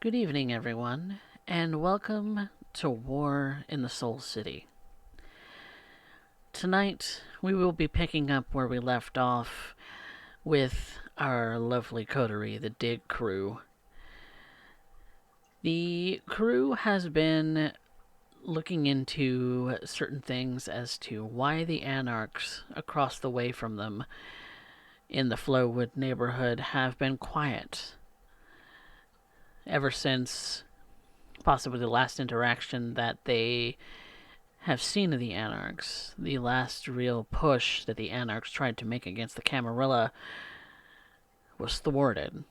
Good evening, everyone, and welcome to War in the Soul City. Tonight, we will be picking up where we left off with our lovely coterie, the Dig Crew. The crew has been looking into certain things as to why the anarchs across the way from them in the Flowwood neighborhood have been quiet ever since possibly the last interaction that they have seen of the Anarchs. The last real push that the Anarchs tried to make against the Camarilla was thwarted,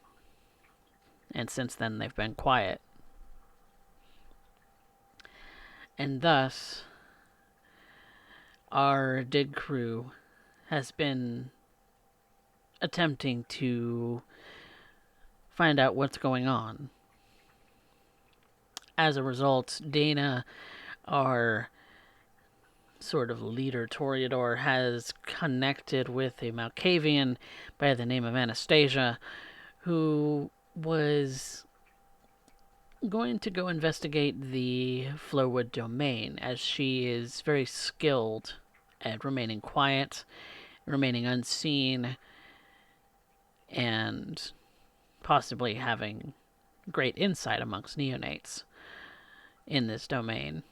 and since then they've been quiet. And thus, our dig crew has been attempting to find out what's going on. As a result, Dana, our sort of leader, Toreador, has connected with a Malkavian by the name of Anastasia, who was going to go investigate the Flowwood domain, as she is very skilled at remaining quiet, remaining unseen, and possibly having great insight amongst neonates in this domain.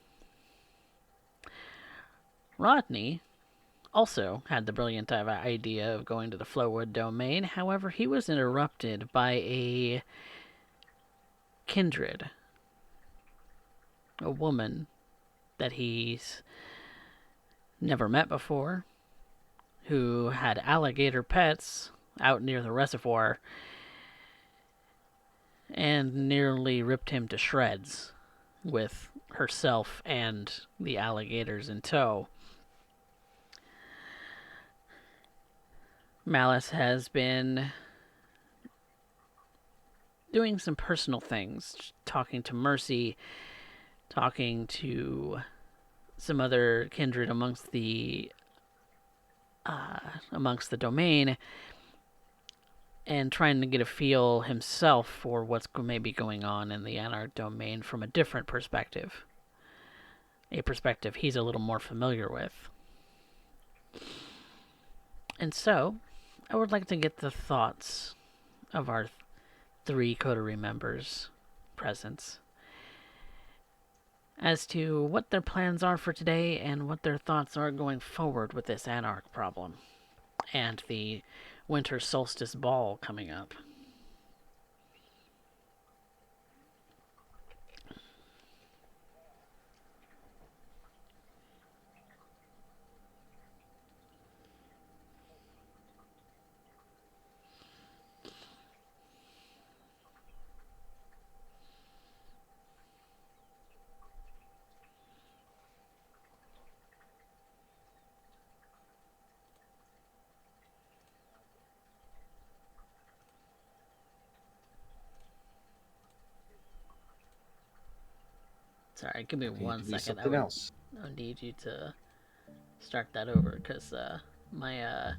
Rodney also had the brilliant idea of going to the Flowwood domain. However, he was interrupted by a kindred, a woman that he's never met before, who had alligator pets out near the reservoir and nearly ripped him to shreds with herself and the alligators in tow. Malice has been doing some personal things, talking to Mercy, talking to some other kindred amongst the domain, and trying to get a feel himself for what's maybe going on in the Anarch domain from a different perspective, a perspective he's a little more familiar with. And so, I would like to get the thoughts of our three coterie members present as to what their plans are for today and what their thoughts are going forward with this Anarch problem and the winter solstice ball coming up. Sorry, give me I need one to be second. something else. I would need you to start that over because my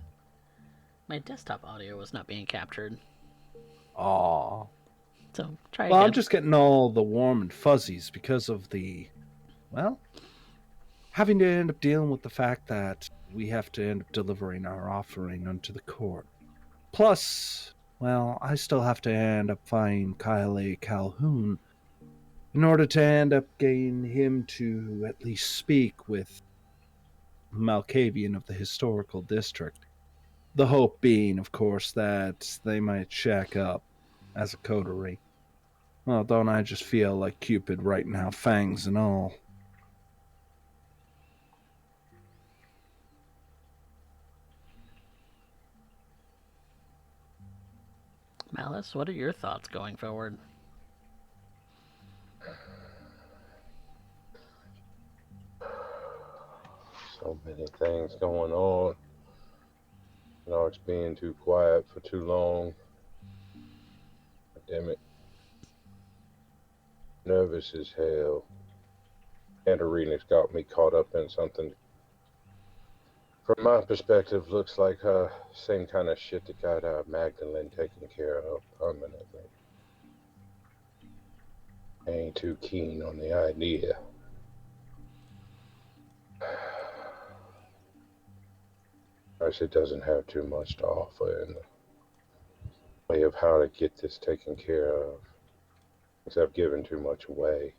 my desktop audio was not being captured. Aw. So try Well, I'm again. just getting all the warm and fuzzies because of well, having to end up dealing with the fact that we have to end up delivering our offering unto the court. Plus, well, I still have to end up finding Kyle Calhoune in order to end up getting him to at least speak with Malkavian of the historical district. The hope being, of course, that they might shack up as a coterie. Well, don't I just feel like Cupid right now, fangs and all? Malice, what are your thoughts going forward? So many things going on. It's being too quiet for too long. Damn it. Nervous as hell. Katarina's got me caught up in something. From my perspective, looks like same kind of shit that got Magdalene taken care of permanently. any too keen on the idea. She doesn't have too much to offer in the way of how to get this taken care of, except giving too much away.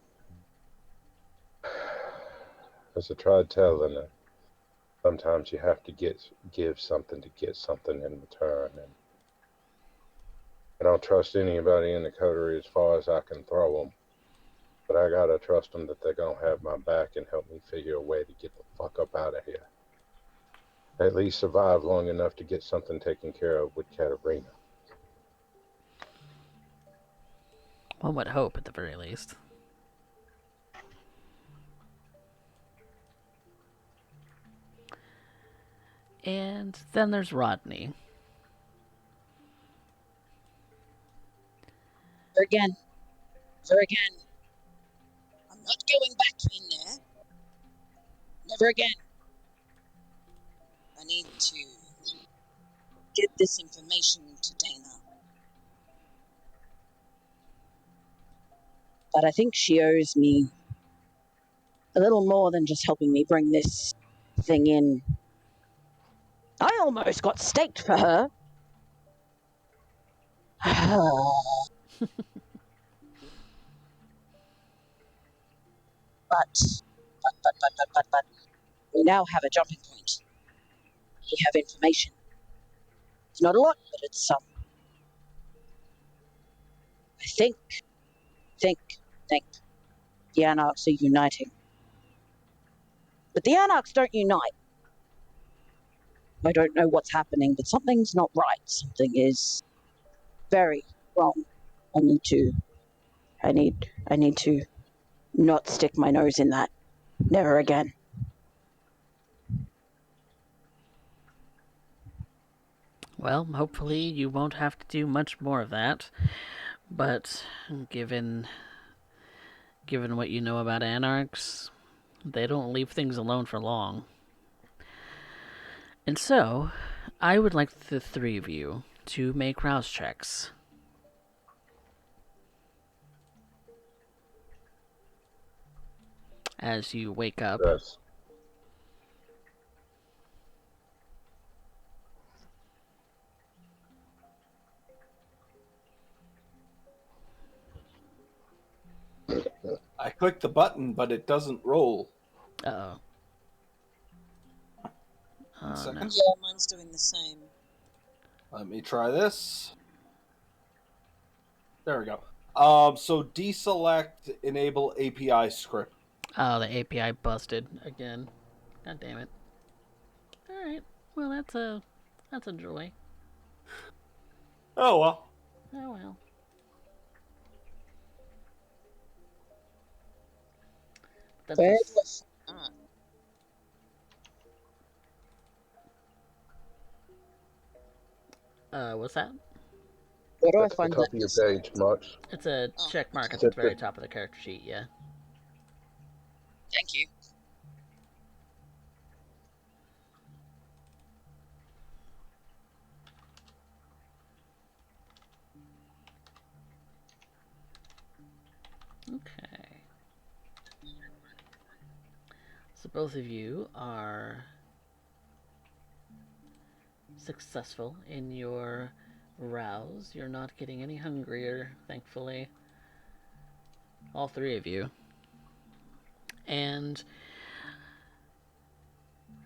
As I tried telling her, sometimes you have to give something to get something in return, and I don't trust anybody in the coterie as far as I can throw them, but I gotta trust them that they're gonna have my back and help me figure a way to get the fuck up out of here. At least survive long enough to get something taken care of with Katerina. One would hope, at the very least. And then there's Rodney. Never again. Never again. I'm not going back in there. Never again. I need to get this information to Dana. But I think she owes me a little more than just helping me bring this thing in. I almost got staked for her. But we now have a jumping point. We have information. It's not a lot, but it's some. I think the Anarchs are uniting. But the Anarchs don't unite. I don't know what's happening, but something's not right. Something is very wrong. I need to not stick my nose in that. Never again. Well, hopefully you won't have to do much more of that. But given what you know about anarchs, they don't leave things alone for long. And so, I would like the three of you to make rouse checks. As you wake up. Yes. I clicked the button, but it doesn't roll. Uh-oh. One second. No. Yeah, mine's doing the same. Let me try this. There we go. So deselect enable API script. Oh, the API busted again. God damn it. Alright. Well, that's a joy. Oh well. Oh well. That's Where do what's that? where do I At the find top that? of your page, Marks. It's a check mark at okay. the very top of the character sheet, yeah. Thank you. Okay. So both of you are successful in your rouse. You're not getting any hungrier, thankfully. All three of you. And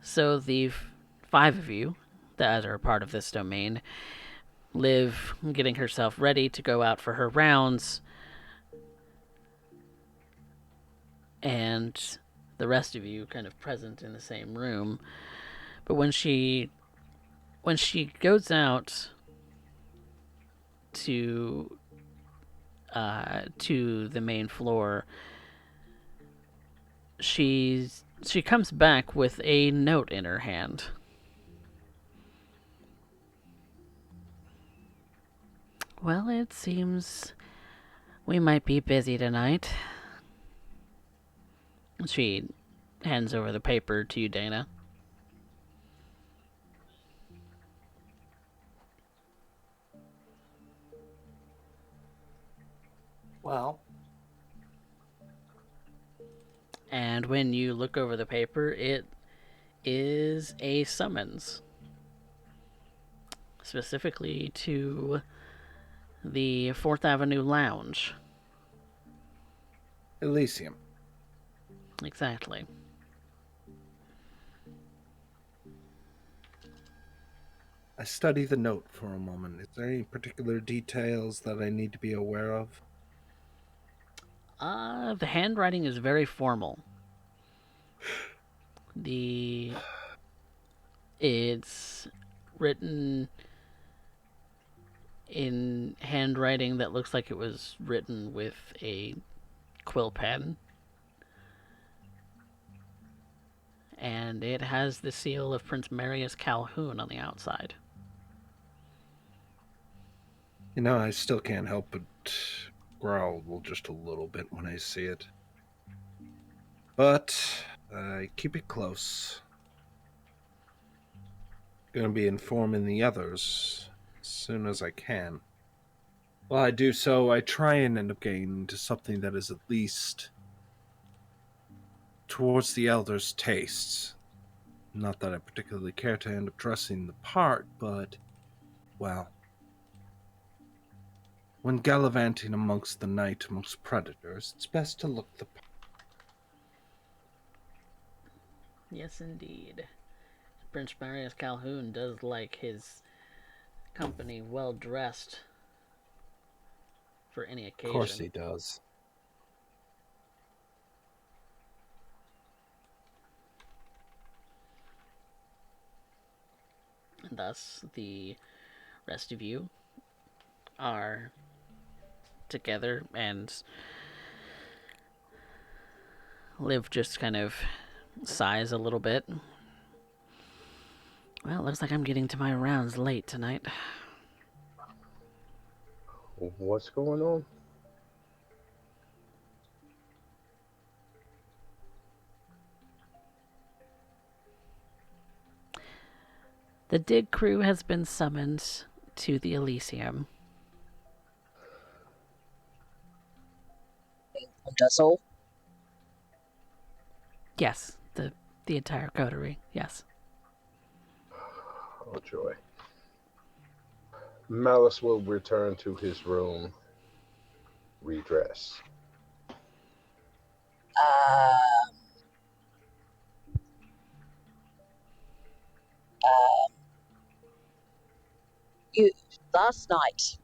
so the five of you that are part of this domain, Liv getting herself ready to go out for her rounds, and the rest of you kind of present in the same room. But when she goes out to the main floor, she comes back with a note in her hand. Well, it seems we might be busy tonight. She hands over the paper to you, Dana. Well, And when you look over the paper, it is a summons, specifically to the 4th Avenue Lounge. Elysium. Exactly. I study the note for a moment. Is there any particular details that I need to be aware of? The handwriting is very formal. It's written in handwriting that looks like it was written with a quill pen. And it has the seal of Prince Calhoune on the outside. I still can't help but growl just a little bit when I see it. But I keep it close. Gonna be informing the others as soon as I can. While I do so, I try and end up getting into something that is at least towards the elders' tastes. Not that I particularly care to end up dressing the part, but, well, when gallivanting amongst the night amongst predators, it's best to look the part. Yes, indeed. Prince Calhoune does like his company well dressed for any Of course occasion. he does. And thus, the rest of you are together and Liv just kind of sighs a little bit. Well, it looks like I'm getting to my rounds late tonight. What's going on? The dig crew has been summoned to the Elysium. And us all. Yes, the entire coterie, yes. Oh, joy. Malice will return to his room, redress. Um, you last night,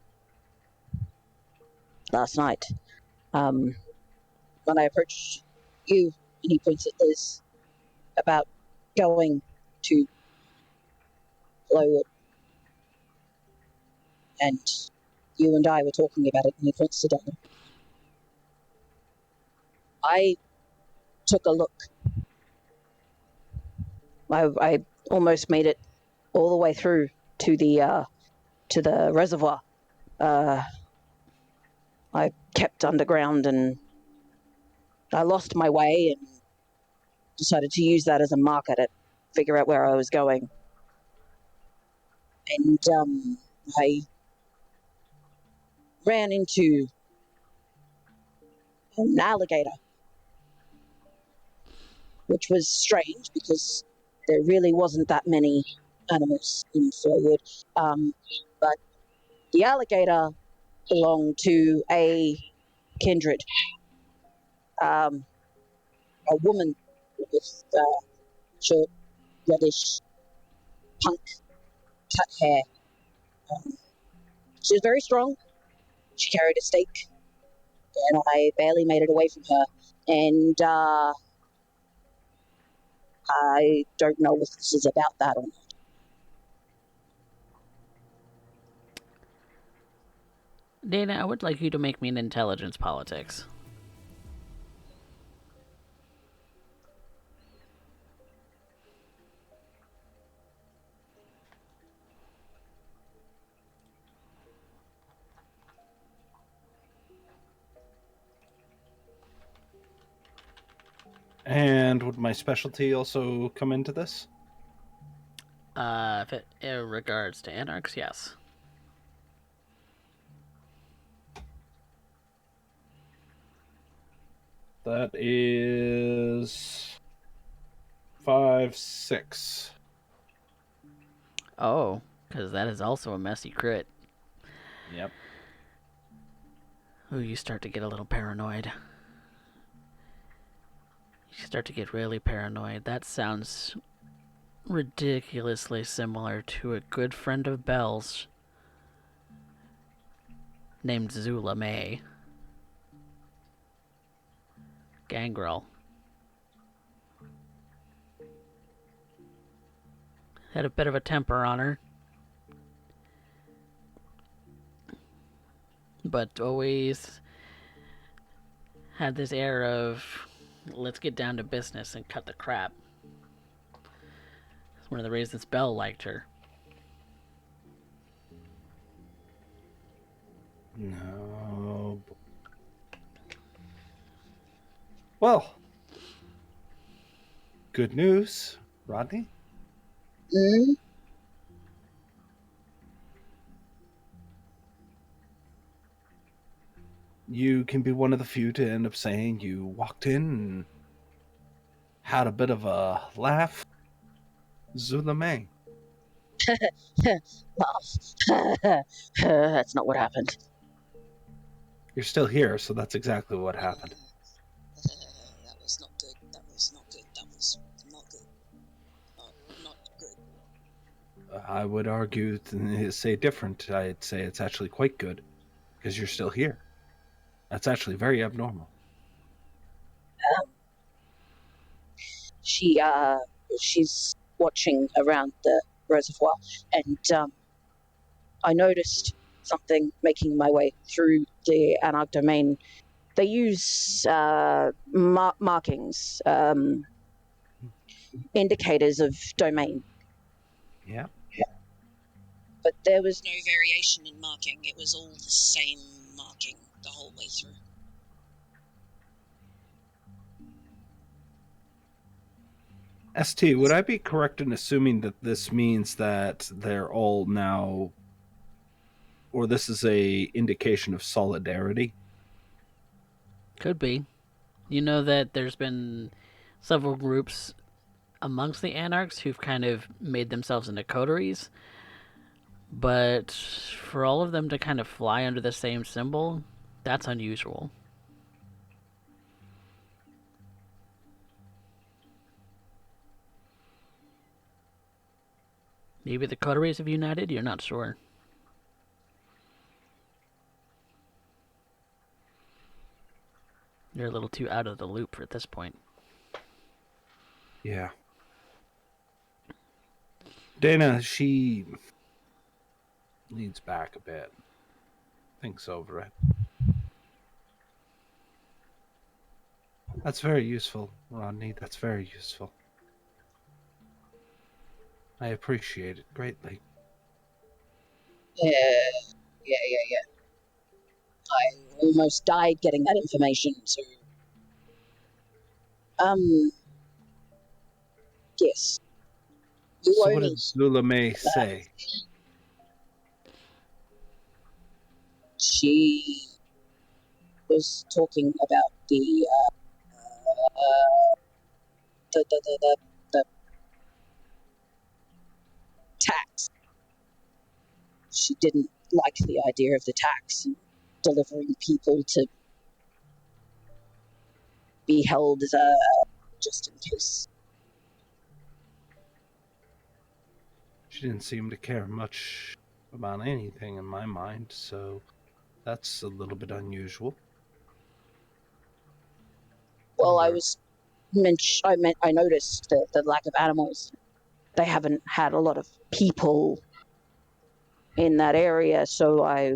when I approached you, and he points at Liz about going to Flowwood, and you and I were talking about it, and he points to Donna. I took a look. I almost made it all the way through to the reservoir. I kept underground and I lost my way and decided to use that as a marker to figure out where I was going. And I ran into an alligator, which was strange because there really wasn't that many animals in Flowwood. But the alligator belonged to a kindred, a woman with short, reddish, punk cut hair. She was very strong. She carried a stake, and I barely made it away from her. And I don't know if this is about that or not. Dana, I would like you to make me an intelligence politics. And would my specialty also come into this? If it in regards to anarchs, yes. That is 5, 6. Oh, because that is also a messy crit. Yep. Ooh, you start to get a little paranoid. You start to get really paranoid. That sounds ridiculously similar to a good friend of Belle's named Zula May. Gangrel. Had a bit of a temper on her, but always had this air of, let's get down to business and cut the crap. It's one of the reasons Belle liked her. No. Well, good news, Rodney. Mm? You can be one of the few to end up saying you walked in and had a bit of a laugh. Zula May. That's not what happened. You're still here, so that's exactly what happened. That was not good. That was not good. That was not good. Not good. I would argue, say different. I'd say it's actually quite good because you're still here. That's actually very abnormal. She's watching around the reservoir, and I noticed something making my way through the Anarch domain. They use markings, indicators of domain. Yeah. But there was no variation in marking. It was all the same marking the whole way through. ST, would I be correct in assuming that this means that they're all now, or this is a indication of solidarity? Could be. You know that there's been several groups amongst the Anarchs who've kind of made themselves into coteries, but for all of them to kind of fly under the same symbol, that's unusual. Maybe the coteries have united? You're not sure. You're a little too out of the loop at this point. Yeah. Dana, she leans back a bit, thinks over it. That's very useful, Rodney. That's very useful. I appreciate it greatly. Yeah. I almost died getting that information, so... Yes. You So what only... did Zula May say? She was talking about the tax. She didn't like the idea of the tax and delivering people to be held just in case. She didn't seem to care much about anything in my mind, so that's a little bit unusual. Well, I noticed the lack of animals. They haven't had a lot of people in that area, so I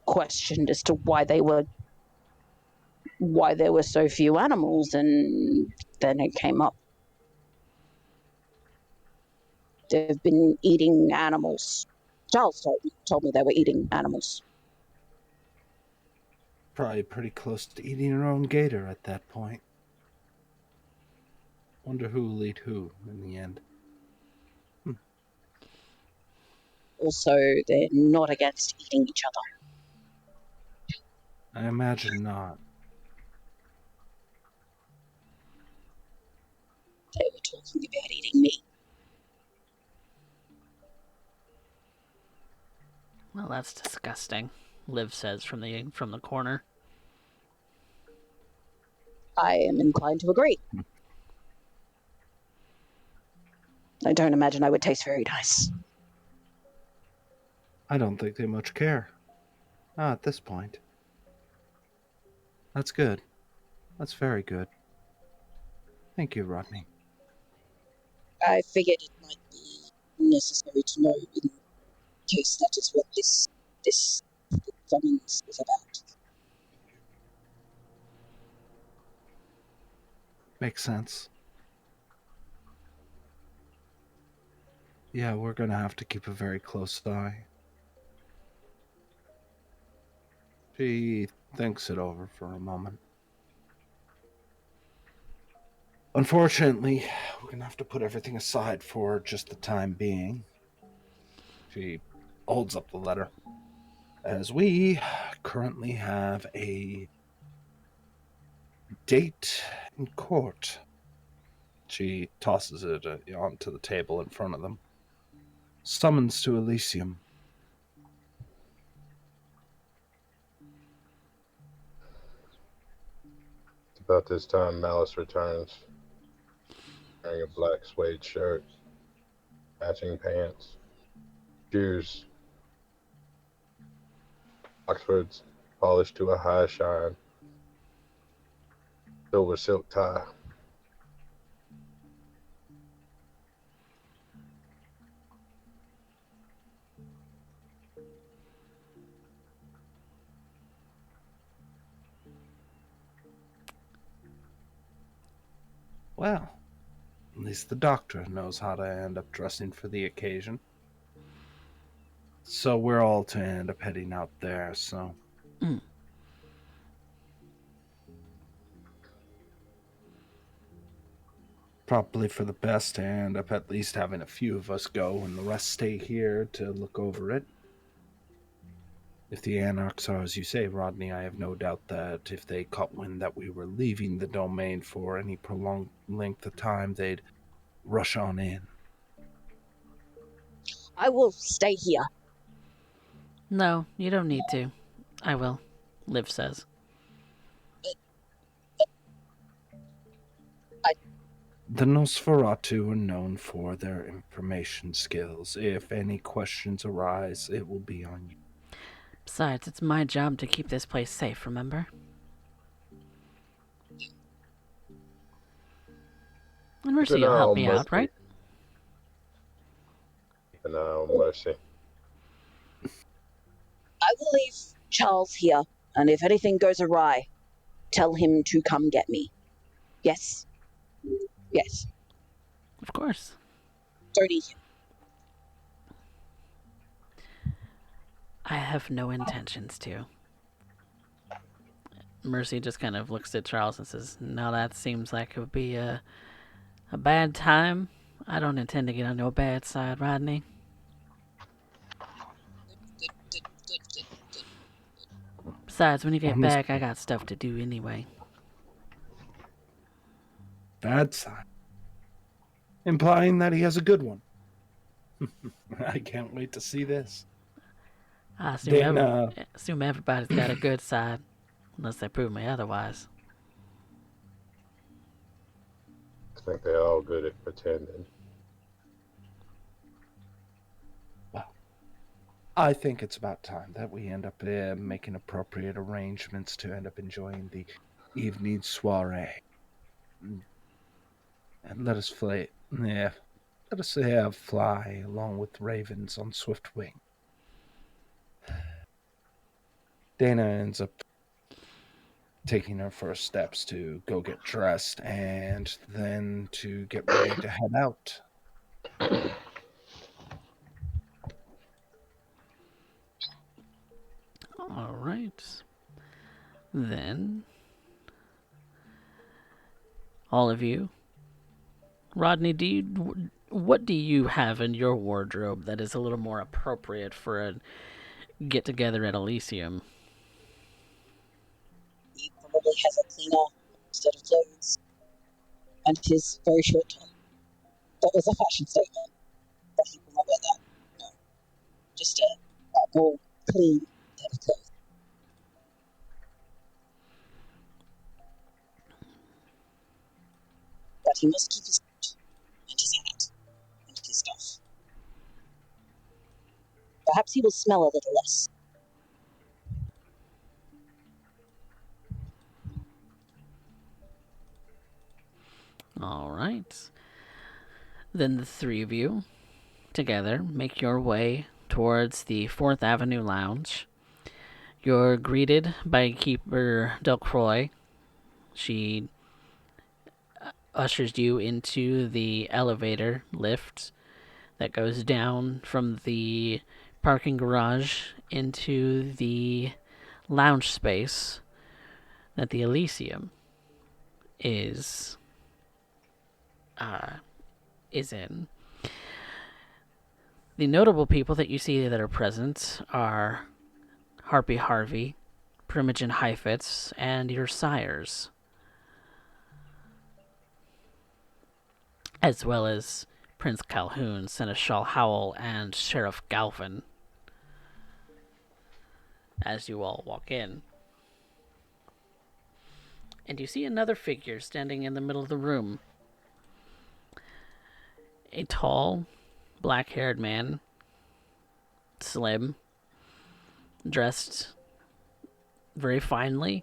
questioned as to why there were so few animals, and then it came up. They've been eating animals. Charles told me they were eating animals. Probably pretty close to eating her own gator at that point. Wonder who will eat who in the end. Also, they're not against eating each other. I imagine not. talking about eating me. Well, that's disgusting, Liv says from the corner. I am inclined to agree. I don't imagine I would taste very nice. I don't think they much care. Not at this point. That's good. That's very good. Thank you, Rodney. I figured it might be necessary to know in case that is what this summons is about. Makes sense. Yeah, we're gonna have to keep a very close eye. She thinks it over for a moment. Unfortunately, we're gonna have to put everything aside for just the time being. She holds up the letter. As we currently have a date in court. She tosses it onto the table in front of them. Summons to Elysium. About this time, Malice returns, wearing a black suede shirt, matching pants, shoes, Oxfords polished to a high shine, silver silk tie. Well, at least the doctor knows how to end up dressing for the occasion. So we're all to end up heading out there, so. Probably for the best to end up at least having a few of us go and the rest stay here to look over it. If the Anarchs are as you say, Rodney, I have no doubt that if they caught wind that we were leaving the domain for any prolonged length of time, they'd rush on in. I will stay here. No, you don't need to. I will, Liv says. The Nosferatu are known for their information skills. If any questions arise, it will be on you. Besides, it's my job to keep this place safe, remember? And Mercy will help me out, right? Keep an eye on Mercy. I will leave Charles here, and if anything goes awry, tell him to come get me. Yes? Yes. Of course. Don't eat him. I have no intentions to. Mercy just kind of looks at Charles and says, now that seems like it would be a bad time. I don't intend to get on your bad side, Rodney. Good. Besides, when you get back, I got stuff to do anyway. Bad sign. Implying that he has a good one. I can't wait to see this. I assume everybody's got a good side, unless they prove me otherwise. I think they're all good at pretending. Well, I think it's about time that we end up making appropriate arrangements to end up enjoying the evening soiree. And let us fly. Yeah, let us fly along with ravens on swift wing. Dana ends up taking her first steps to go get dressed and then to get ready to head out. All right. Then, all of you. Rodney, what do you have in your wardrobe that is a little more appropriate for a get-together at Elysium? He probably has a cleaner set of clothes and his very short top. That was a fashion statement. I think we'll not wear that. No. Just a more clean set of clothes. But he must keep his coat and his hat and his stuff. Perhaps he will smell a little less. All right. Then the three of you together make your way towards the 4th Avenue Lounge. You're greeted by Keeper Delcroix. She ushers you into the elevator lift that goes down from the parking garage into the lounge space that the Elysium is in. The notable people that you see that are present are Harpy Harvey, Primogen Heifetz, and your sires, as well as Prince Calhoune, Seneschal Howell, and Sheriff Galvin. As you all walk in, and you see another figure standing in the middle of the room. A tall, black-haired man, slim, dressed very finely.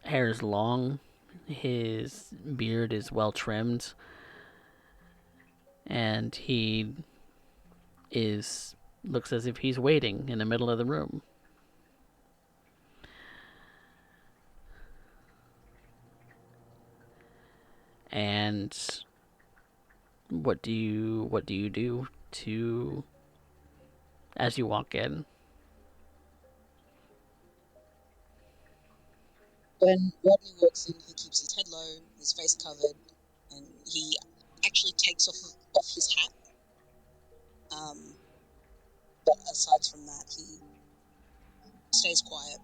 Hair is long, his beard is well trimmed, and he looks as if he's waiting in the middle of the room. And what do you do to as you walk in? When Rodney walks in, he keeps his head low, his face covered, and he actually takes off his hat. But aside from that, he stays quiet.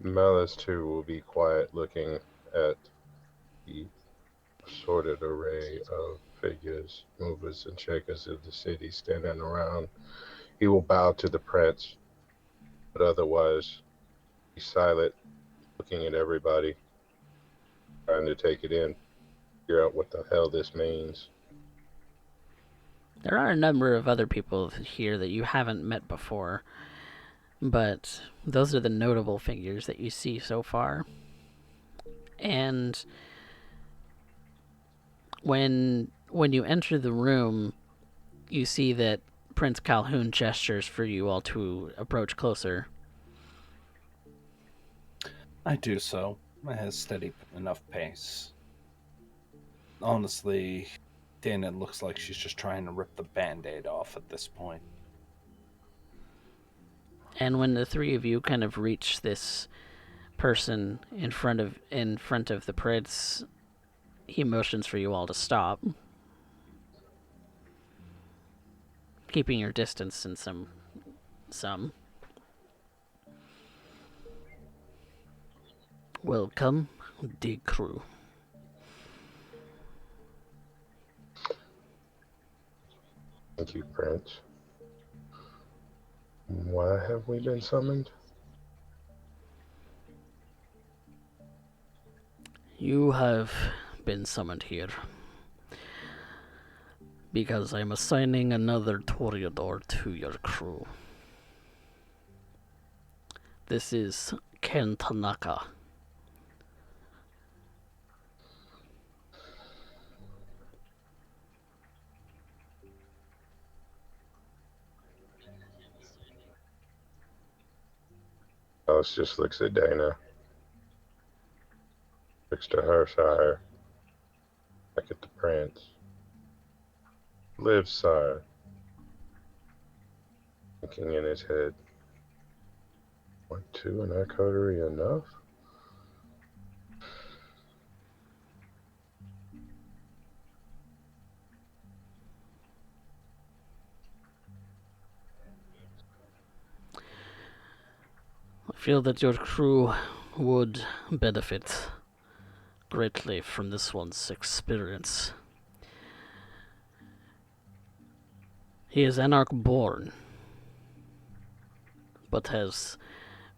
Malice, too, will be quiet, looking at the assorted array of figures, movers, and shakers of the city standing around. He will bow to the prince, but otherwise be silent, looking at everybody, trying to take it in, figure out what the hell this means. There are a number of other people here that you haven't met before, but those are the notable figures that you see so far. And when you enter the room, you see that Prince Calhoune gestures for you all to approach closer. I do so at a steady enough pace. Honestly, Dana looks like she's just trying to rip the Band-Aid off at this point. And when the three of you kind of reach this person in front of the prince, he motions for you all to stop, keeping your distance in some. Welcome, the crew. Thank you, Prince. Why have we been summoned? You have been summoned here because I'm assigning another Toreador to your crew. This is Ken Tanaka. Alice just looks at Dana, looks to her sire, back at the prince. Live, sire. Thinking in his head, 1-2 in our coterie enough? feel that your crew would benefit greatly from this one's experience. He is Anarch born, but has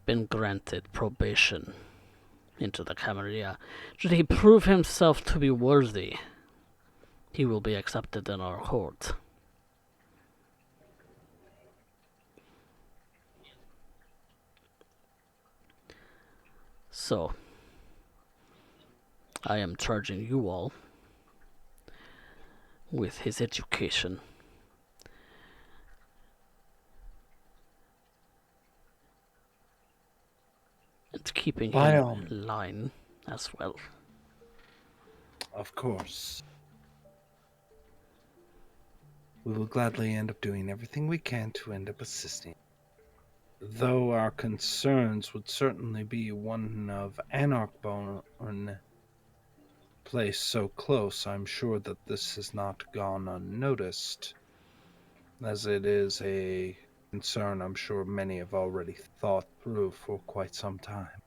been granted probation into the Camarilla. Should he prove himself to be worthy, he will be accepted in our court. So, I am charging you all with his education. And keeping him in line as well. Of course. We will gladly end up doing everything we can to end up assisting. Though our concerns would certainly be one of Anarchborn placed so close, I'm sure that this has not gone unnoticed, as it is a concern I'm sure many have already thought through for quite some time.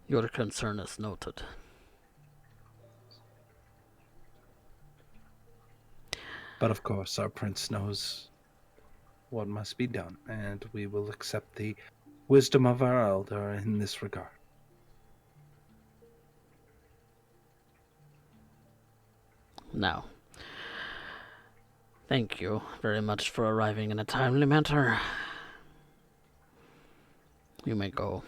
Your concern is noted. But of course, our prince knows what must be done, and we will accept the wisdom of our elder in this regard. Now, thank you very much for arriving in a timely manner. You may go.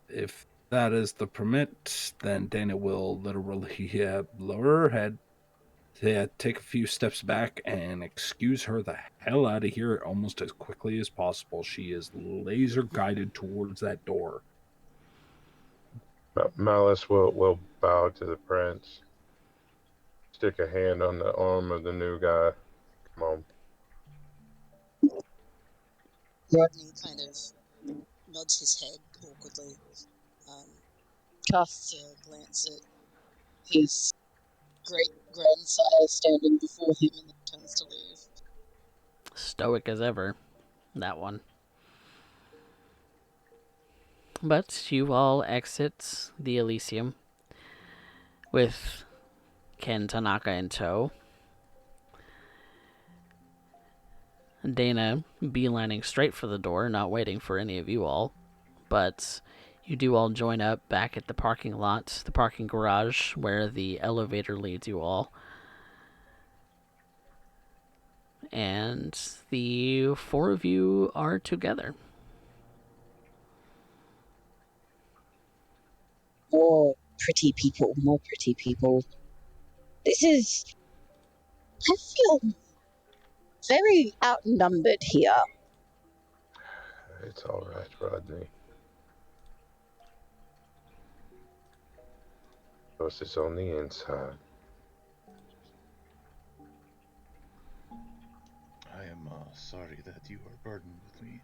If that is the permit, then Dana will literally lower her head, take a few steps back, and excuse her the hell out of here almost as quickly as possible. She is laser guided towards that door. Malice will bow to the prince, stick a hand on the arm of the new guy. Come on. Rodney kind of nods his head awkwardly, casts a glance at his great grandsire standing before him, and then turns to leave. Stoic as ever, that one. But you all exit the Elysium with Ken Tanaka in tow. Dana beelining straight for the door, not waiting for any of you all. But you do all join up back at the parking lot, the parking garage, where the elevator leads you all. And the four of you are together. More pretty people, more pretty people. This is... I feel very outnumbered here. It's all right, Rodney. Ghost is on the inside. I am sorry that you are burdened with me.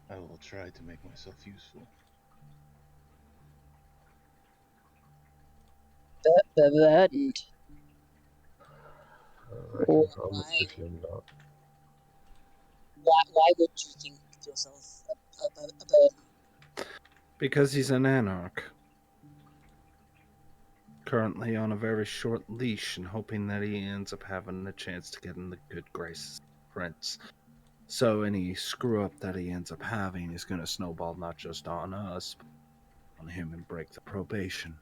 I will try to make myself useful. Burdened. I can promise if you're not. Why would you think yourself a burden? Because he's an anarch. Currently on a very short leash and hoping that he ends up having a chance to get in the good graces of the prince. So any screw up that he ends up having is going to snowball not just on us, but on him and break the probation.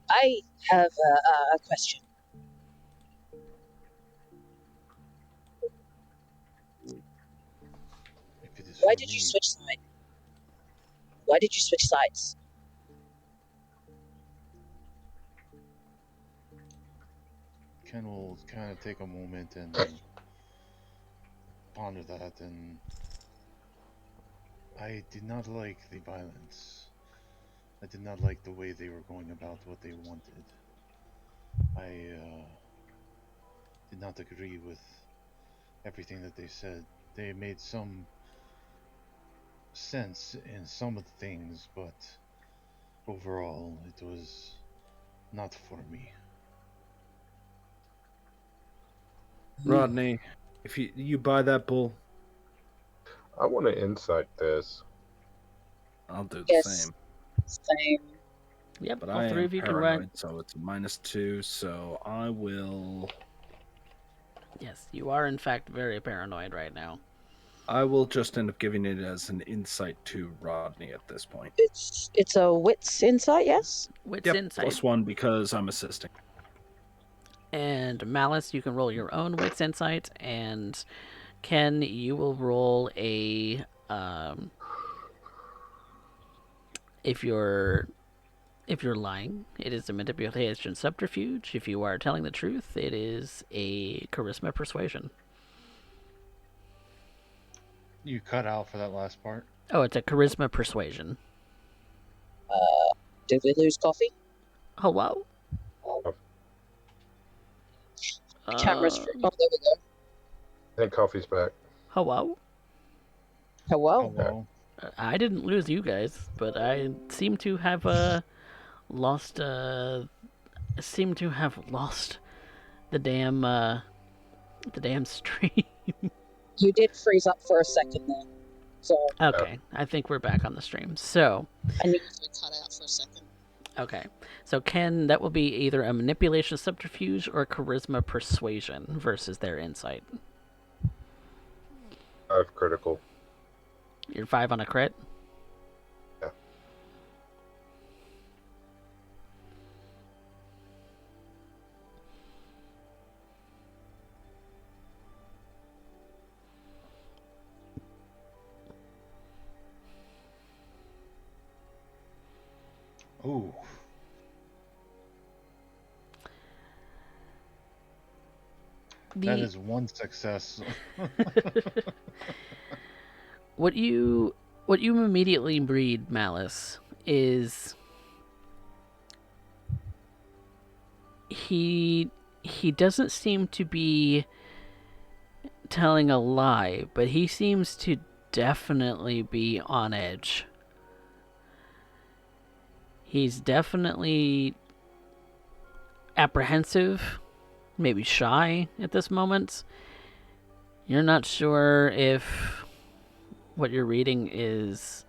I have a question. If it is Why for did me, you switch sides? Why did you switch sides? Ken will kind of take a moment and ponder that, and I did not like the violence. I did not like the way they were going about what they wanted. I did not agree with everything that they said. They made some sense in some of the things, but overall, it was not for me. Rodney, if you buy that bull, I want to insight this. I'll do the Yes. same. Same. Yep, But all I three am of you can paranoid, run. so it's a -2. So I will. Yes, you are in fact very paranoid right now. I will just end up giving it as an insight to Rodney at this point. It's a wits insight, yes? Wits Yep, insight. +1 because I'm assisting. And Malice, you can roll your own wits insight, and Ken, you will roll a if you're lying, it is a manipulation subterfuge. If you are telling the truth, it is a charisma persuasion. You cut out for that last part. Oh, it's a charisma persuasion. Did we lose coffee? Hello? Cameras for. Oh, there we go. I think coffee's back. Hello? Hello? Hello. I didn't lose you guys, but I seem to have lost the damn stream. You did freeze up for a second there. So Okay, I think we're back on the stream. So, I knew you were cut out for a second. okay. So Ken, that will be either a manipulation subterfuge or charisma persuasion versus their insight. 5 critical. You're 5 on a crit? Yeah. Ooh. That is one success. What you immediately read, Malice, is he doesn't seem to be telling a lie, but he seems to definitely be on edge. He's definitely apprehensive, maybe shy at this moment. You're not sure if what you're reading is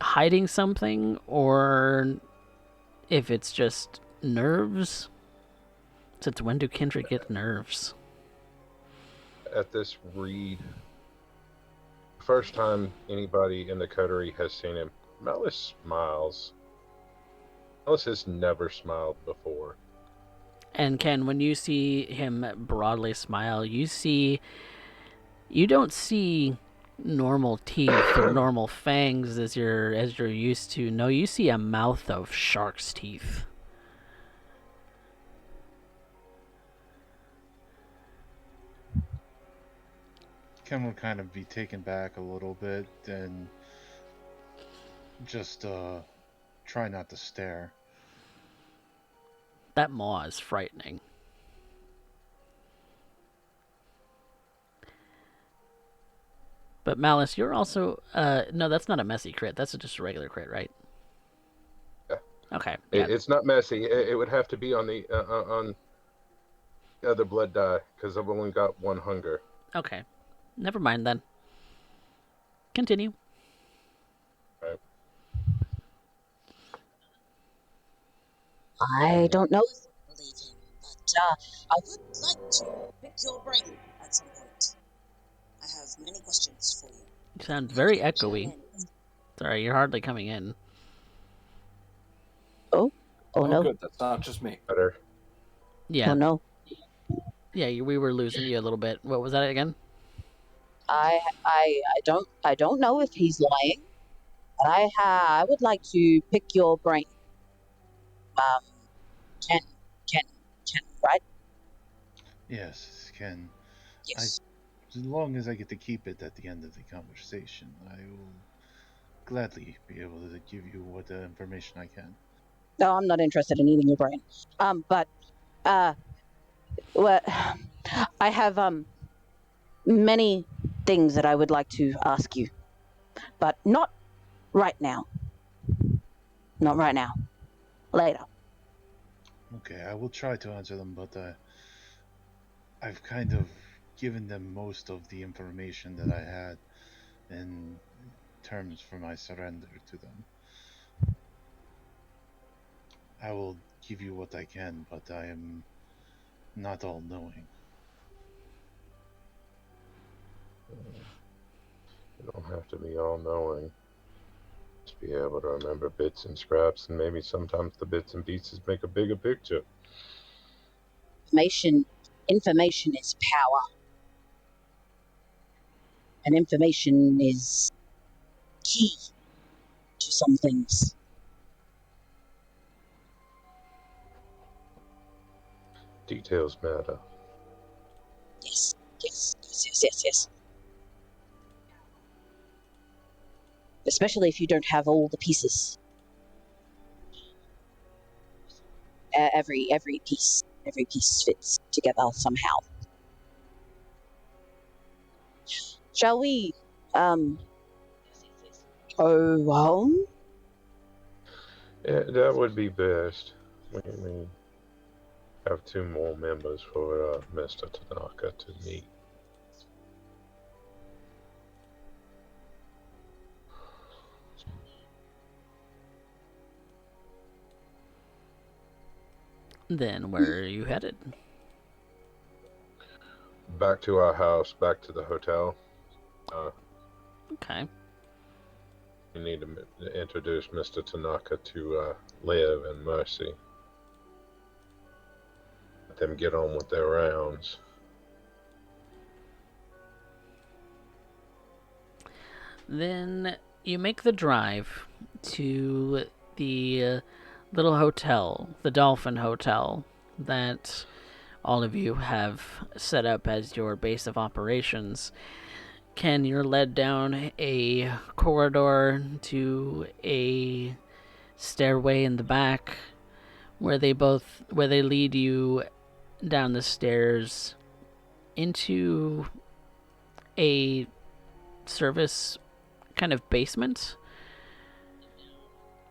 hiding something or if it's just nerves. Since when do Kindred get nerves? At this read, first time anybody in the coterie has seen him, Malice smiles. Malice has never smiled before. And Ken, when you see him broadly smile, you don't see normal teeth or normal fangs as you're used to. No, you see a mouth of shark's teeth. Ken would kind of be taken back a little bit and just try not to stare. That maw is frightening. But Malice, you're also no, that's not a messy crit. That's just a regular crit, right? Yeah. Okay. Yeah. It's not messy. It would have to be on the other blood die because I've only got 1 hunger. Okay. Never mind then. Continue. Right. I don't know. Believe him, but I would like to pick your brain at some point. I have many questions for you. You sound very echoey. Sorry, you're hardly coming in. Oh no. Good. That's not just me. Better. Yeah. Oh no. Yeah, we were losing you a little bit. What was that again? I don't know if he's lying. But I would like to pick your brain. Ken, right? Yes, Ken. Yes. As long as I get to keep it at the end of the conversation, I will gladly be able to give you what information I can. No, I'm not interested in eating your brain. But well, I have many things that I would like to ask you. But not right now. Not right now. Later. Okay, I will try to answer them, but I've kind of given them most of the information that I had in terms for my surrender to them. I will give you what I can, but I am not all knowing. You don't have to be all knowing. Just be able to remember bits and scraps, and maybe sometimes the bits and pieces make a bigger picture. Information is power. And information is key to some things. Details matter. Yes, yes, yes, yes, yes, yes. Especially if you don't have all the pieces. Every piece fits together somehow. Shall we go home? Yeah, that would be best. We have 2 more members for Mr. Tanaka to meet. Then where are you headed? Back to our house, back to the hotel. Okay. We need to introduce Mr. Tanaka to Liv and Mercy. Let them get on with their rounds. Then you make the drive to the little hotel, the Dolphin Hotel, that all of you have set up as your base of operations. Ken, you're led down a corridor to a stairway in the back where they lead you down the stairs into a service kind of basement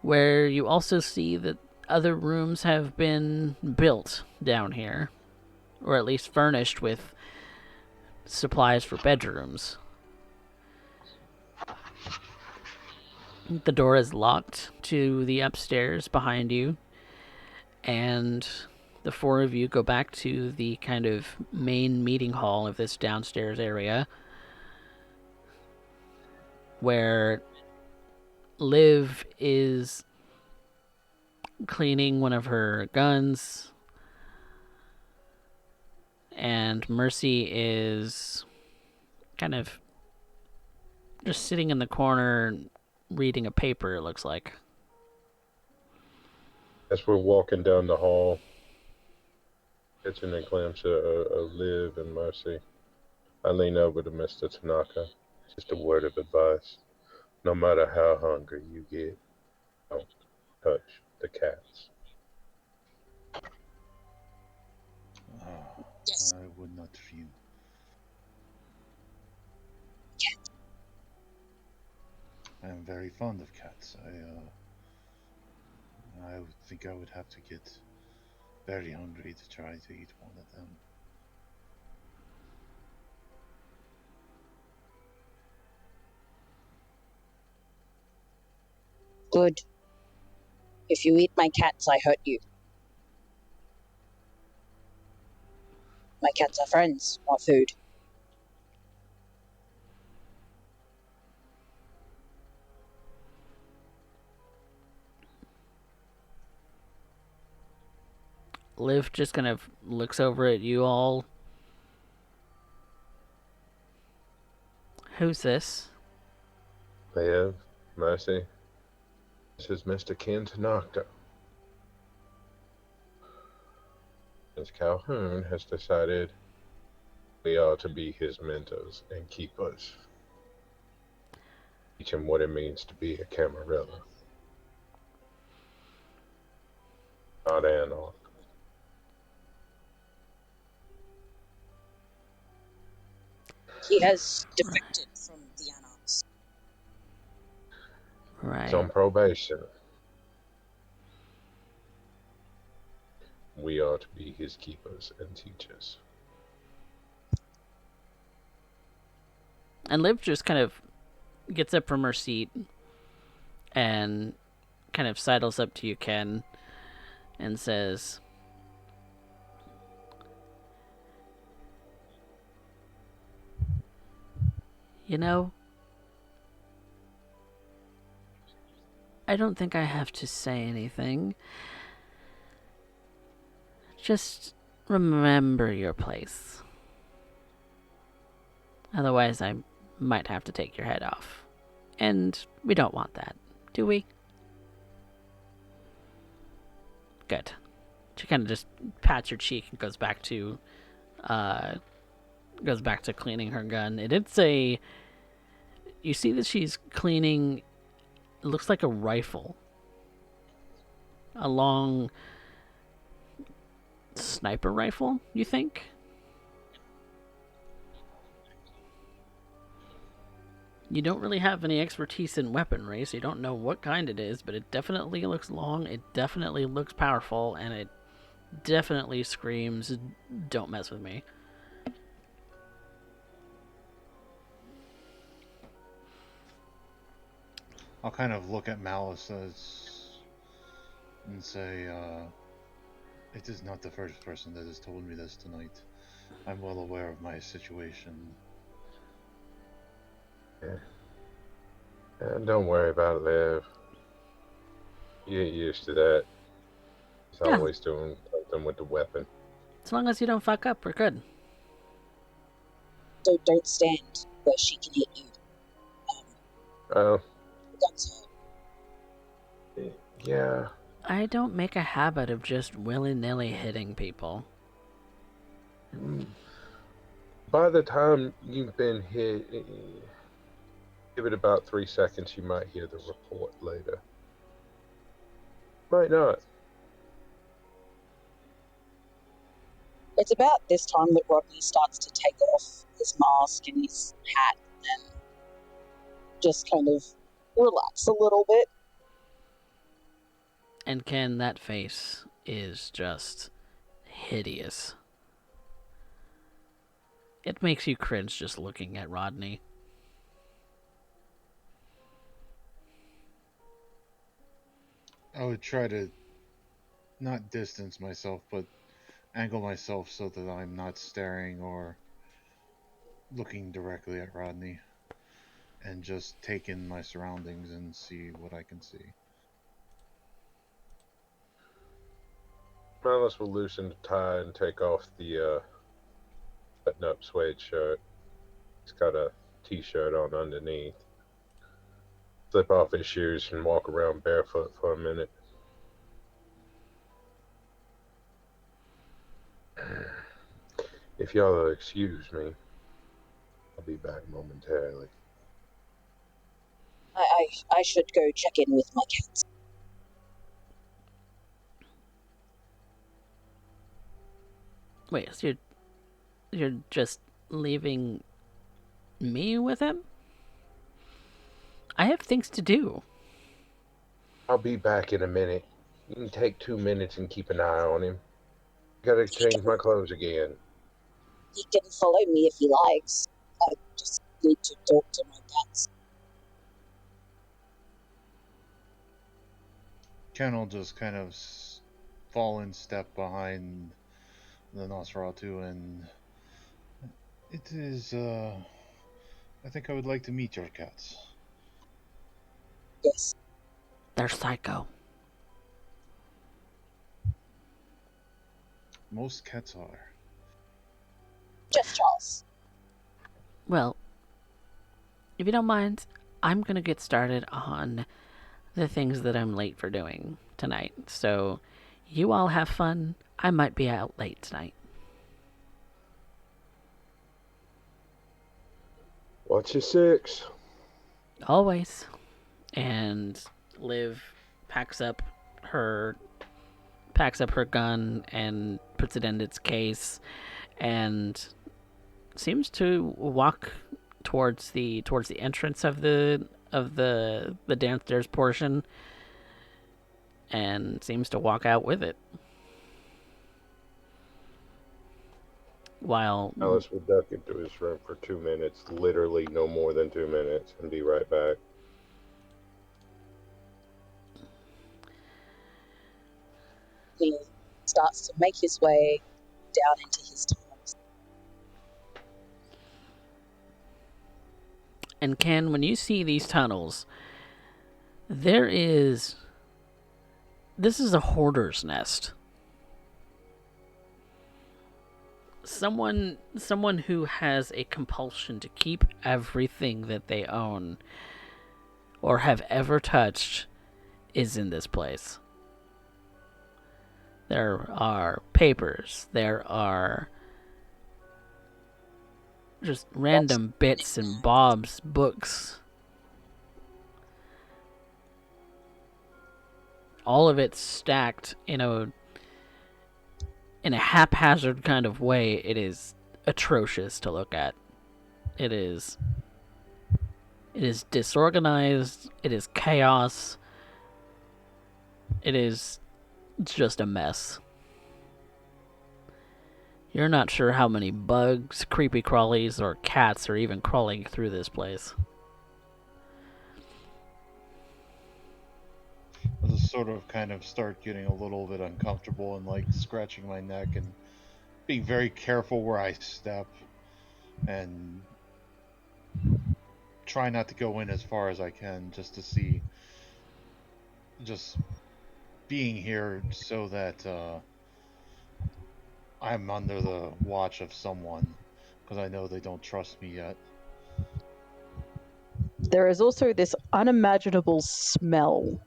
where you also see that other rooms have been built down here, or at least furnished with supplies for bedrooms. The door is locked to the upstairs behind you, and the 4 of you go back to the kind of main meeting hall of this downstairs area where Liv is cleaning one of her guns, and Mercy is kind of just sitting in the corner reading a paper, it looks like. As we're walking down the hall, catching a glimpse of Liv and Mercy, I lean over to Mr. Tanaka. Just a word of advice. No matter how hungry you get, don't touch the cats. Yes. I would not dream. I am very fond of cats. I would think I would have to get very hungry to try to eat one of them. Good. If you eat my cats, I hurt you. My cats are friends, not food. Liv just kind of looks over at you all. Who's this? Liv, Mercy, this is Mr. Ken Tanaka. Prince Calhoune has decided we are to be his mentors and keepers. Teach him what it means to be a Camarilla. Not Anarch. He has defected from the Anarchs. He's Right. on probation. We are to be his keepers and teachers. And Liv just kind of gets up from her seat and kind of sidles up to you, Ken, and says, "You know, I don't think I have to say anything. Just remember your place. Otherwise, I might have to take your head off. And we don't want that, do we?" Good. She kind of just pats her cheek and uh, goes back to cleaning her gun. You see that she's cleaning, it looks like a rifle. A long sniper rifle, you think? You don't really have any expertise in weaponry, so you don't know what kind it is, but it definitely looks long, it definitely looks powerful, and it definitely screams, "Don't mess with me." I'll kind of look at Malice and say, it is not the first person that has told me this tonight. I'm well aware of my situation. Yeah. Don't worry about it, Liv. You get used to that. He's Yeah. always doing something with the weapon. As long as you don't fuck up, we're good. So don't stand where she can hit you. Well, The gun's hurt. yeah. I don't make a habit of just willy-nilly hitting people. By the time you've been hit, give it about 3 seconds, you might hear the report later. Might not. It's about this time that Rodney starts to take off his mask and his hat and just kind of relax a little bit. And Ken, that face is just hideous. It makes you cringe just looking at Rodney. I would try to not distance myself, but angle myself so that I'm not staring or looking directly at Rodney, and just take in my surroundings and see what I can see. Malice will loosen the tie and take off the button-up suede shirt. He's got a t-shirt on underneath. Slip off his shoes and walk around barefoot for a minute. If y'all will excuse me, I'll be back momentarily. I should go check in with my cats. Wait, so you're just leaving me with him? I have things to do. I'll be back in a minute. You can take 2 minutes and keep an eye on him. Gotta change my clothes again. He can follow me if he likes. I just need to talk to my cats. Ken will just kind of fall in step behind the Nosferatu, and it is, I think I would like to meet your cats. Yes. They're psycho. Most cats are. Just Charles. Well, if you don't mind, I'm gonna get started on the things that I'm late for doing tonight. So, you all have fun. I might be out late tonight. Watch your 6. Always. And Liv packs up her gun and puts it in its case and seems to walk towards the entrance of the of the downstairs portion and seems to walk out with it. While Alice would duck into his room for 2 minutes, literally no more than 2 minutes, and be right back. He starts to make his way down into his tunnels. And Ken, when you see these tunnels, this is a hoarder's nest. Someone who has a compulsion to keep everything that they own or have ever touched is in this place. There are papers, there are just random bits and bobs, books. All of it stacked in a haphazard kind of way. It is atrocious to look at. It is disorganized. It is chaos. It's just a mess. You're not sure how many bugs, creepy crawlies, or cats are even crawling through this place. I just sort of kind of start getting a little bit uncomfortable and like scratching my neck and being very careful where I step and try not to go in as far as I can just to see, just being here so that I'm under the watch of someone, because I know they don't trust me yet. There is also this unimaginable smell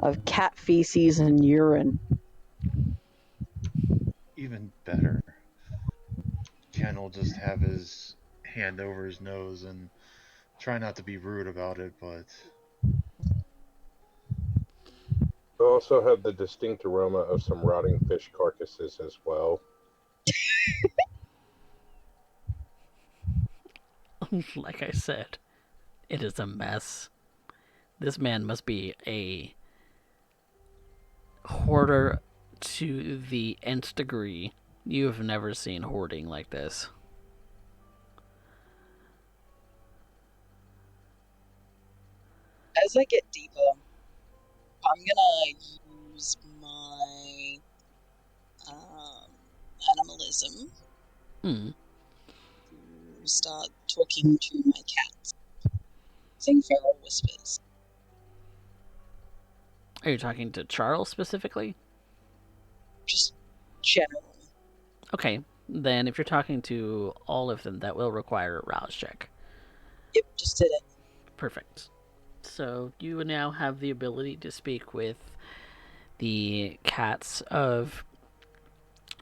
of cat feces and urine. Even better. Ken will just have his hand over his nose and try not to be rude about it, but We also have the distinct aroma of some rotting fish carcasses as well. Like I said, it is a mess. This man must be a hoarder to the nth degree. You have never seen hoarding like this. As I get deeper, I'm gonna use my animalism to start talking to my cats, using feral whispers. Are you talking to Charles specifically? Just general. Okay, then if you're talking to all of them, that will require a rouse check. Yep, just did it. Perfect. So you now have the ability to speak with the cats of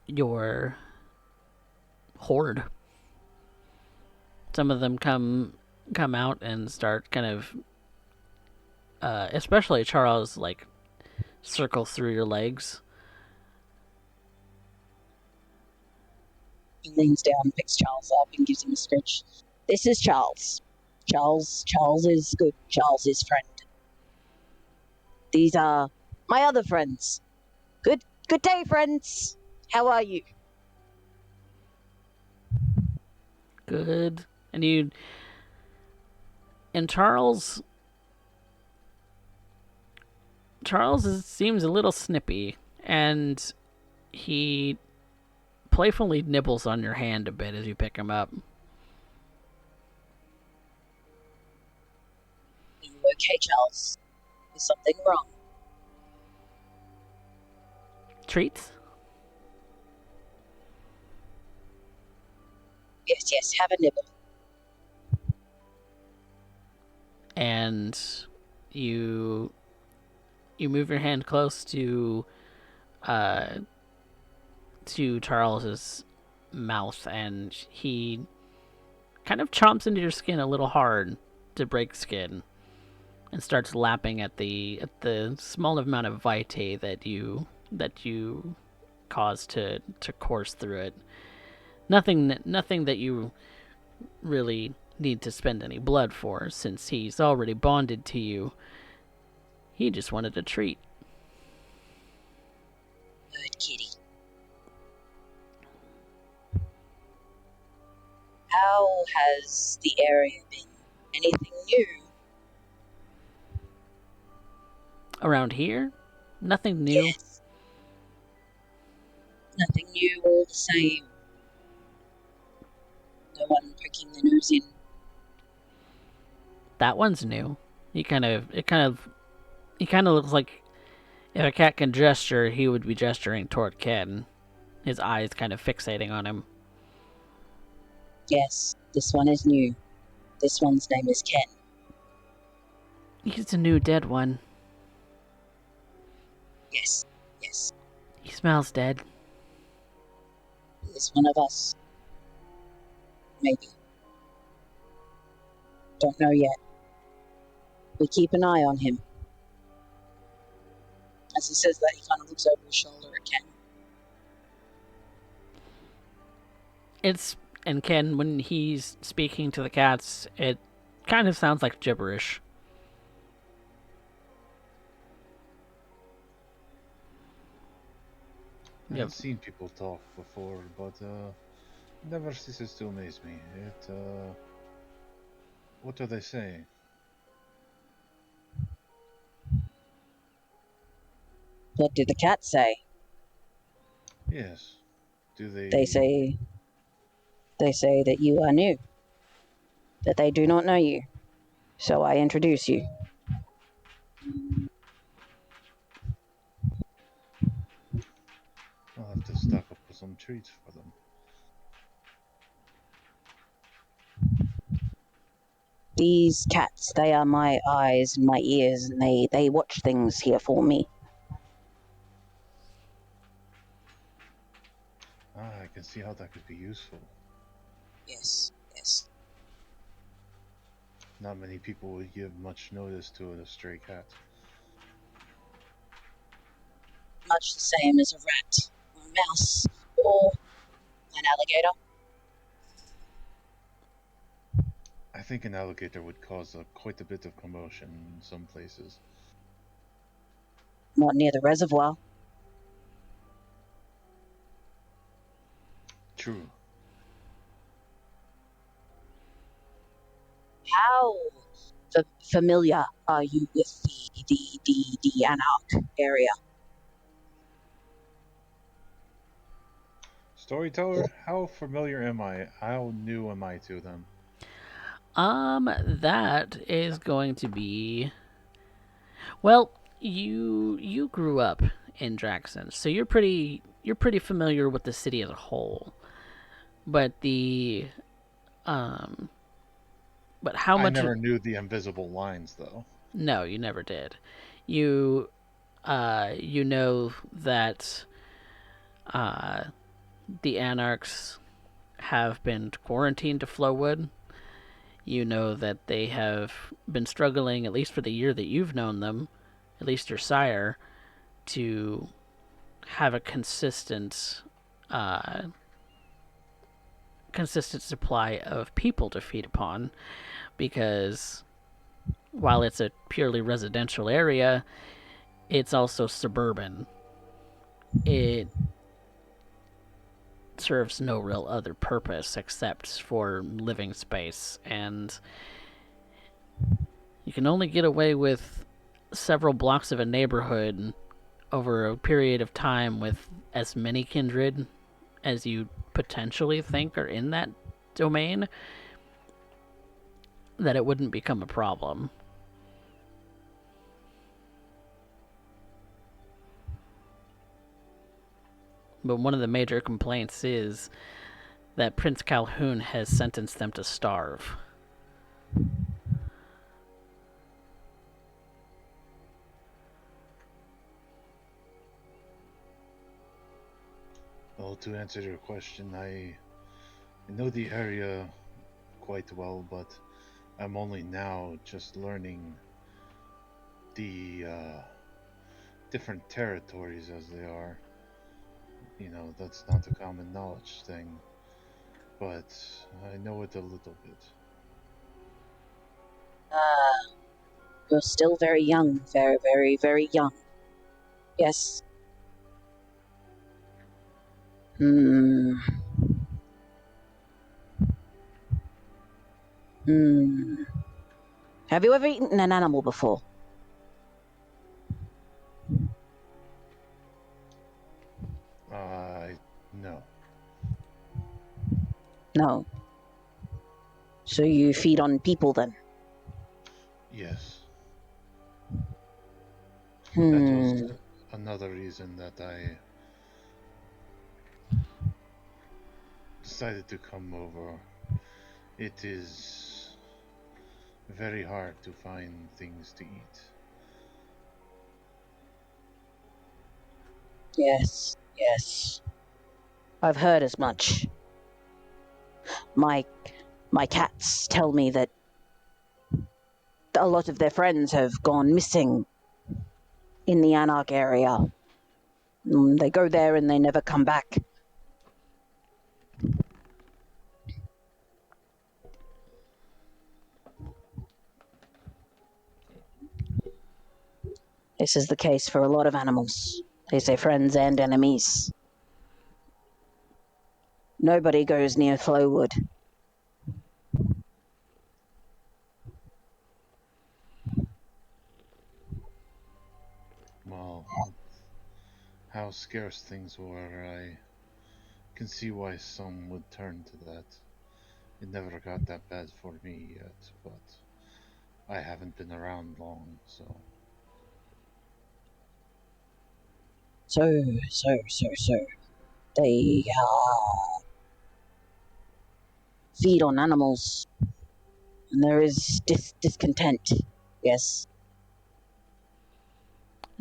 your horde. Some of them come out and start kind of, especially Charles, like circles through your legs. He leans down, picks Charles up, and gives him a scritch. This is Charles. Charles is good. Charles is friend. These are my other friends. Good day, friends. How are you? Good. And Charles seems a little snippy, and he playfully nibbles on your hand a bit as you pick him up. Are you okay, Charles? Is something wrong? Treats? Yes, have a nibble. And you move your hand close to Charles's mouth, and he kind of chomps into your skin a little hard to break skin, and starts lapping at the small amount of vitae that you cause to course through it. Nothing that you really need to spend any blood for, since he's already bonded to you. He just wanted a treat. Good kitty. How has the area been? Anything new? Around here, nothing new. Yes. Nothing new, all the same. No one poking the nose in. That one's new. He kind of looks like if a cat can gesture, he would be gesturing toward Ken. His eyes kind of fixating on him. Yes, this one is new. This one's name is Ken. He's a new dead one. Yes, yes. He smells dead. He is one of us. Maybe. Don't know yet. We keep an eye on him. As he says that, he kind of looks over his shoulder at Ken. And Ken, when he's speaking to the cats, it kind of sounds like gibberish. I've seen people talk before, but never ceases to amaze me. What do they say? What do the cats say? Yes. Do they? They say that you are new, that they do not know you. So I introduce you. I'll have to stock up with some treats for them. These cats, they are my eyes and my ears, and they watch things here for me. I can see how that could be useful. Yes, yes. Not many people would give much notice to a stray cat. Much the same as a rat, or a mouse, or an alligator. I think an alligator would cause quite a bit of commotion in some places. Not near the reservoir. True. How familiar are you with the Anarch area? Storyteller, how familiar am I? How new am I to them? That is going to be. Well, you grew up in Draxon, so you're pretty familiar with the city as a whole. But but how much? I never knew the invisible lines, though. No, you never did. You know that the Anarchs have been quarantined to Flowwood. You know that they have been struggling, at least for the year that you've known them, at least your sire, to have a consistent supply of people to feed upon, because while it's a purely residential area, it's also suburban. It serves no real other purpose except for living space, and you can only get away with several blocks of a neighborhood over a period of time with as many kindred as you potentially think are in that domain, that it wouldn't become a problem. But one of the major complaints is that Prince Calhoune has sentenced them to starve. Well, to answer your question, I know the area quite well, but I'm only now just learning the different territories as they are. You know, that's not a common knowledge thing, but I know it a little bit. You're still very young. Very, very, very young. Yes. Hmm. Have you ever eaten an animal before? No. No. So you feed on people then? Yes. That was Hmm. another reason that I decided to come over. It is very hard to find things to eat. Yes. Yes. I've heard as much. My cats tell me that a lot of their friends have gone missing in the Anarch area. They go there and they never come back. This is the case for a lot of animals. They say friends and enemies. Nobody goes near Flowwood. Well, with how scarce things were, I can see why some would turn to that. It never got that bad for me yet, but I haven't been around long, so. So. They feed on animals, and there is discontent. Yes.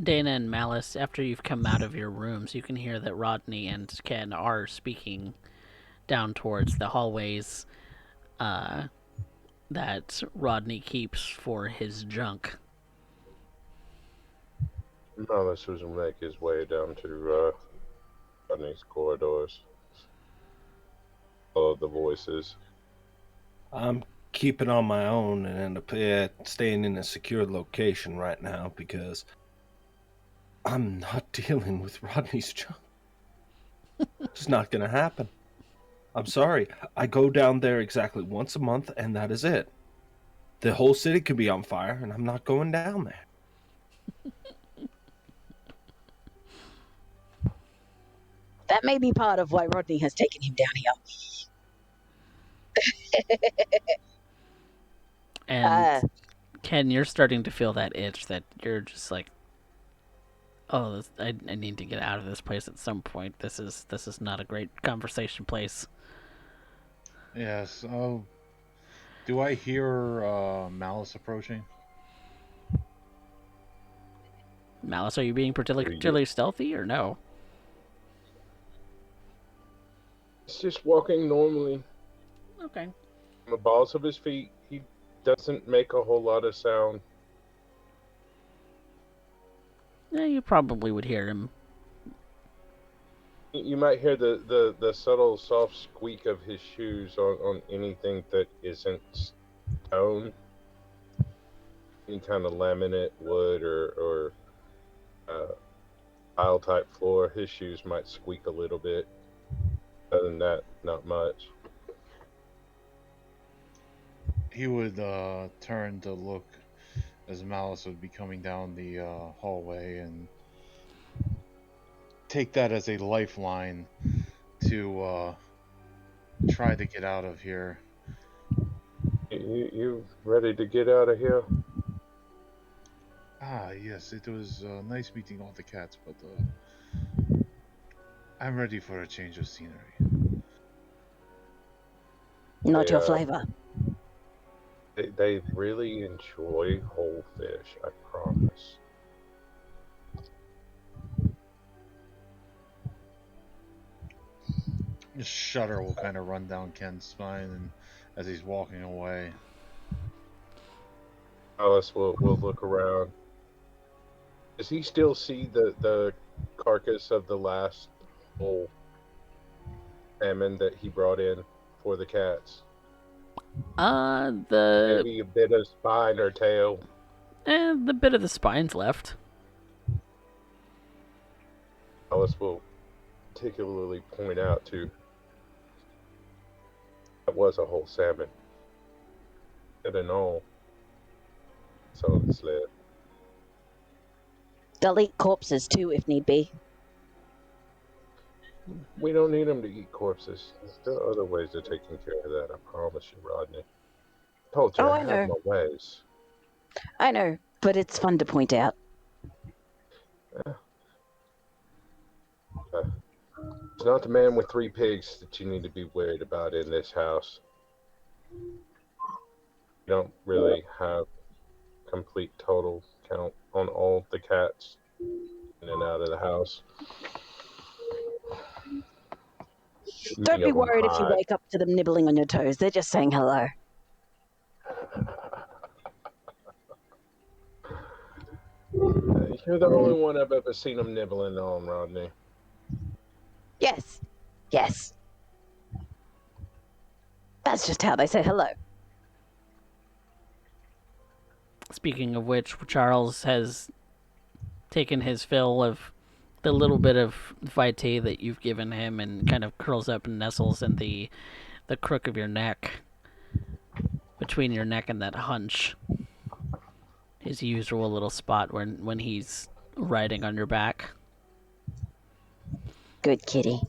Dana and Malice, after you've come out of your rooms, you can hear that Rodney and Ken are speaking down towards the hallways uh, that Rodney keeps for his junk. Malice was make his way down to Rodney's corridors. Follow the voices. I'm keeping on my own and end up staying in a secure location right now because I'm not dealing with Rodney's junk. It's not going to happen. I'm sorry. I go down there exactly once a month, and that is it. The whole city could be on fire, and I'm not going down there. That may be part of why Rodney has taken him down here. And Ken, you're starting to feel that itch that you're just like, oh, I need to get out of this place at some point. This is not a great conversation place. Yes, do I hear Malice approaching? Malice, are you being particularly stealthy or no? He's just walking normally. Okay. On the balls of his feet, he doesn't make a whole lot of sound. Yeah, you probably would hear him. You might hear the subtle, soft squeak of his shoes on anything that isn't stone. Any kind of laminate, wood, or tile type floor. His shoes might squeak a little bit. Other than that, not much. He would turn to look as Malice would be coming down the hallway and take that as a lifeline to try to get out of here. You ready to get out of here? Ah, yes, it was nice meeting all the cats, but I'm ready for a change of scenery. Not your flavor. They really enjoy whole fish, I promise. A shudder will kind of run down Ken's spine and as he's walking away. Alice will look around. Does he still see the carcass of the last whole salmon that he brought in for the cats? Maybe a bit of spine or tail. The bit of the spine's left. Alice will particularly point out to that was a whole salmon. Head and all. So the sled. They'll eat corpses too, if need be. We don't need them to eat corpses. There are other ways of taking care of that, I promise you, Rodney. Told you Oh, I I have know. my ways. I know, but it's fun to point out. It's not the man with 3 pigs that you need to be worried about in this house. You don't really have complete total count on all the cats in and out of the house. Don't Many be of them worried if you hide. wake up to them nibbling on your toes. They're just saying hello. You're the only one I've ever seen them nibbling on, Rodney. Yes. Yes. That's just how they say hello. Speaking of which, Charles has taken his fill of the little bit of vitae that you've given him and kind of curls up and nestles in the crook of your neck, between your neck and that hunch. His usual little spot when he's riding on your back. Good kitty.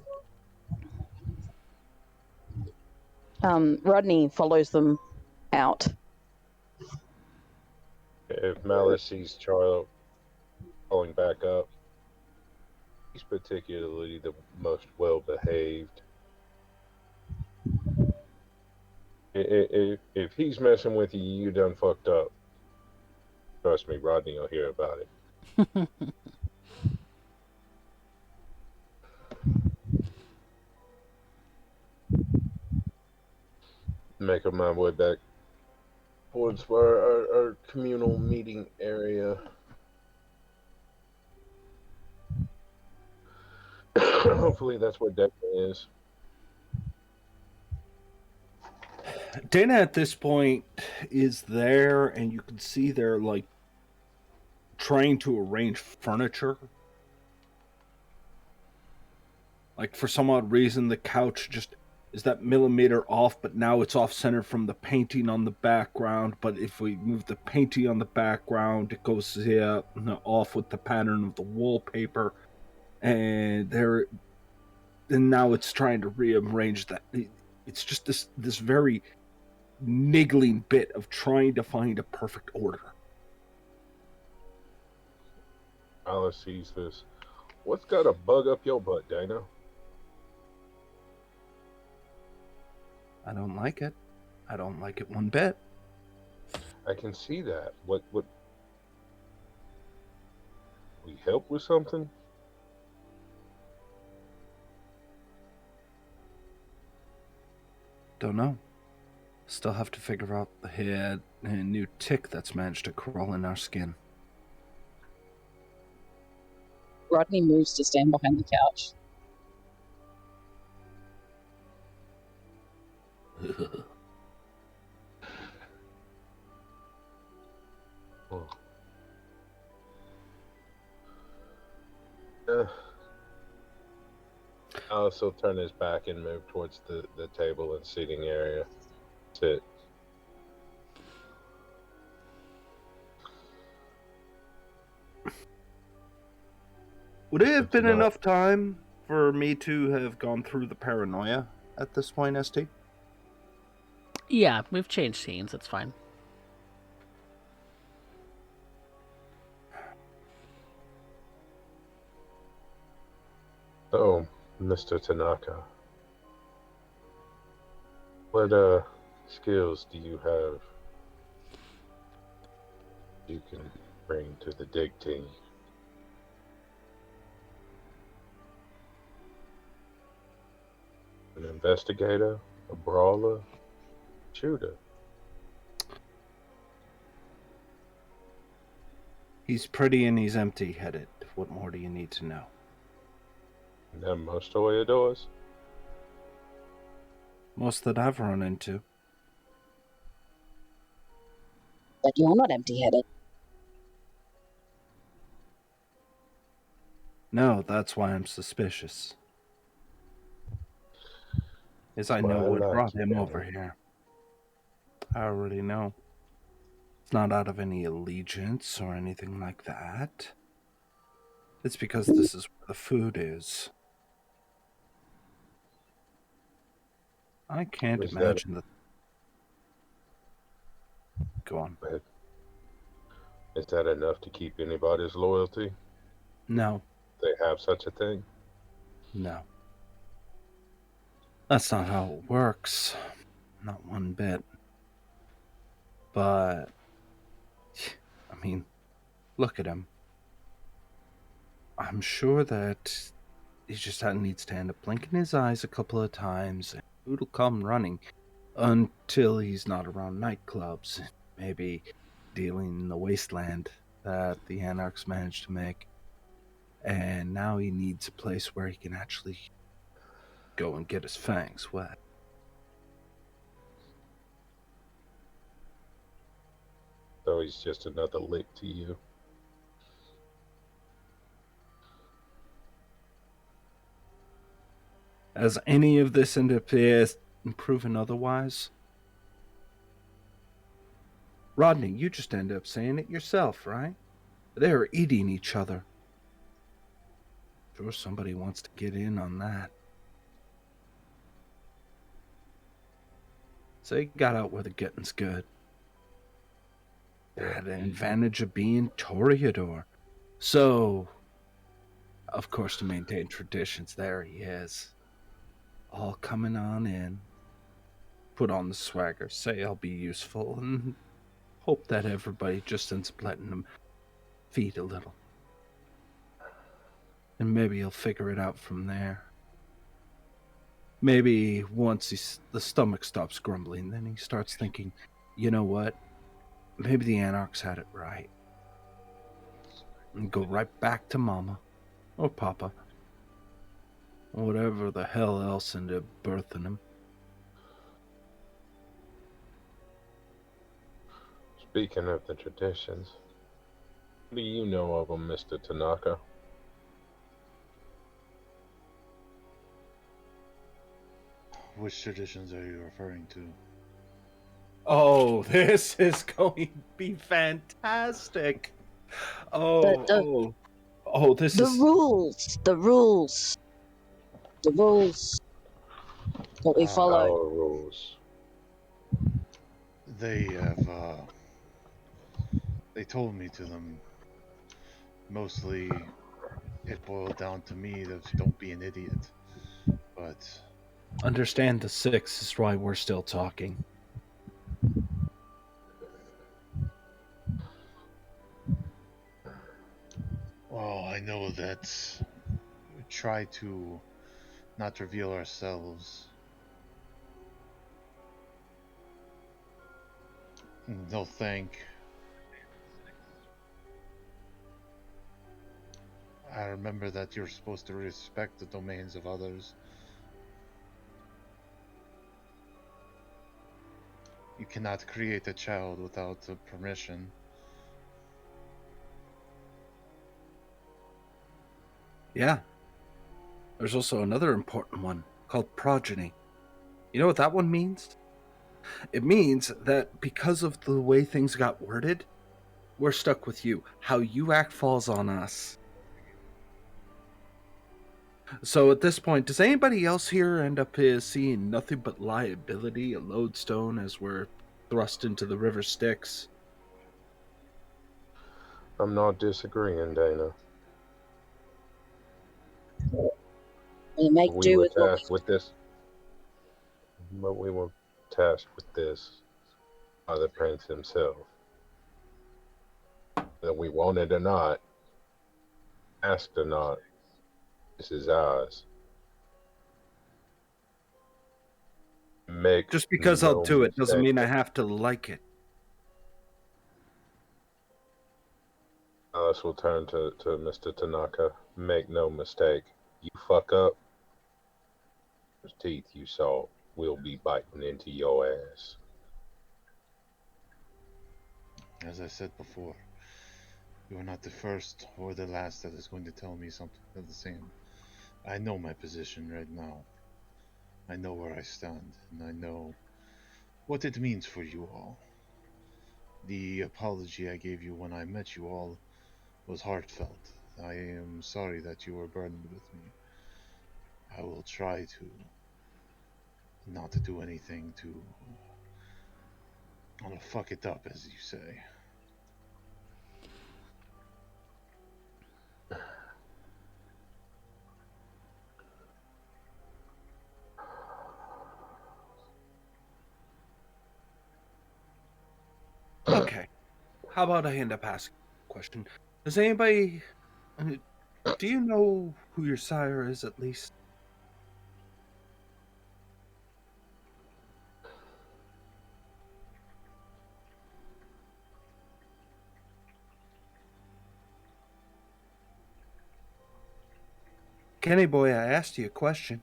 Rodney follows them out. If Malice sees Charles going back up, he's particularly the most well-behaved. If he's messing with you, you done fucked up. Trust me, Rodney will hear about it. Making my way back towards our communal meeting area. Hopefully that's where Declan is. Dana at this point is there, and you can see they're like trying to arrange furniture. Like for some odd reason, the couch just is that millimeter off, but now it's off center from the painting on the background. But if we move the painting on the background, it goes off with the pattern of the wallpaper, and now it's trying to rearrange that. It's just this very niggling bit of trying to find a perfect order. Alice sees this. What's got a bug up your butt, Dana? I don't like it. I don't like it one bit. I can see that. What we help with something? Don't know. Still have to figure out the new tick that's managed to crawl in our skin. Rodney moves to stand behind the couch. I'll also turn his back and move towards the table and seating area. Sit. Would it have been enough time for me to have gone through the paranoia at this point, ST? Yeah, we've changed scenes. It's fine. Oh, Mr. Tanaka. What skills do you have you can bring to the dig team? An investigator? A brawler? Shooter? He's pretty and he's empty-headed. What more do you need to know? And that most Toreadors? Most that I've run into. But you're not empty-headed. No, that's why I'm suspicious. Is I know Well, I what like brought you, him over Danny. here. I already know. It's not out of any allegiance or anything like that. It's because this is where the food is. I can't Is that imagine that. Go on. is that enough to keep anybody's loyalty? No, They have such a thing? no. That's not how it works. Not one bit. But, I mean, look at him. I'm sure that he just needs to end up blinking his eyes a couple of times and food'll come running until he's not around nightclubs, maybe dealing in the wasteland that the Anarchs managed to make. And now he needs a place where he can actually go and get his fangs wet. So he's just another lick to you. Has any of this ended up proven otherwise? Rodney, you just end up saying it yourself, right? They're eating each other. Sure, somebody wants to get in on that. So he got out where the getting's good. Had an advantage of being Toreador. So, of course, to maintain traditions, there he is. All coming on in. Put on the swagger, say I'll be useful, and hope that everybody just ends up letting him feed a little. And maybe he'll figure it out from there. Maybe once the stomach stops grumbling, then he starts thinking, you know what? Maybe the Anarchs had it right. And go right back to Mama. Or Papa. Whatever the hell else ended up birthing him. Speaking of the traditions, what do you know of them, Mr. Tanaka? Which traditions are you referring to? Oh, this is going to be fantastic. This The is... rules. The rules. The rules. What we follow. Our rules. They have, they told me to them. Mostly, it boiled down to me that don't be an idiot. But Understand the 6 is why we're still talking. well, I know that we try to not reveal ourselves. They'll think. I remember that you're supposed to respect the domains of others. You cannot create a child without permission. Yeah. There's also another important one called progeny. You know what that one means? It means that because of the way things got worded, we're stuck with you. How you act falls on us. So at this point, does anybody else here end up seeing nothing but liability, a lodestone, as we're thrust into the river Styx? I'm not disagreeing, Dana. We make We do were with what tasked with this. But we were tasked with this by the prince himself. Whether we want it or not, asked or not, this is ours. Make Just because I'll no do it doesn't mistake. mean I have to like it. Alice will turn to Mr. Tanaka. Make no mistake. You fuck up, those teeth you saw will be biting into your ass. As I said before, you are not the first or the last that is going to tell me something of the same. I know my position right now. I know where I stand, and I know what it means for you all. The apology I gave you when I met you all was heartfelt. I am sorry that you were burdened with me. I will try to not to do anything to fuck it up, as you say. Okay. How about I end up asking a question? Does anybody... do you know who your sire is, at least? Kenny boy, I asked you a question.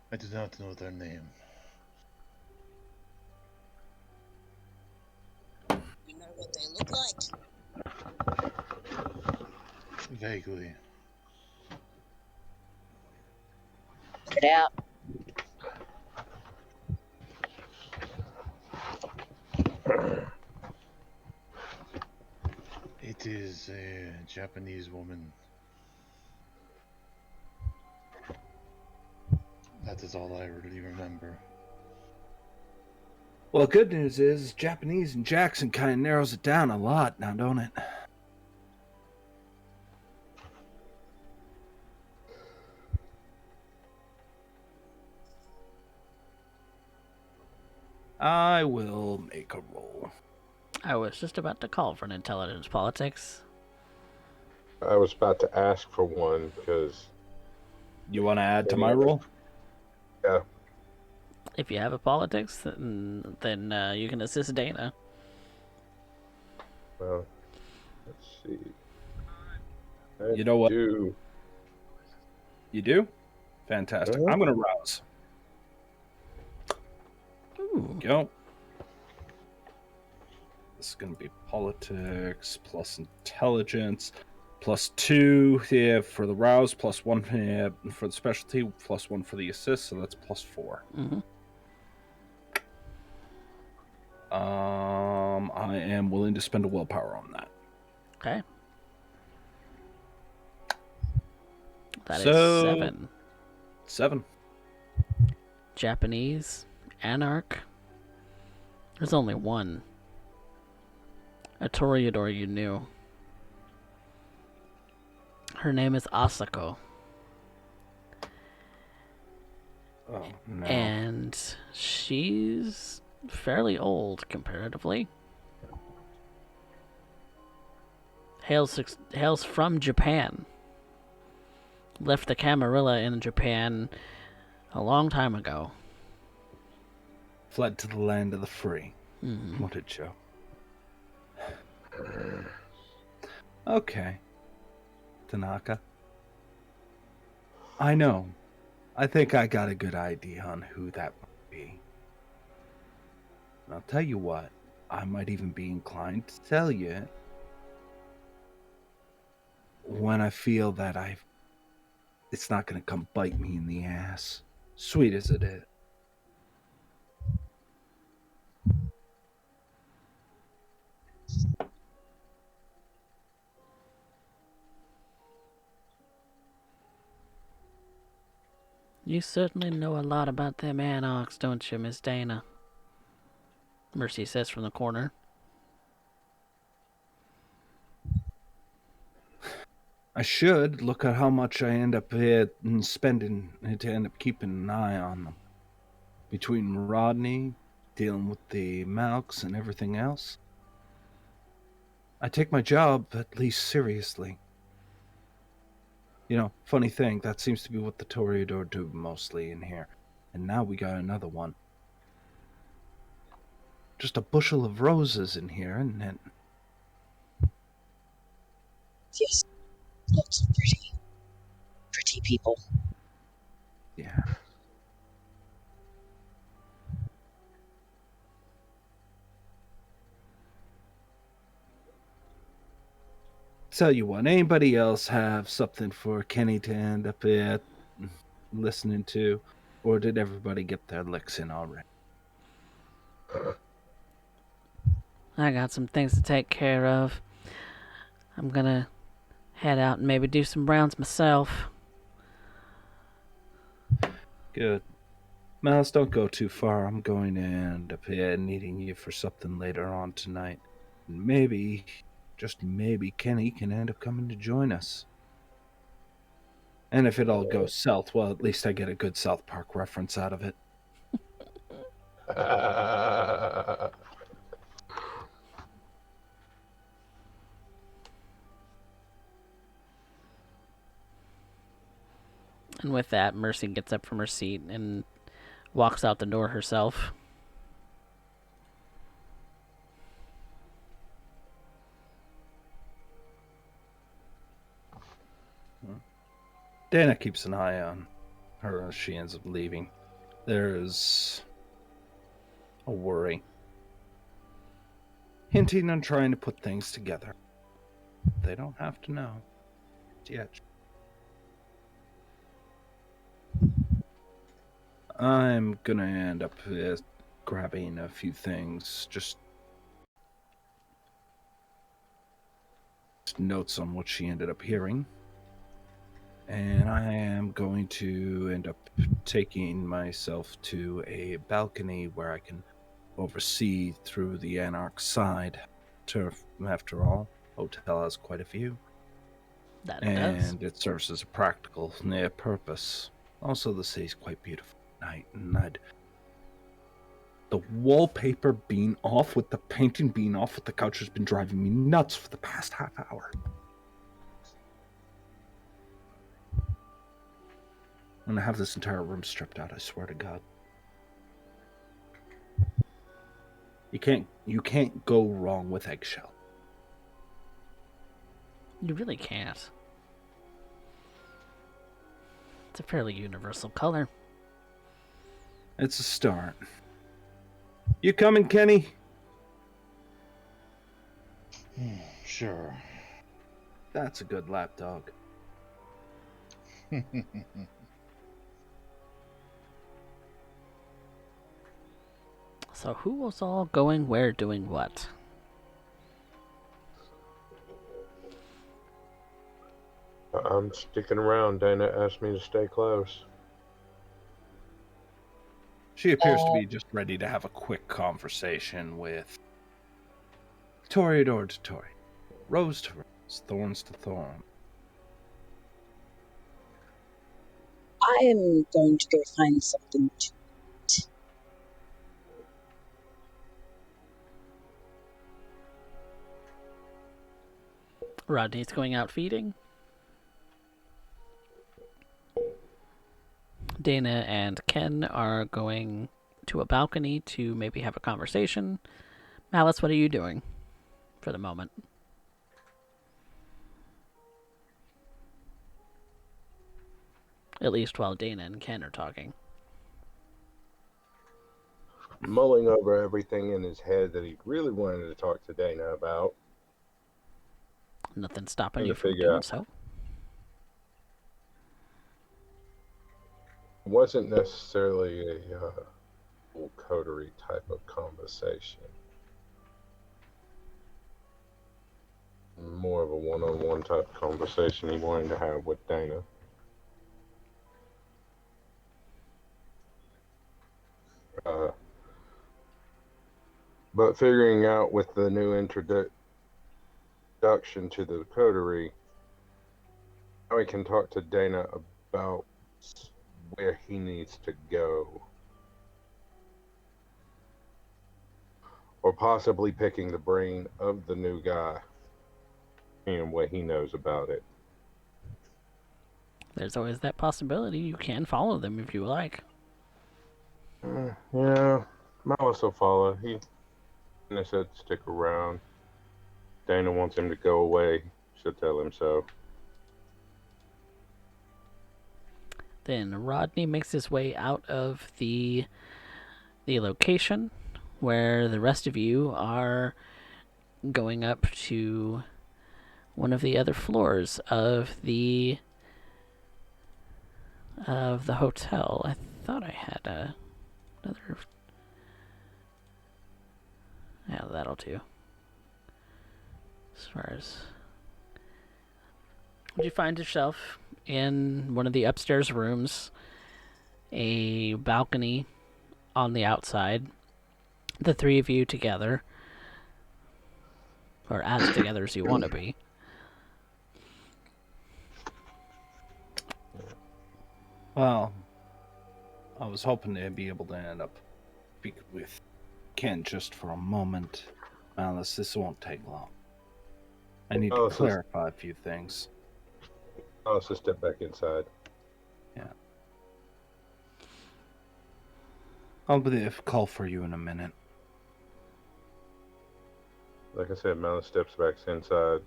I do not know their name. You know what they look like? Vaguely. Get out. It is a Japanese woman. That is all I really remember. Well, good news is Japanese and Jackson kind of narrows it down a lot now, don't it? I will make a roll. I was just about to call for an intelligence politics. I was about to ask for one because You want to add to my roll? yeah, If you have a politics, then you can assist Dana. well, let's see. You know what? Do. You do? Fantastic. I'm going to rouse. Ooh. Go. This is going to be politics plus intelligence plus 2 for the rouse, plus 1 for the specialty, plus 1 for the assist, so that's plus 4. Mm-hmm. I am willing to spend a willpower on that. Okay. That is So- 7. 7. Japanese, Anarch. There's only one. A Toreador you knew. Her name is Asako. Oh, no. And she's fairly old comparatively. Hails from Japan. Left the Camarilla in Japan a long time ago. Fled to the land of the free. Mm-hmm. What a joke. Okay. Tanaka. I know. I think I got a good idea on who that might be. And I'll tell you what, I might even be inclined to tell you when I feel that it's not going to come bite me in the ass. Sweet as it is. You certainly know a lot about them Anarchs, don't you, Miss Dana? Mercy says from the corner. I should look at how much I end up spending to end up keeping an eye on them. Between Rodney, dealing with the Malks and everything else, I take my job at least seriously. You know, funny thing, that seems to be what the Toreador do mostly in here. And now we got another one. Just a bushel of roses in here, and then... Yes, lots of pretty people. Yeah. Tell you what, anybody else have something for Kenny to end up listening to? Or did everybody get their licks in already? I got some things to take care of. I'm gonna head out and maybe do some rounds myself. Good. Miles, don't go too far. I'm going to end up needing you for something later on tonight. Maybe, just maybe, Kenny can end up coming to join us. And if it all goes south, well, at least I get a good South Park reference out of it. And with that, Mercy gets up from her seat and walks out the door herself. Dana keeps an eye on her as she ends up leaving. There's a worry, hinting on trying to put things together. They don't have to know yet. I'm gonna end up grabbing a few things, just notes on what she ended up hearing. And I am going to end up taking myself to a balcony where I can oversee through the Anarch side. After all, hotel has quite a few. That And does. it serves as a practical purpose. Also, the city's quite beautiful at night, and the wallpaper being off with the painting being off with the couch has been driving me nuts for the past half hour. I'm gonna have this entire room stripped out, I swear to God. You can't go wrong with eggshell. You really can't. It's a fairly universal color. It's a start. You coming, Kenny? Sure. That's a good lapdog. So who was all going where doing what? I'm sticking around. Dana asked me to stay close. She appears to be just ready to have a quick conversation with Toreador to Toreador, rose to rose, thorns to thorn. I am going to go find something to eat. Rodney's going out feeding. Dana and Ken are going to a balcony to maybe have a conversation. Malice, what are you doing for the moment? At least while Dana and Ken are talking. Mulling over everything in his head that he really wanted to talk to Dana about. Nothing stopping Trying you to from figure doing out. so. It wasn't necessarily a full coterie type of conversation. More of a one-on-one type of conversation he wanted to have with Dana. But figuring out with the new introduction to the coterie, how he can talk to Dana about where he needs to go. Or possibly picking the brain of the new guy and what he knows about it. There's always that possibility. You can follow them if you like. Yeah, Malice will follow. He said stick around. Dana wants him to go away. She'll tell him so. Then Rodney makes his way out of the location where the rest of you are going up to one of the other floors of the hotel. I thought I had another. Yeah, that'll do. As far as you find yourself in one of the upstairs rooms, a balcony on the outside. The three of you together, or as together as you want to be. Well, I was hoping to be able to end up speaking with Ken just for a moment. Alice, this won't take long. I need to clarify a few things. I'll also step back inside. Yeah. I'll call for you in a minute. Like I said, Malice steps back inside.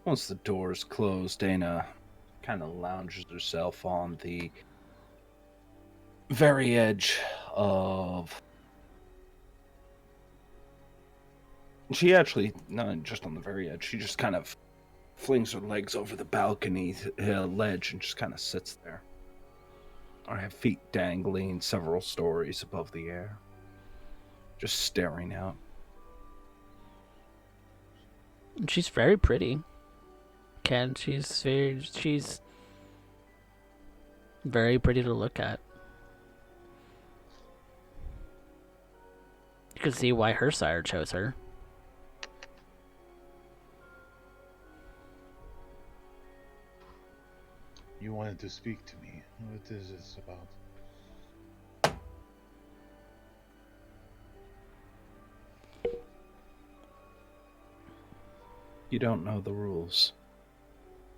Once the doors close, Dana kind of lounges herself on the very edge of... She actually, not just on the very edge, she just kind of flings her legs over the balcony ledge and just kind of sits there. I have feet dangling several stories above the air, just staring out. She's very pretty. Ken, she's very pretty to look at. You can see why her sire chose her. You wanted to speak to me. What is this about? You don't know the rules.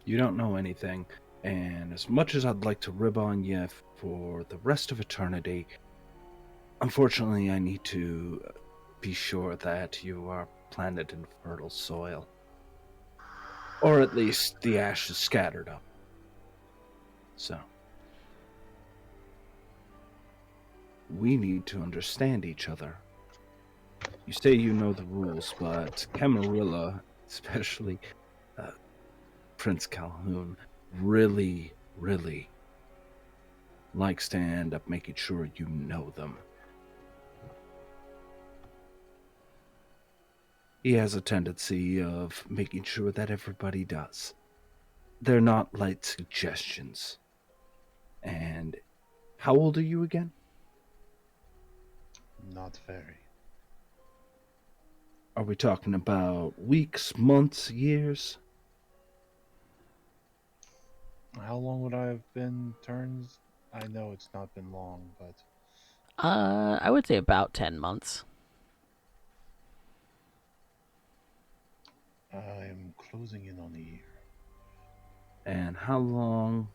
You don't know anything, and as much as I'd like to rib on you for the rest of eternity, unfortunately I need to be sure that you are planted in fertile soil. Or at least the ash is scattered up. So, we need to understand each other. You say you know the rules, but Camarilla, especially Prince Calhoune, really, really likes to end up making sure you know them. He has a tendency of making sure that everybody does. They're not light suggestions. And how old are you again? Not very. Are we talking about weeks, months, years? How long would I have been turns? I know it's not been long, but... I would say about 10 months. I am closing in on a year. And how long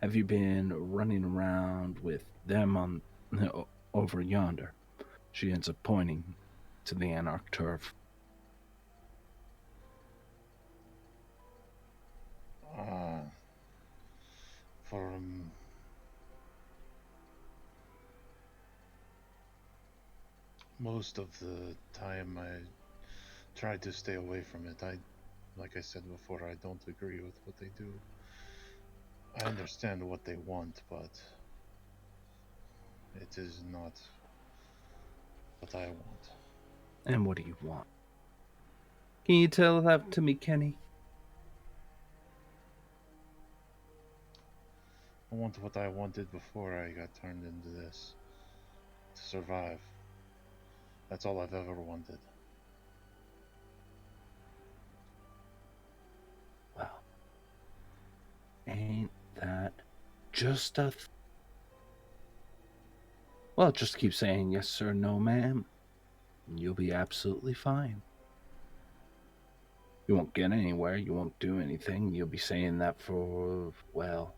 have you been running around with them on over yonder? She ends up pointing to the Anarch turf. For most of the time I tried to stay away from it. Like I said before, I don't agree with what they do. I understand what they want, but it is not what I want. And what do you want? Can you tell that to me, Kenny? I want what I wanted before I got turned into this. To survive. That's all I've ever wanted. Well, ain't that just a... Well, just keep saying yes sir, no ma'am. You'll be absolutely fine. You won't get anywhere, you won't do anything. You'll be saying that for, well...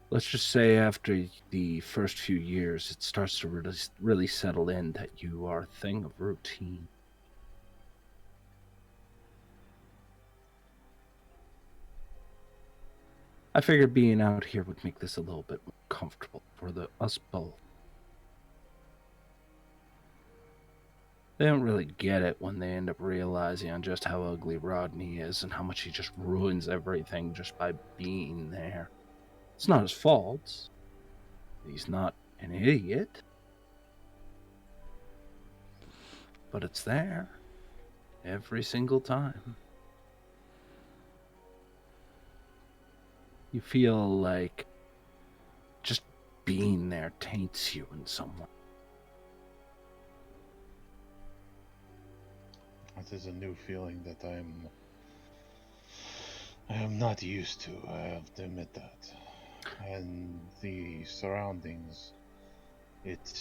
Let's just say after the first few years, it starts to really settle in that you are a thing of routine. I figured being out here would make this a little bit more comfortable for us both. They don't really get it when they end up realizing on just how ugly Rodney is and how much he just ruins everything just by being there. It's not his fault. He's not an idiot. But it's there. Every single time. You feel like just being there taints you in some way. It is a new feeling that I am not used to, I have to admit that. And the surroundings, it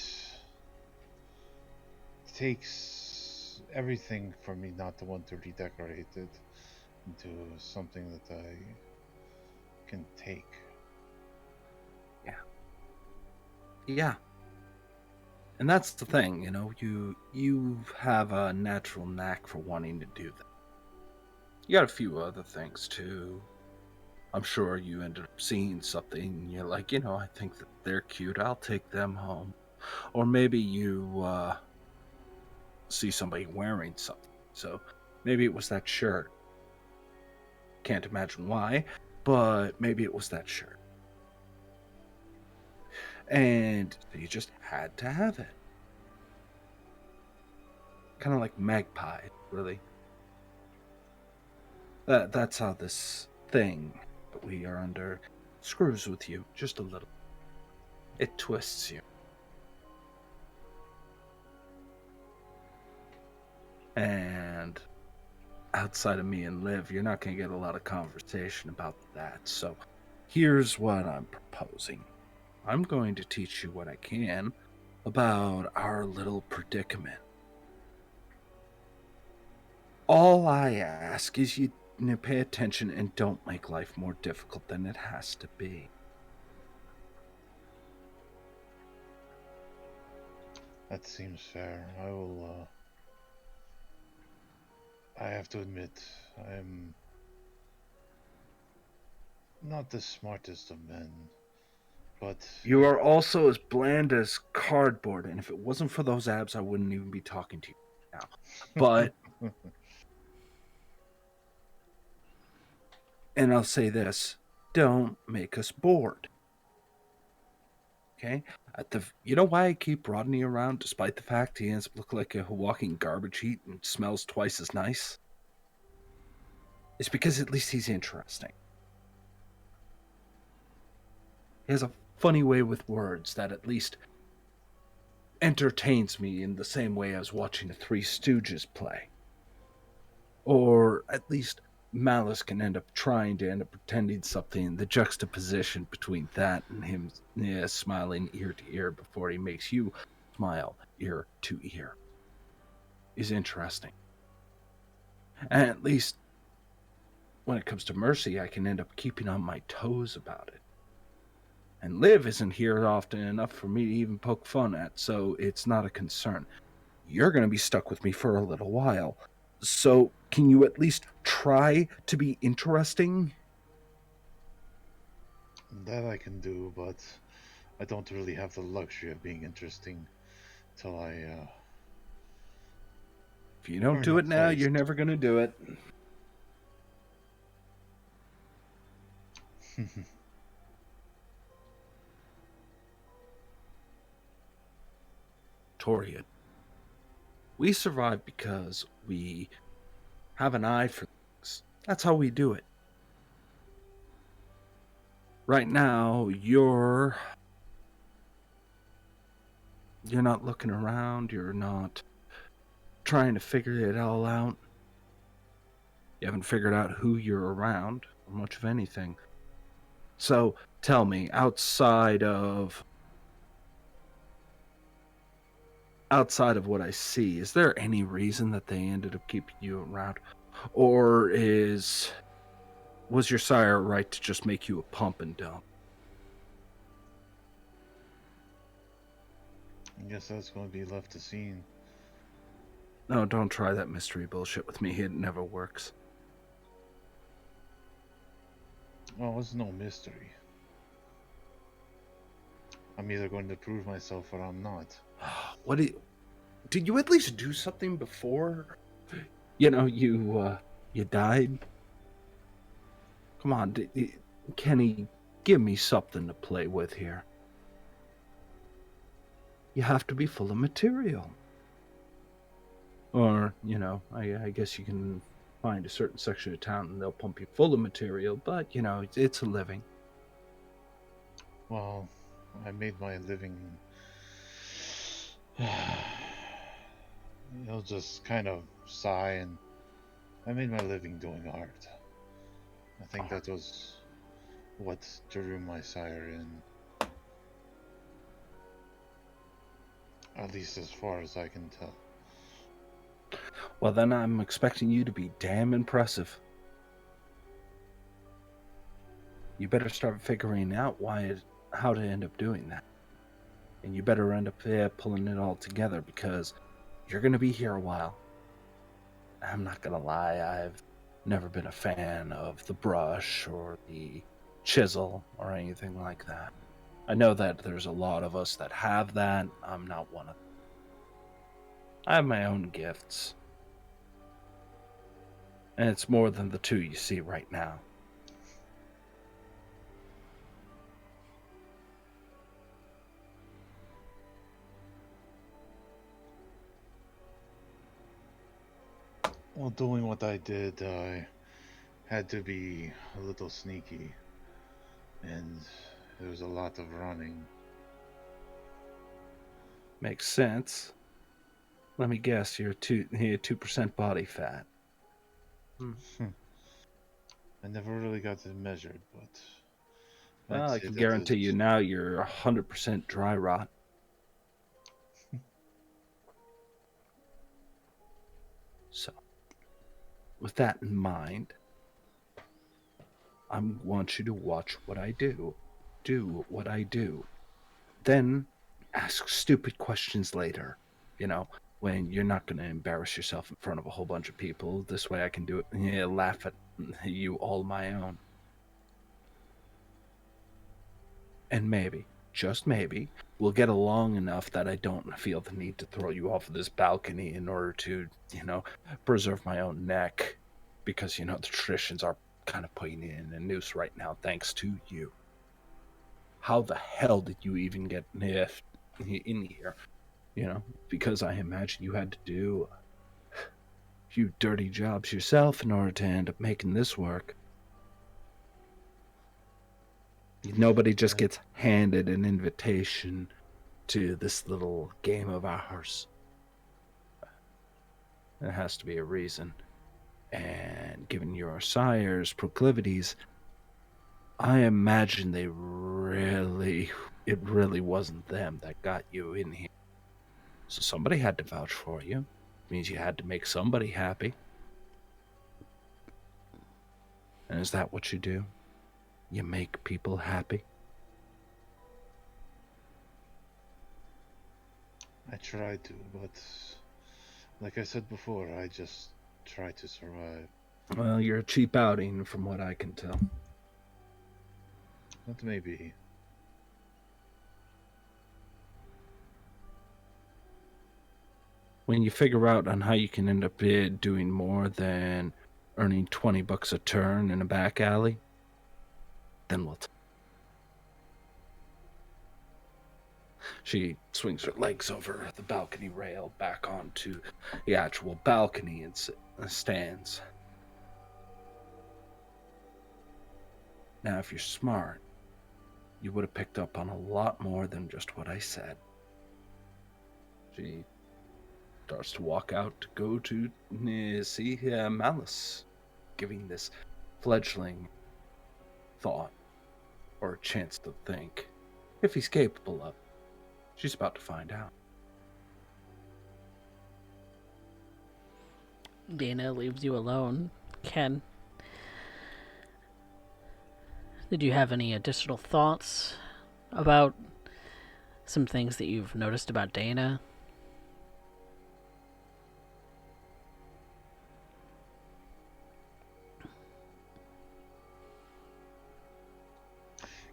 takes everything for me not to want to redecorate it into something that I can take. Yeah. And that's the thing, you have a natural knack for wanting to do that. You got a few other things too. I'm sure you ended up seeing something and you're like, I think that they're cute, I'll take them home. Or maybe you see somebody wearing something. So maybe it was that shirt. Can't imagine why, but maybe it was that shirt. And you just had to have it. Kind of like magpie, really. That's how this thing that we are under screws with you just a little. It twists you. And outside of me and Liv, you're not going to get a lot of conversation about that. So here's what I'm proposing. I'm going to teach you what I can about our little predicament. All I ask is you pay attention and don't make life more difficult than it has to be. That seems fair. I have to admit, I'm not the smartest of men, but You are also as bland as cardboard, and if it wasn't for those abs, I wouldn't even be talking to you now. But, and I'll say this, don't make us bored. Okay? You know why I keep Rodney around, despite the fact he ends up looking like a walking garbage heap and smells twice as nice? It's because at least he's interesting. He has a funny way with words that at least entertains me in the same way as watching the Three Stooges play. Or at least Malice can end up pretending something. The juxtaposition between that and him smiling ear to ear before he makes you smile ear to ear is interesting. And at least when it comes to Mercy, I can end up keeping on my toes about it. And Liv isn't here often enough for me to even poke fun at, so it's not a concern. You're going to be stuck with me for a little while. So, can you at least try to be interesting? that I can do, but I don't really have the luxury of being interesting till I If you don't earn do a it now, place. you're never going to do it. Toreador. We survive because we have an eye for things. That's how we do it. Right now, you're not looking around, you're not trying to figure it all out. You haven't figured out who you're around, or much of anything. So, tell me, outside of what I see, is there any reason that they ended up keeping you around? Or was your sire right to just make you a pump and dump? I guess that's going to be left to seen. No, don't try that mystery bullshit with me. It never works. Oh, it's no mystery. I'm either going to prove myself or I'm not. What did you at least do something before? You died. Come on, Kenny, give me something to play with here. You have to be full of material. Or, I guess you can find a certain section of town and they'll pump you full of material, but, it's a living. Well, I made my living. He'll just kind of sigh, and I made my living doing art. I think that was what drew my sire in. At least as far as I can tell. Well, then I'm expecting you to be damn impressive. You better start figuring out how to end up doing that. And you better end up pulling it all together, because you're going to be here a while. I'm not going to lie, I've never been a fan of the brush or the chisel or anything like that. I know that there's a lot of us that have that. I'm not one of them. I have my own gifts. And it's more than the two you see right now. Well, doing what I did, I had to be a little sneaky. And there was a lot of running. Makes sense. Let me guess, you're 2% body fat. I never really got it measured, but Well, I can guarantee you now you're 100% dry rot. So, with that in mind, I want you to watch what I do. Do what I do. Then ask stupid questions later. When you're not going to embarrass yourself in front of a whole bunch of people. This way I can do it. Laugh at you all my own. And maybe, just maybe, we'll get along enough that I don't feel the need to throw you off of this balcony in order to, preserve my own neck. Because, the traditions are kind of putting in a noose right now, thanks to you. How the hell did you even get in here? Because I imagine you had to do a few dirty jobs yourself in order to end up making this work. Nobody just gets handed an invitation to this little game of ours. There has to be a reason. And given your sire's proclivities, I imagine it really wasn't them that got you in here. So somebody had to vouch for you. It means you had to make somebody happy. And is that what you do? You make people happy? I try to, but like I said before, I just try to survive. Well, you're a cheap outing from what I can tell. That may be. When you figure out on how you can end up doing more than earning $20 a turn in a back alley, then we'll She swings her legs over the balcony rail back onto the actual balcony and stands. Now, if you're smart, you would have picked up on a lot more than just what I said. She starts to walk out to go to see Malice, giving this fledgling thought, or a chance to think, if he's capable of it. She's about to find out. Dana leaves you alone. Ken, did you have any additional thoughts about some things that you've noticed about Dana?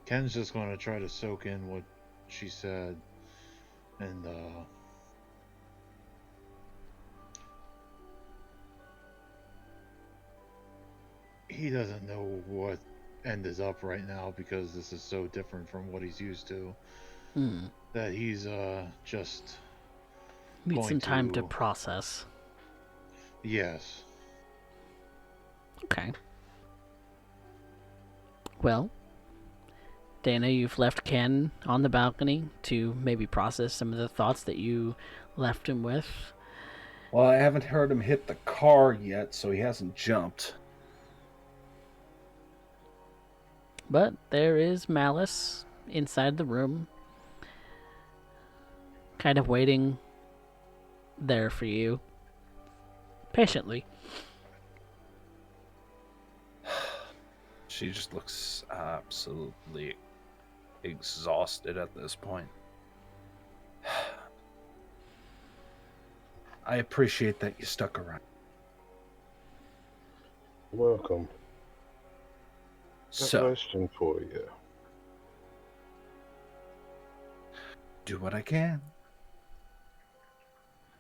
Ken's just going to try to soak in what she said, and he doesn't know what end is up right now because this is so different from what he's used to. That he's just Need going some time to to. process. Yes. Okay. Well, Dana, you've left Ken on the balcony to maybe process some of the thoughts that you left him with. Well, I haven't heard him hit the car yet, so he hasn't jumped. But there is Malice inside the room, kind of waiting there for you, patiently. She just looks absolutely exhausted at this point. I appreciate that you stuck around. Welcome. A So, question for you. do what I can.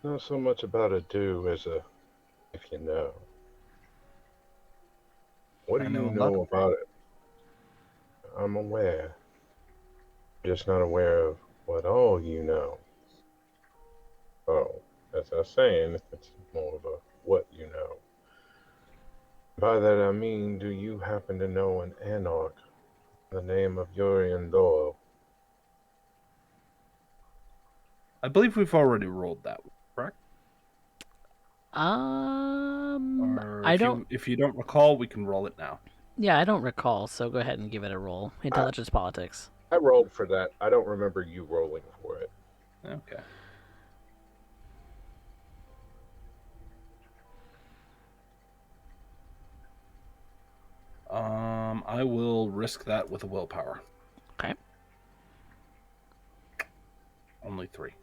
Not so much about a do as a if you know. What do I know you a lot know of about it? I'm aware. Just not aware of what all you know. Oh, as I was saying, it's more of a what you know. By that I mean, do you happen to know an anarch, the name of Urian Doyle? I believe we've already rolled that, correct? Or I don't. if you don't recall, we can roll it now. Yeah, I don't recall, so go ahead and give it a roll. Intelligence politics. I rolled for that. I don't remember you rolling for it. Okay. I will risk that with a willpower. Okay. Only 3.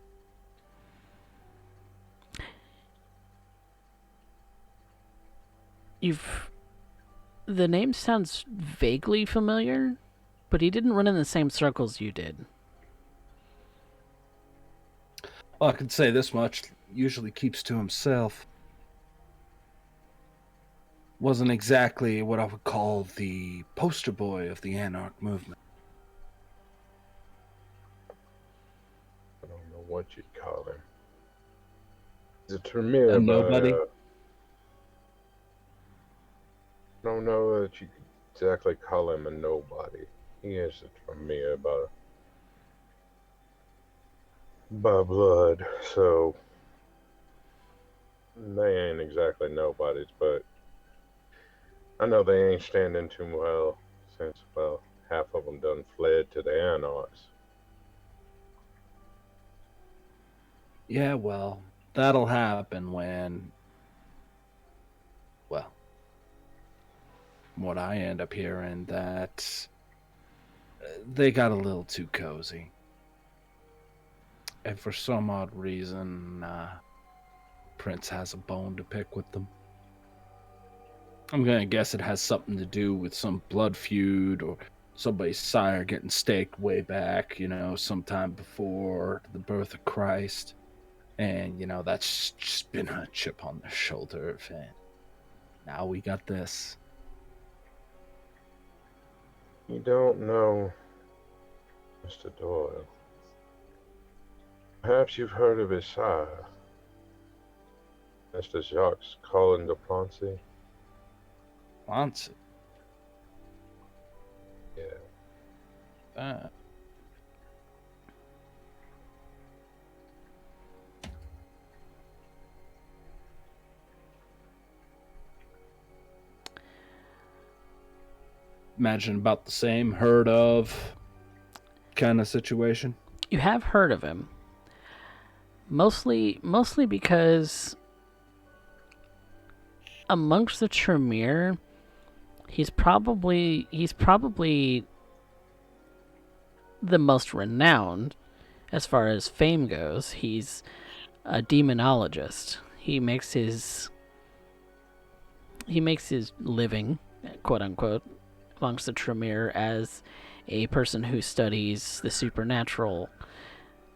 The name sounds vaguely familiar, but he didn't run in the same circles you did. Well, I can say this much. Usually keeps to himself. Wasn't exactly what I would call the poster boy of the anarch movement. I don't know what you'd call him. He's a A Tremere, but nobody? I don't know that you could exactly call him a nobody. He is a Tremere by blood, so they ain't exactly nobodies, but I know they ain't standing too well since, well, half of them done fled to the Anarchs. Yeah, well, that'll happen when, well, what I end up hearing that they got a little too cozy. And for some odd reason, Prince has a bone to pick with them. I'm gonna guess it has something to do with some blood feud or somebody's sire getting staked way back, sometime before the birth of Christ. And, that's just been a chip on their shoulder. And now we got this. You don't know Mr. Doyle. Perhaps you've heard of his sire, Mr. Jacques Colin de Plancy. Fancy. Yeah. Imagine about the same heard of kind of situation. You have heard of him. Mostly because amongst the Tremere, he's probably the most renowned as far as fame goes. He's a demonologist. He makes his living, quote unquote, amongst the Tremere as a person who studies the supernatural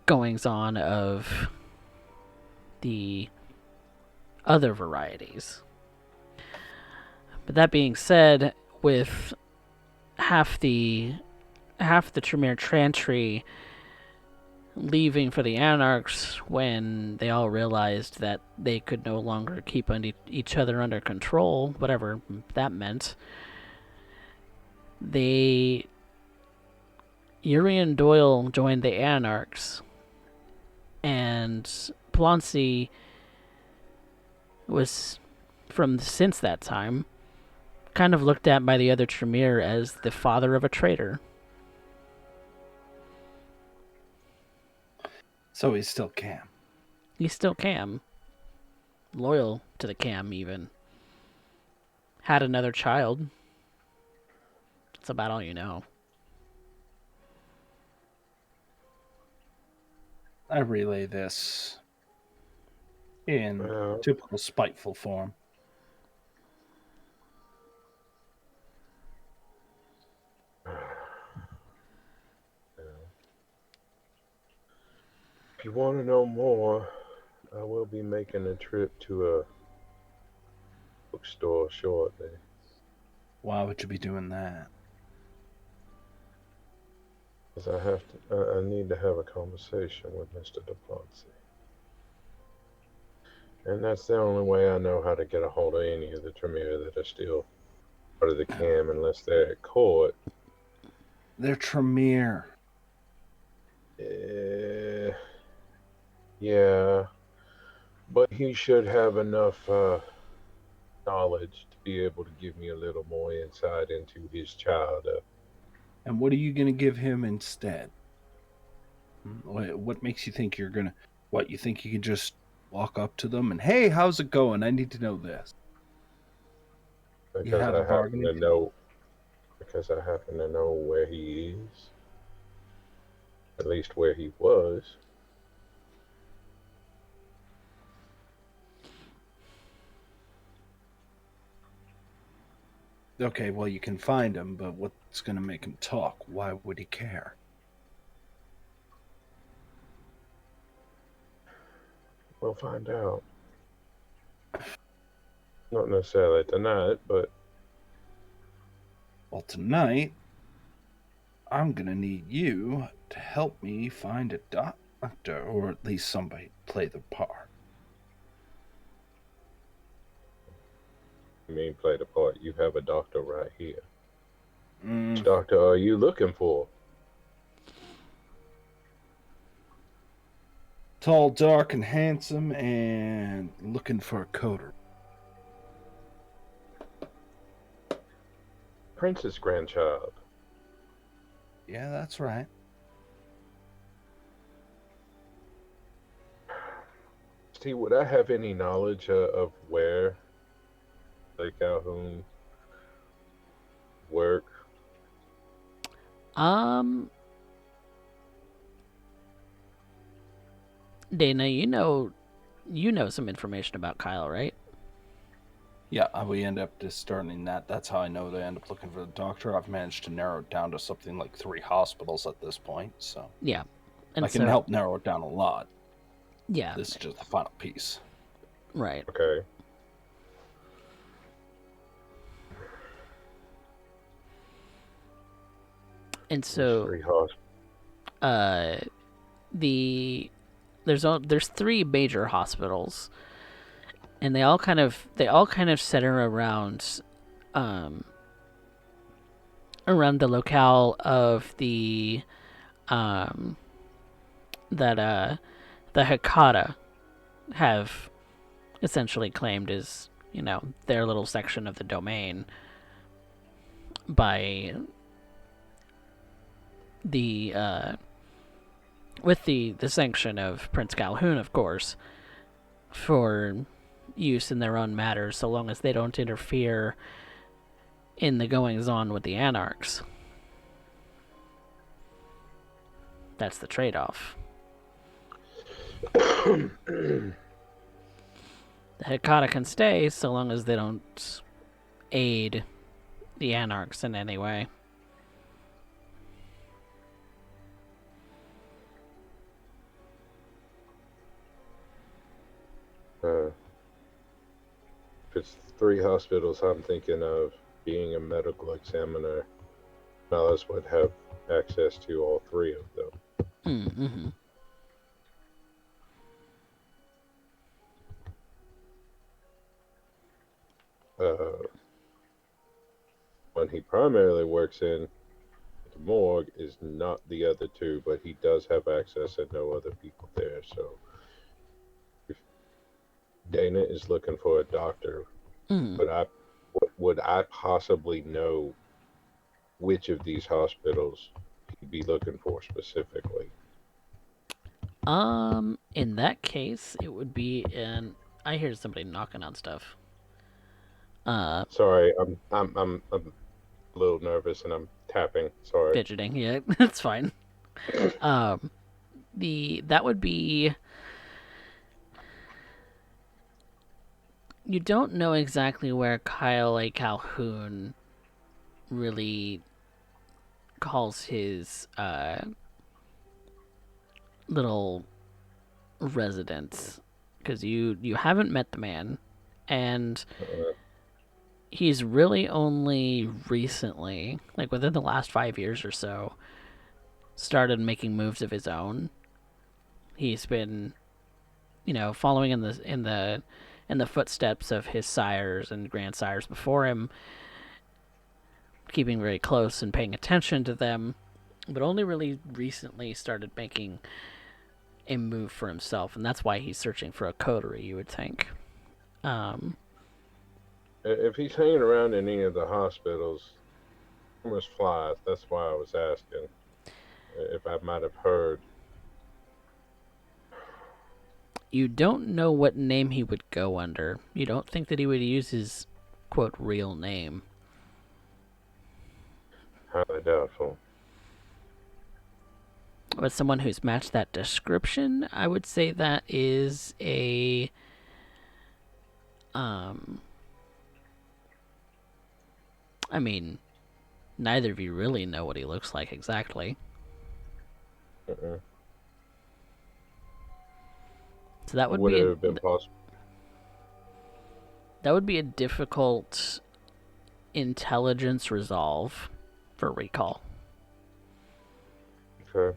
goings on of the other varieties. But that being said, with half the Tremere Trantry leaving for the Anarchs when they all realized that they could no longer keep each other under control, whatever that meant, Yuri and Doyle joined the Anarchs, and Polanski was, since that time, kind of looked at by the other Tremere as the father of a traitor. So he's still Cam. He's still Cam. Loyal to the Cam, even. Had another child. That's about all you know. I relay this in typical spiteful form. If you want to know more, I will be making a trip to a bookstore shortly. Why would you be doing that? Because I need to have a conversation with Mr. DePlancy. And that's the only way I know how to get a hold of any of the Tremere that are still part of the Cam, unless they're at court. They're Tremere. Yeah. But he should have enough knowledge to be able to give me a little more insight into his childhood. And what are you going to give him instead? What makes you think you're going to... What, you think you can just walk up to them and, hey, how's it going? I need to know this. Because I happen to know... Because I happen to know where he is. At least where he was. Okay, well, you can find him, but what's going to make him talk? Why would he care? We'll find out. Not necessarily tonight, but... Well, tonight, I'm going to need you to help me find a doctor, or at least somebody to play the part. You mean play the part? You have a doctor right here. Which doctor are you looking for? Tall, dark, and handsome, and looking for a coterie. Prince's grandchild. Yeah, that's right. Steve, would I have any knowledge of where Calhoune work? Dana, you know some information about Kyle, right? Yeah, we end up discerning that. That's how I know they end up looking for the doctor. I've managed to narrow it down to something like 3 hospitals at this point, so... Yeah. And I can help narrow it down a lot. Yeah. This is just the final piece. Right. Okay. And so... 3 hospitals. There's 3 major hospitals, and they all kind of center around the locale of the the Hecata have essentially claimed as, their little section of the domain by with the sanction of Prince Calhoune, of course, for use in their own matters, so long as they don't interfere in the goings-on with the Anarchs. That's the trade-off. The Hecata can stay so long as they don't aid the Anarchs in any way. if it's 3 hospitals I'm thinking of, being a medical examiner, Malice would have access to all 3 of them. Mm-hmm. One he primarily works in, the morgue, is not the other 2, but he does have access and no other people there. So if Dana is looking for a doctor, would I possibly know which of these hospitals he'd be looking for specifically? In that case, it would be in. I hear somebody knocking on stuff. Sorry, I'm a little nervous and I'm tapping. Sorry. Fidgeting. Yeah, that's fine. That would be. You don't know exactly where Kyle A. Calhoune really calls his little residence, because you haven't met the man, and he's really only recently, like within the last 5 years or so, started making moves of his own. He's been, following in the footsteps of his sires and grandsires before him, keeping very close and paying attention to them, but only really recently started making a move for himself, and that's why he's searching for a coterie, you would think. If he's hanging around in any of the hospitals, rumors fly. That's why I was asking if I might have heard. You don't know what name he would go under. You don't think that he would use his, quote, real name. Highly doubtful. But someone who's matched that description, I would say that is a... I mean, neither of you really know what he looks like exactly. So that would Would be it have been possible? That would be a difficult intelligence resolve for recall. Okay.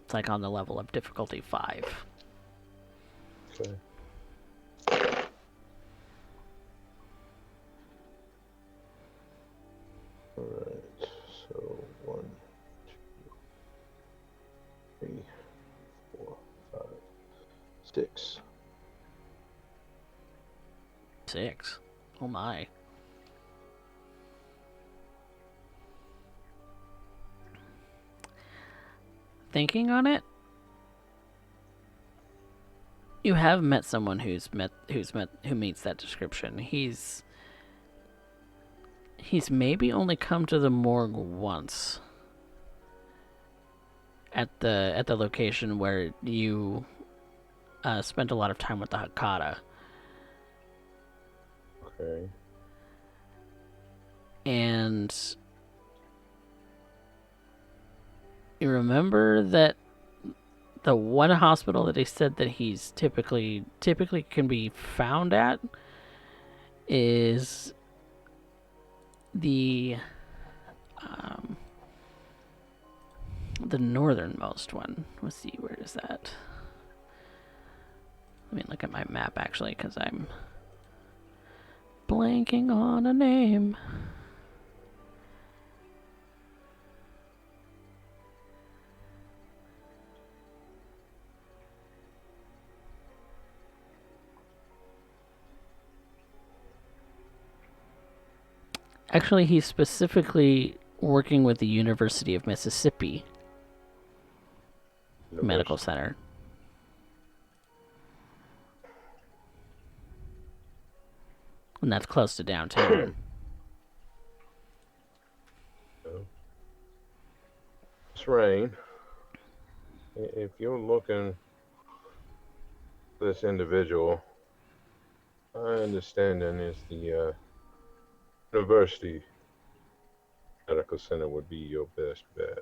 It's like on the level of difficulty 5. Okay. Alright, so 1, 2, 3, 4, 5, 6. 6. Oh my. Thinking on it, you have met someone who meets that description. He's maybe only come to the morgue once. At the location where you spent a lot of time with the Hakata. Okay. And you remember that the one hospital that he said that he's typically can be found at is the northernmost one. Let's see, where is that? Let me look at my map actually, because I'm blanking on a name. Actually, he's specifically working with the University of Mississippi Medical Center. And that's close to downtown. It's Rain. If you're looking for this individual, my understanding is the University Medical Center would be your best bet.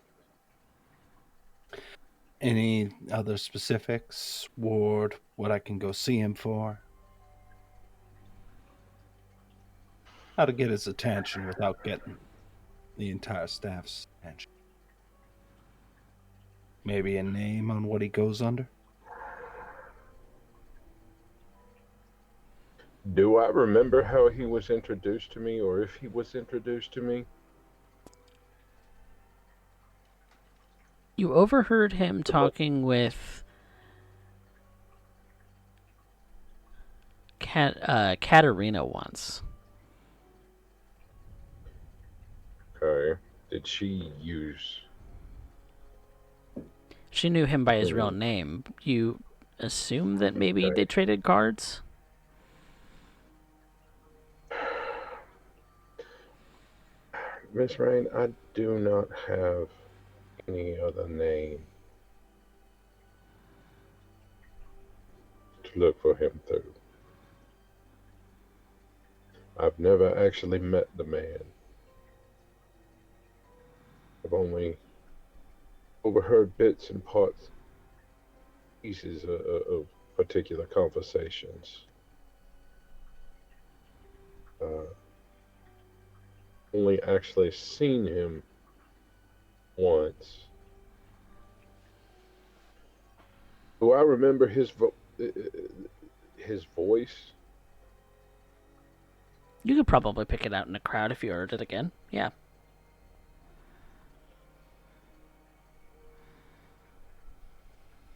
Any other specifics? Ward, what I can go see him for? How to get his attention without getting the entire staff's attention. Maybe a name on what he goes under? Do I remember how he was introduced to me, or if he was introduced to me? You overheard him talking with Katarina once. Okay. Did she use... She knew him by his real name. You assume that maybe they traded cards? Miss Rain, I do not have any other name to look for him through. I've never actually met the man. I've only overheard bits and parts, pieces of particular conversations. Only actually seen him once. Do I remember his voice? You could probably pick it out in a crowd if you heard it again. Yeah.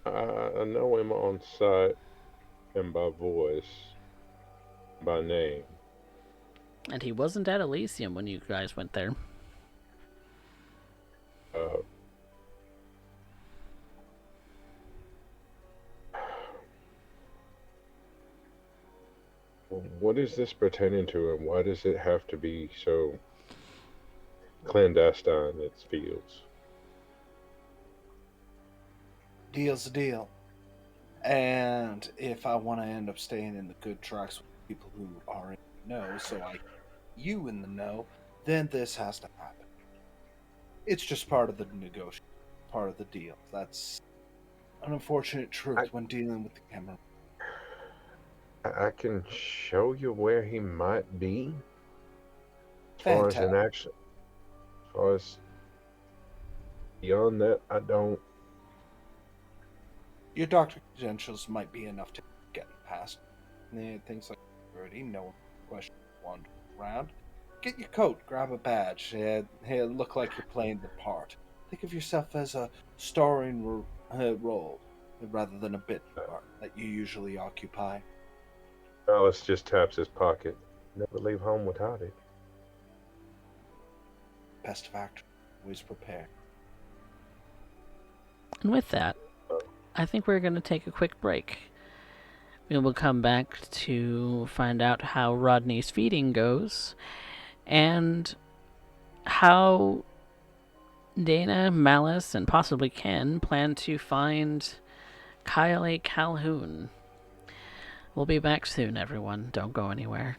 I know him on sight and by voice, by name. And he wasn't at Elysium when you guys went there. What is this pertaining to, and why does it have to be so clandestine? It feels. Deal's a deal. And if I want to end up staying in the good tracks with people who are in the know, so I you in the know, then this has to happen. It's just part of the negotiation, part of the deal. That's an unfortunate truth when dealing with the camera. I can show you where he might be. As far as an action, as far as beyond that, I don't. Your doctor credentials might be enough to get past things like security, no question, wander around. Get your coat, grab a badge, look like you're playing the part. Think of yourself as a starring role rather than a bit part that you usually occupy. Alice just taps his pocket. Never leave home without it. Best of actors, always prepared. And with that, I think we're going to take a quick break. We will come back to find out how Rodney's feeding goes and how Dana, Malice, and possibly Ken plan to find Prince Calhoune. We'll be back soon, everyone. Don't go anywhere.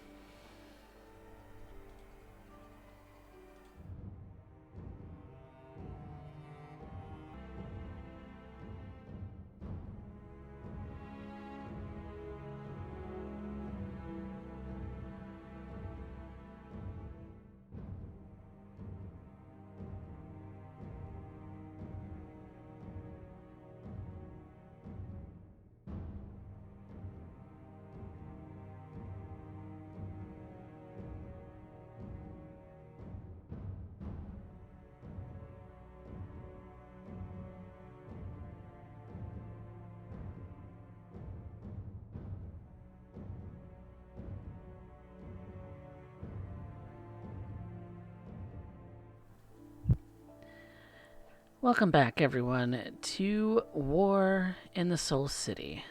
Welcome back, everyone, to War in the Soul City.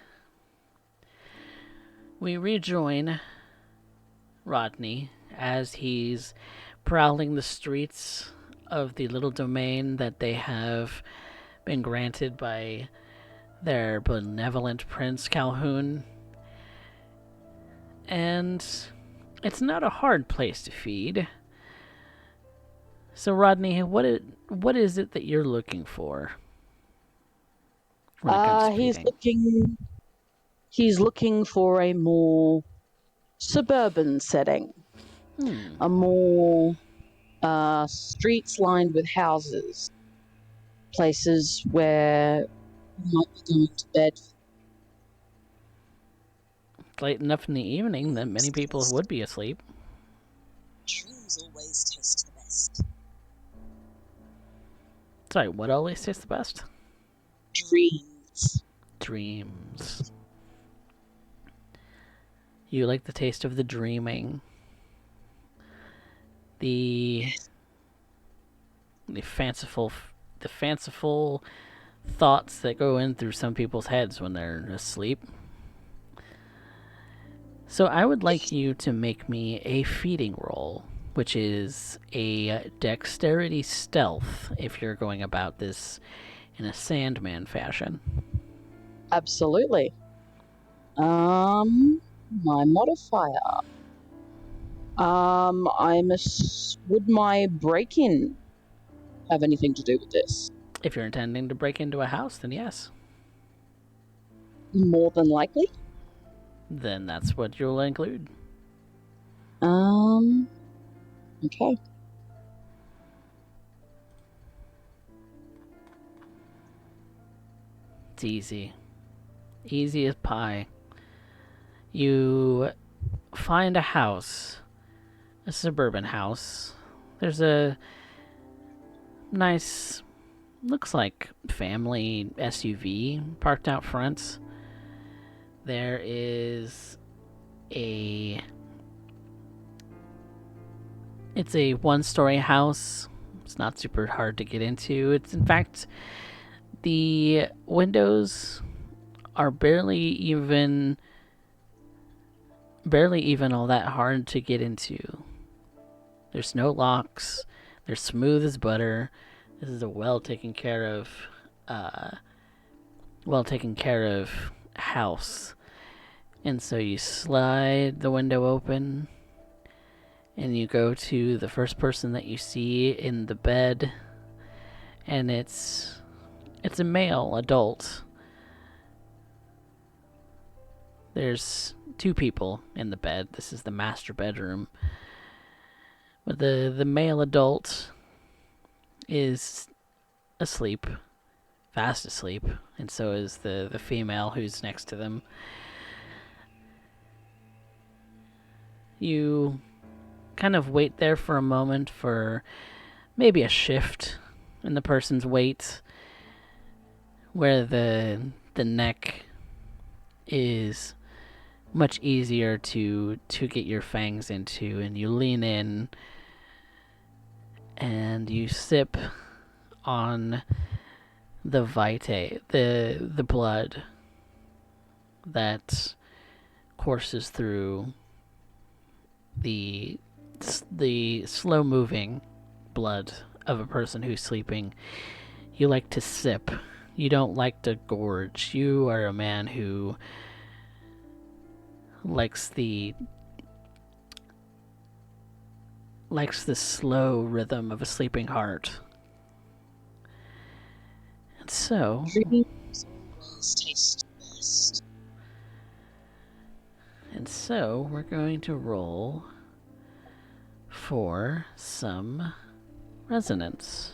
We rejoin Rodney as he's prowling the streets of the little domain that they have been granted by their benevolent Prince Calhoune. And it's not a hard place to feed. So, Rodney, what is it that you're looking for when it comes to feeding? He's looking for a more suburban setting, a more streets lined with houses, places where you might be going to bed. It's late enough in the evening that many people would be asleep. Dreams always taste the best. Sorry, what always tastes the best? Dreams. Dreams. You like the taste of the dreaming. The fanciful thoughts that go in through some people's heads when they're asleep. So I would like you to make me a feeding roll, which is a dexterity stealth if you're going about this in a Sandman fashion. Absolutely. My modifier. Would my break-in have anything to do with this? If you're intending to break into a house, then yes. More than likely. Then that's what you'll include. Okay. It's easy. Easy as pie. You find a house, a suburban house. There's a nice, looks like family SUV parked out front. There is it's a one-story house. It's not super hard to get into. It's, in fact, the windows are barely even all that hard to get into. There's no locks. They're smooth as butter. This is a well taken care of house. And so you slide the window open and you go to the first person that you see in the bed, and it's a male adult. There's two people in the bed. This is the master bedroom. But the male adult is asleep, fast asleep, and so is the female who's next to them. You kind of wait there for a moment for maybe a shift in the person's weight, where the neck is much easier to get your fangs into, and you lean in and you sip on the vitae, the blood that courses through the slow moving blood of a person who's sleeping. You like to sip. You don't like to gorge. You are a man who likes the slow rhythm of a sleeping heart. And so Dreams always taste best. And so we're going to roll for some resonance.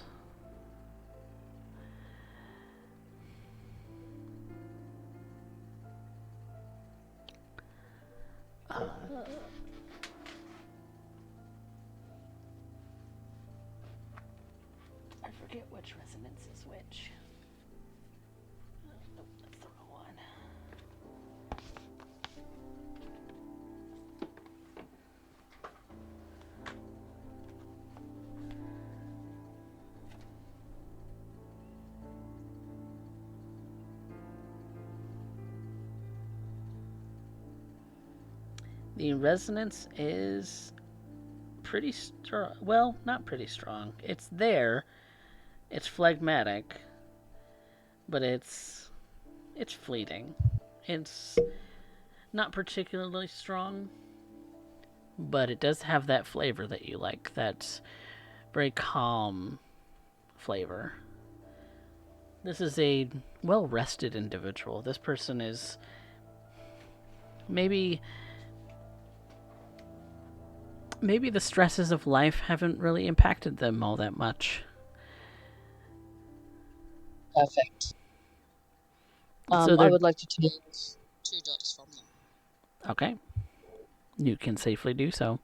I forget which resonance is which. Nope, that's the wrong one. The resonance is pretty strong. Well, not pretty strong. It's there. It's phlegmatic, but it's fleeting. It's not particularly strong, but it does have that flavor that you like, that very calm flavor. This is a well-rested individual. This person is maybe the stresses of life haven't really impacted them all that much. Perfect. So I they're would like to take 2 dots from them. okay. You can safely do so.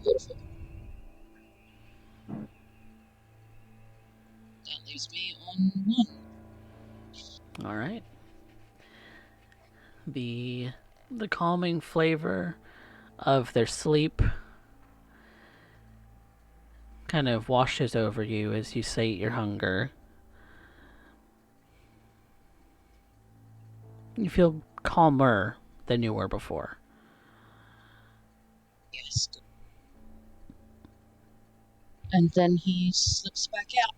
Beautiful. That leaves me on 1. All right. The calming flavor of their sleep kind of washes over you as you sate your hunger. You feel calmer than you were before. Yes. And then he slips back out.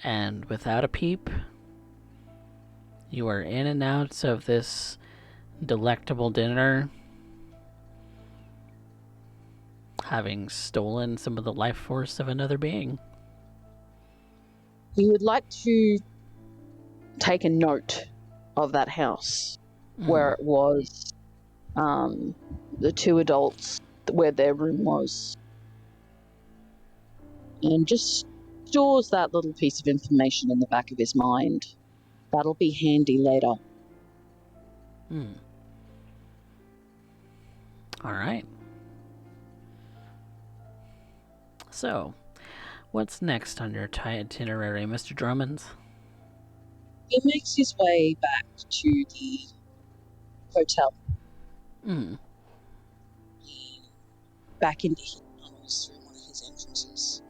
And without a peep, you are in and out of this delectable dinner, having stolen some of the life force of another being. He would like to take a note of that house where it was, the 2 adults, where their room was, and just stores that little piece of information in the back of his mind. That'll be handy later. All right. So, what's next on your itinerary, Mr. Drummond? He makes his way back to the hotel. Back into his tunnels through one of his entrances.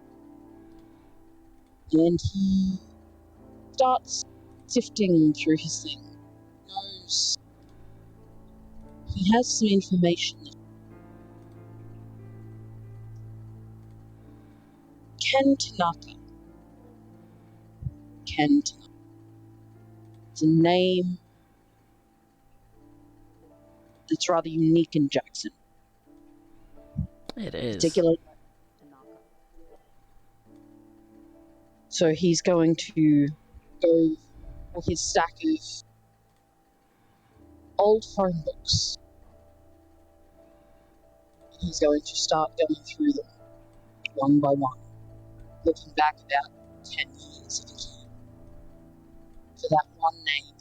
And he starts sifting through his thing. Knows he has some information. Ken Tanaka. It's a name that's rather unique in Jackson. It is. Particularly Tanaka. So he's going to go for his stack of old phone books. He's going to start going through them one by one, looking back about 10 years if he can, for that one name,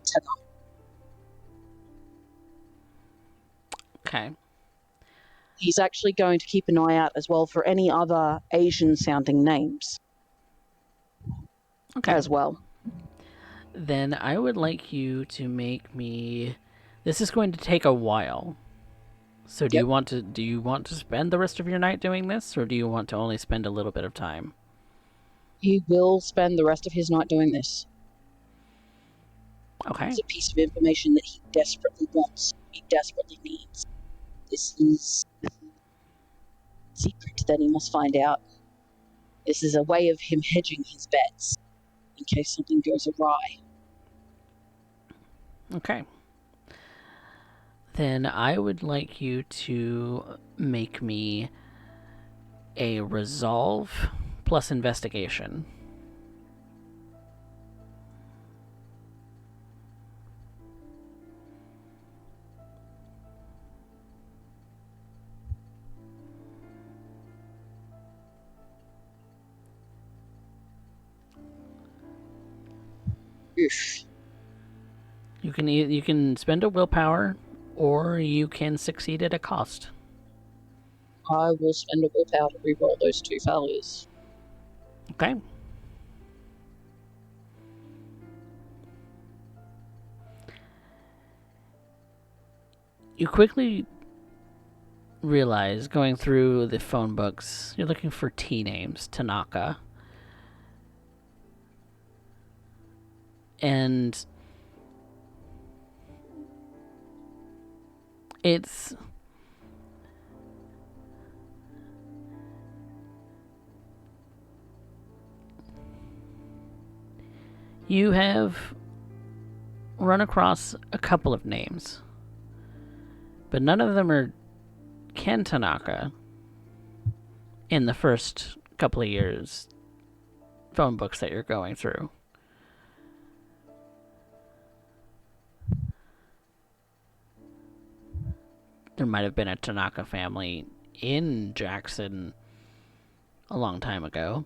Tanaka. Okay. He's actually going to keep an eye out as well for any other Asian-sounding names Okay. as well. Then I would like you to make me. This is going to take a while. So do you want to spend the rest of your night doing this, or do you want to only spend a little bit of time? He will spend the rest of his night doing this. Okay. It's a piece of information that he desperately wants, he desperately needs. This is a secret that he must find out. This is a way of him hedging his bets in case something goes awry. Okay. Then I would like you to make me a resolve plus investigation. Oof. You can spend a willpower, or you can succeed at a cost. I will spend a willpower to reroll those 2 failures. Okay. You quickly realize, going through the phone books, you're looking for T names, Tanaka. And it's you have run across a couple of names, but none of them are Ken Tanaka in the first couple of years phone books that you're going through. There might have been a Tanaka family in Jackson a long time ago.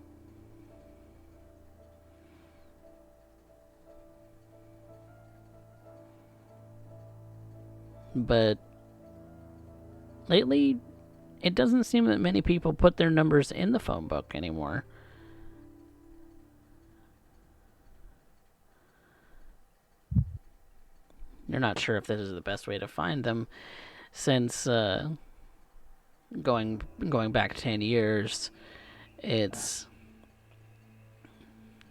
But lately, it doesn't seem that many people put their numbers in the phone book anymore. You're not sure if this is the best way to find them, since going back 10 years, it's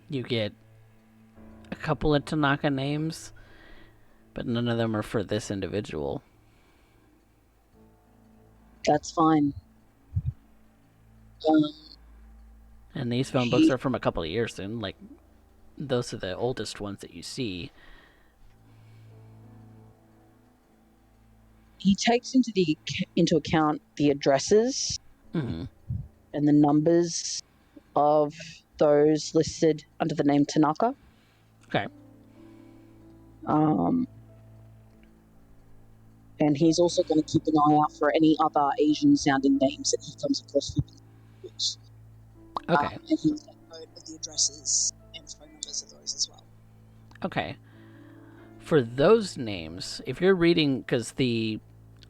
you get a couple of Tanaka names, but none of them are for this individual. That's fine. And these phone books are from a couple of years soon. Like, those are the oldest ones that you see. He takes into account the addresses Mm-hmm. and the numbers of those listed under the name Tanaka. Okay. And he's also going to keep an eye out for any other Asian-sounding names that he comes across for books. Okay. And he'll take note of the addresses and phone numbers of those as well. Okay. For those names, if you're reading, because the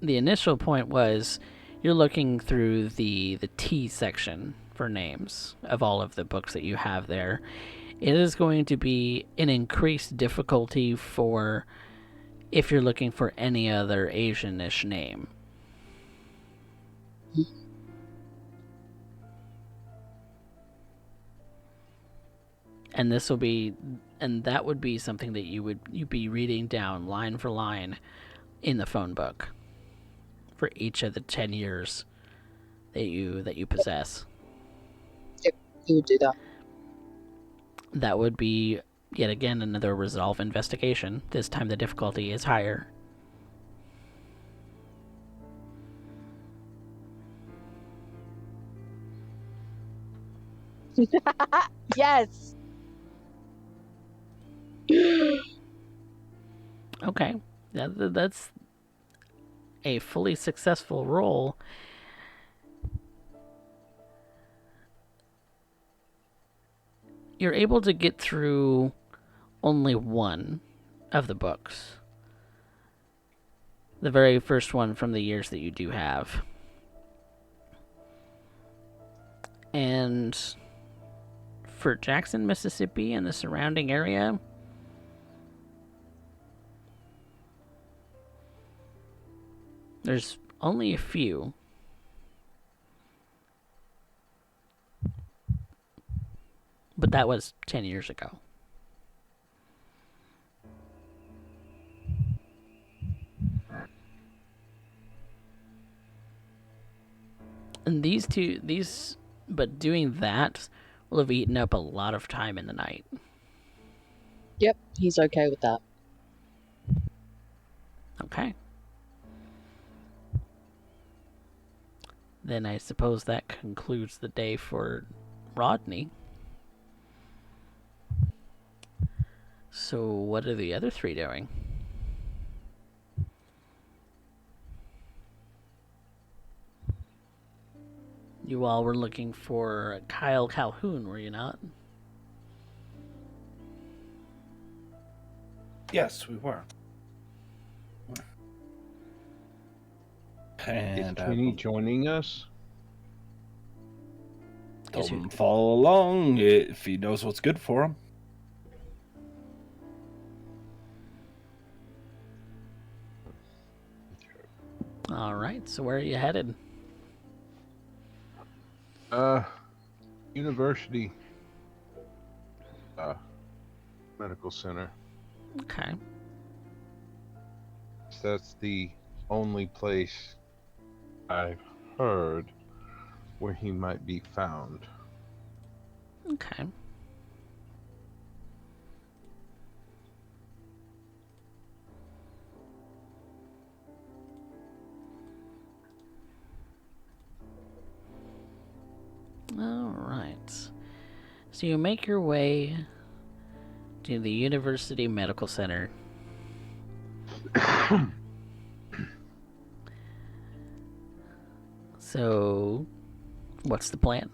initial point was you're looking through the T section for names of all of the books that you have there, it is going to be an increased difficulty for if you're looking for any other Asianish name. And that would be something that you'd be reading down line for line in the phone book for each of the 10 years that you possess. Yep, he would do that. That would be yet again another resolve investigation. This time the difficulty is higher. Yes. Okay, that's a fully successful roll. You're able to get through only one of the books. The very first one from the years that you do have. And for Jackson, Mississippi and the surrounding area, there's only a few. But that was 10 years ago. And but doing that will have eaten up a lot of time in the night. Yep, he's okay with that. Okay. Then I suppose that concludes the day for Rodney. So what are the other three doing? You all were looking for Kyle Calhoune, were you not? Yes, we were. And Is Kenny joining us? Told him follow along if he knows what's good for him. All right, so where are you headed? University. Medical center. Okay. So that's the only place I've heard where he might be found. Okay. So you make your way to the University Medical Center. So, what's the plan?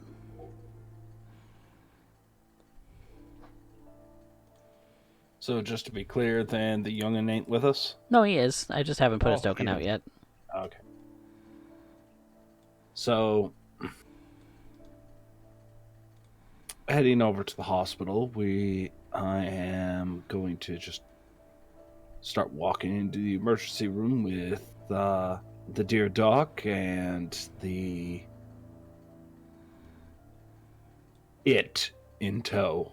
So just to be clear, then the young'un ain't with us? No, he is. I just haven't put his token he out is. yet. Okay. So, heading over to the hospital, I am going to just start walking into the emergency room with the dear doc and it in tow.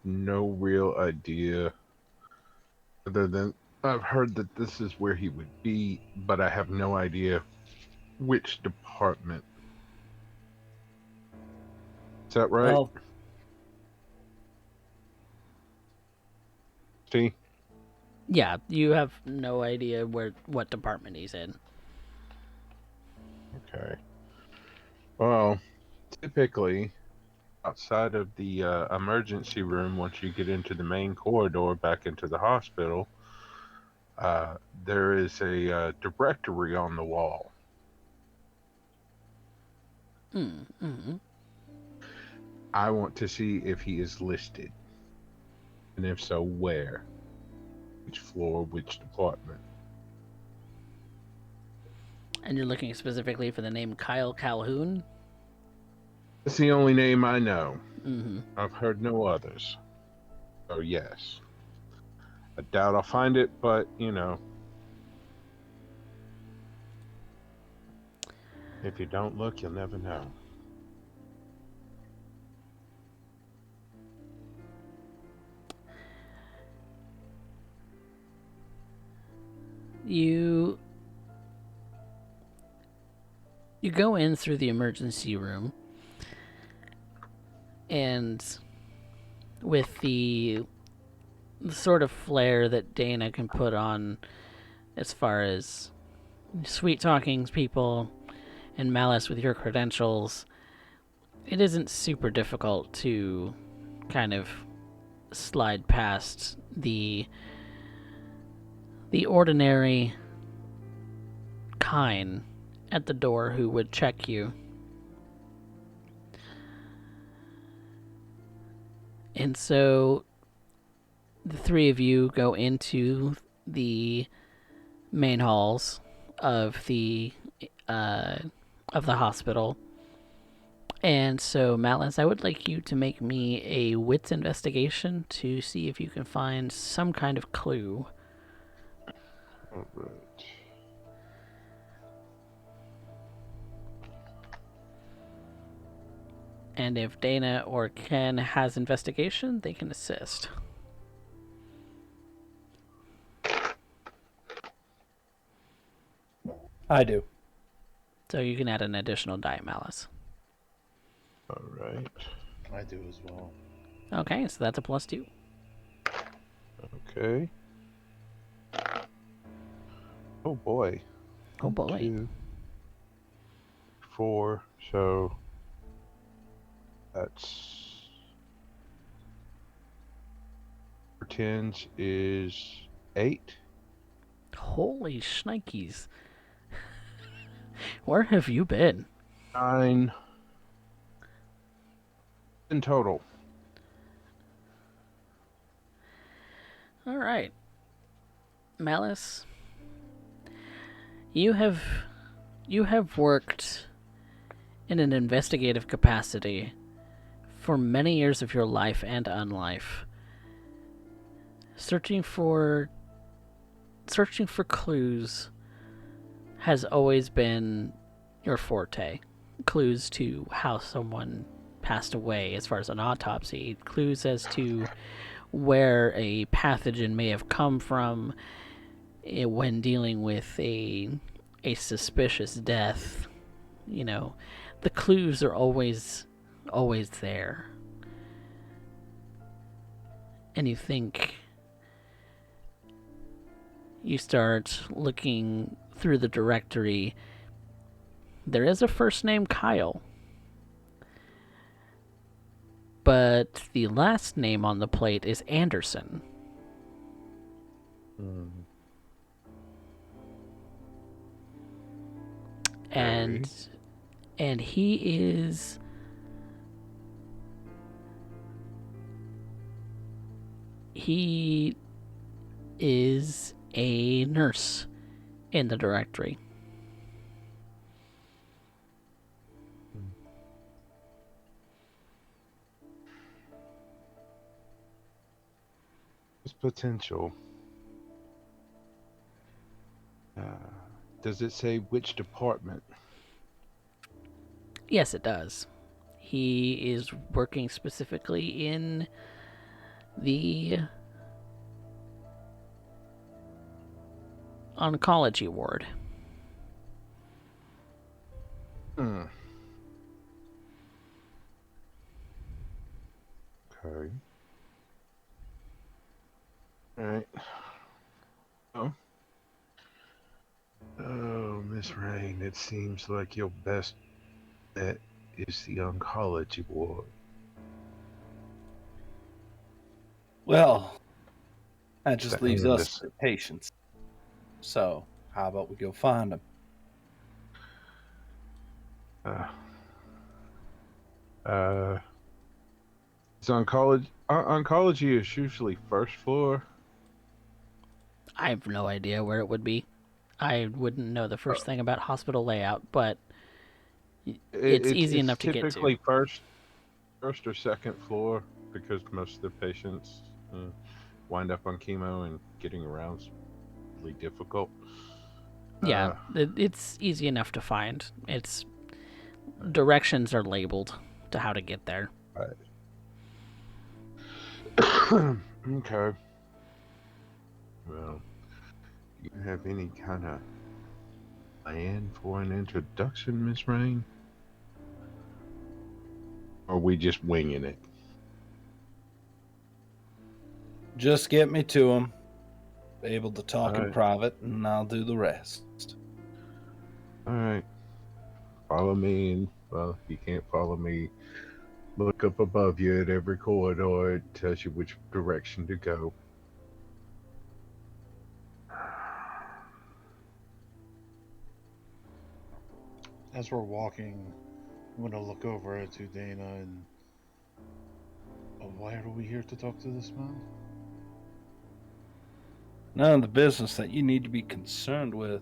No real idea. Other than I've heard that this is where he would be, but I have no idea which department. Is that right? Well, See? Yeah, you have no idea what department he's in. Okay. Well, typically, outside of the emergency room, once you get into the main corridor back into the hospital, there is a directory on the wall. Mm-hmm. I want to see if he is listed. And if so, where? Which floor, which department? And you're looking specifically for the name Kyle Calhoune? That's the only name I know. Mm-hmm. I've heard no others. So yes. I doubt I'll find it, but, if you don't look, you'll never know. You go in through the emergency room, and with the sort of flair that Dana can put on as far as sweet talking people and Malice with your credentials, it isn't super difficult to kind of slide past the ordinary kind at the door who would check you. And so the three of you go into the main halls of the hospital. And so, Malice, I would like you to make me a wits investigation to see if you can find some kind of clue. All right. And if Dana or Ken has investigation, they can assist. I do. So you can add an additional die, Malice. All right. I do as well. Okay, so that's a +2. Okay. Oh boy. Oh boy. 2, 4. So that's 4 tens is 8. Holy shnikes. Where have you been? 9 in total. All right. Malice, you have worked in an investigative capacity for many years of your life and unlife. Searching for clues has always been your forte. Clues to how someone passed away as far as an autopsy, clues as to where a pathogen may have come from when dealing with a suspicious death. The clues are always there. And you start looking through the directory, There is a first name Kyle, but the last name on the plate is Anderson. And he is a nurse in the directory. There's potential. Does it say which department? Yes, it does. He is working specifically in the oncology ward. Okay. Alright. Oh, Miss Rain, it seems like your best bet is the oncology ward. Well, that just That leaves us Anderson. with patients. So, how about we go find them? It's oncology is usually first floor. I have no idea where it would be. I wouldn't know the first thing about hospital layout, but it's easy enough to get to. It's typically first or second floor because most of the patients wind up on chemo and getting around's really difficult. Yeah, it's easy enough to find. It's directions are labeled to how to get there. Right. Okay. Well, do you have any kind of plan for an introduction, Miss Rain? Or are we just winging it? Just get me to them. Able to talk in Alright. private, and I'll do the rest. Alright. Follow me, and, well, if you can't follow me, look up above you at every corridor. It tells you which direction to go. As we're walking, I'm gonna look over to Dana and. Why are we here to talk to this man? None of the business that you need to be concerned with.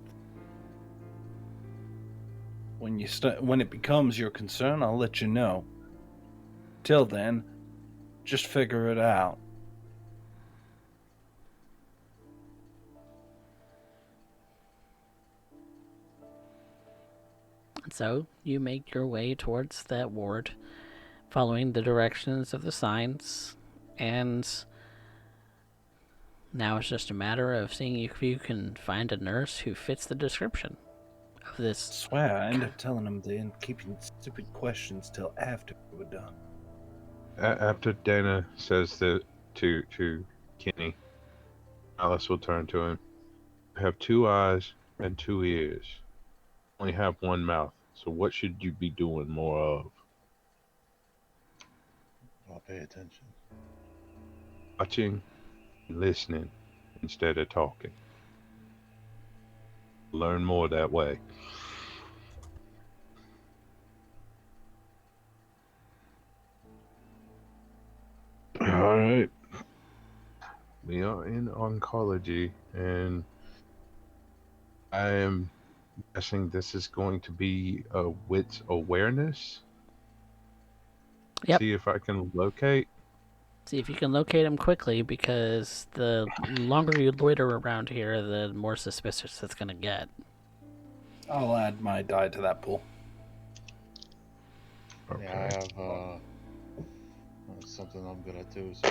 When it becomes your concern, I'll let you know. Till then, just figure it out. So you make your way towards that ward, following the directions of the signs, and now it's just a matter of seeing if you can find a nurse who fits the description of this. I swear, I end up telling them to end keeping stupid questions till after we're done. After Dana says that to Kenny, Alice will turn to him. You have 2 eyes and 2 ears. Only have 1 mouth. So what should you be doing more of? I'll pay attention. Watching and listening instead of talking. Learn more that way. Alright. We are in oncology, and I am guessing this is going to be a wits awareness. Yep. See if I can locate. See if you can locate him quickly, because the longer you loiter around here, the more suspicious it's going to get. I'll add my die to that pool. Okay. Yeah, I have something I'm good at too. So.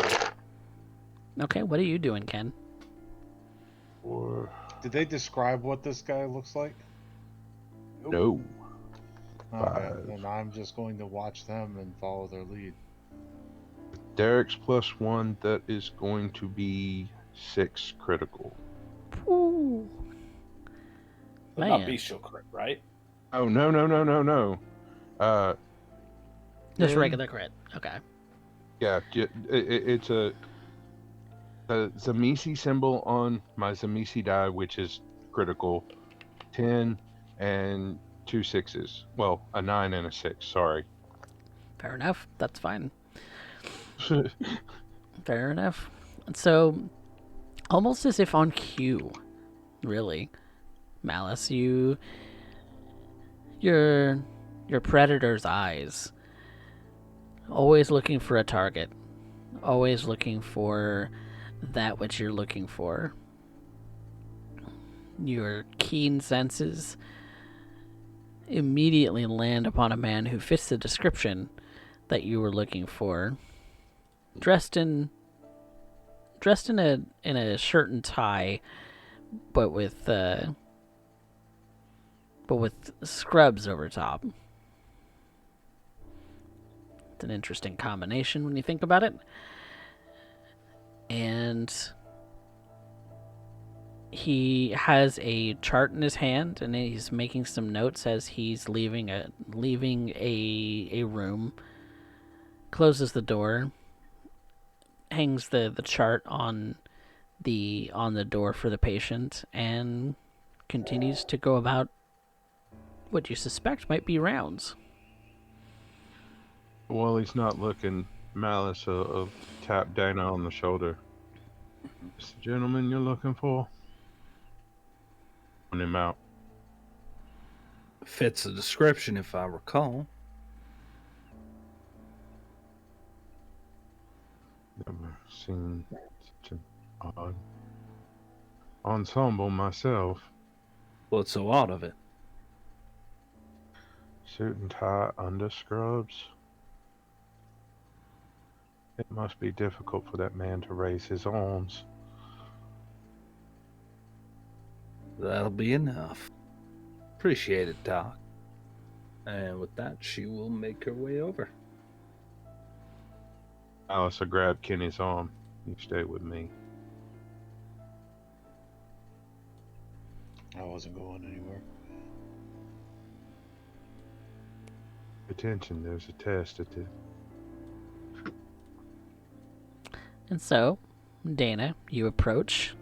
Okay, what are you doing, Ken? Or Did they describe what this guy looks like? no. Okay, 5. then I'm just going to watch them and follow their lead. Derek's +1, that is going to be 6 critical. Ooh. But not bestial crit, right? Oh, no, no, no, no, no. Just 10. regular crit. Okay. Yeah, it's a Zamisi symbol on my Zamisi die, which is critical. 10 and 2 sixes. Well, a 9 and a 6, sorry. Fair enough. That's fine. Fair enough. So, almost as if on cue, really, Malice, your predator's eyes, always looking for a target, always looking for that which you're looking for. Your keen senses immediately land upon a man who fits the description that you were looking for, dressed in a shirt and tie, but with scrubs over top. It's an interesting combination when you think about it. And he has a chart in his hand, and he's making some notes as he's leaving a room. Closes the door, hangs the chart on the door for the patient, and continues to go about what you suspect might be rounds. While he's not looking, Malice will tap Dana on the shoulder. It's the gentleman you're looking for? On him out. Fits the description, if I recall. Never seen such an odd ensemble myself. What's so odd of it? Suit and tie under scrubs. It must be difficult for that man to raise his arms. That'll be enough. Appreciate it, Doc. And with that, she will make her way over. Alice will grab Kenny's arm. You stay with me. I wasn't going anywhere. Attention, there's a test at the... And so, Dana, you approach.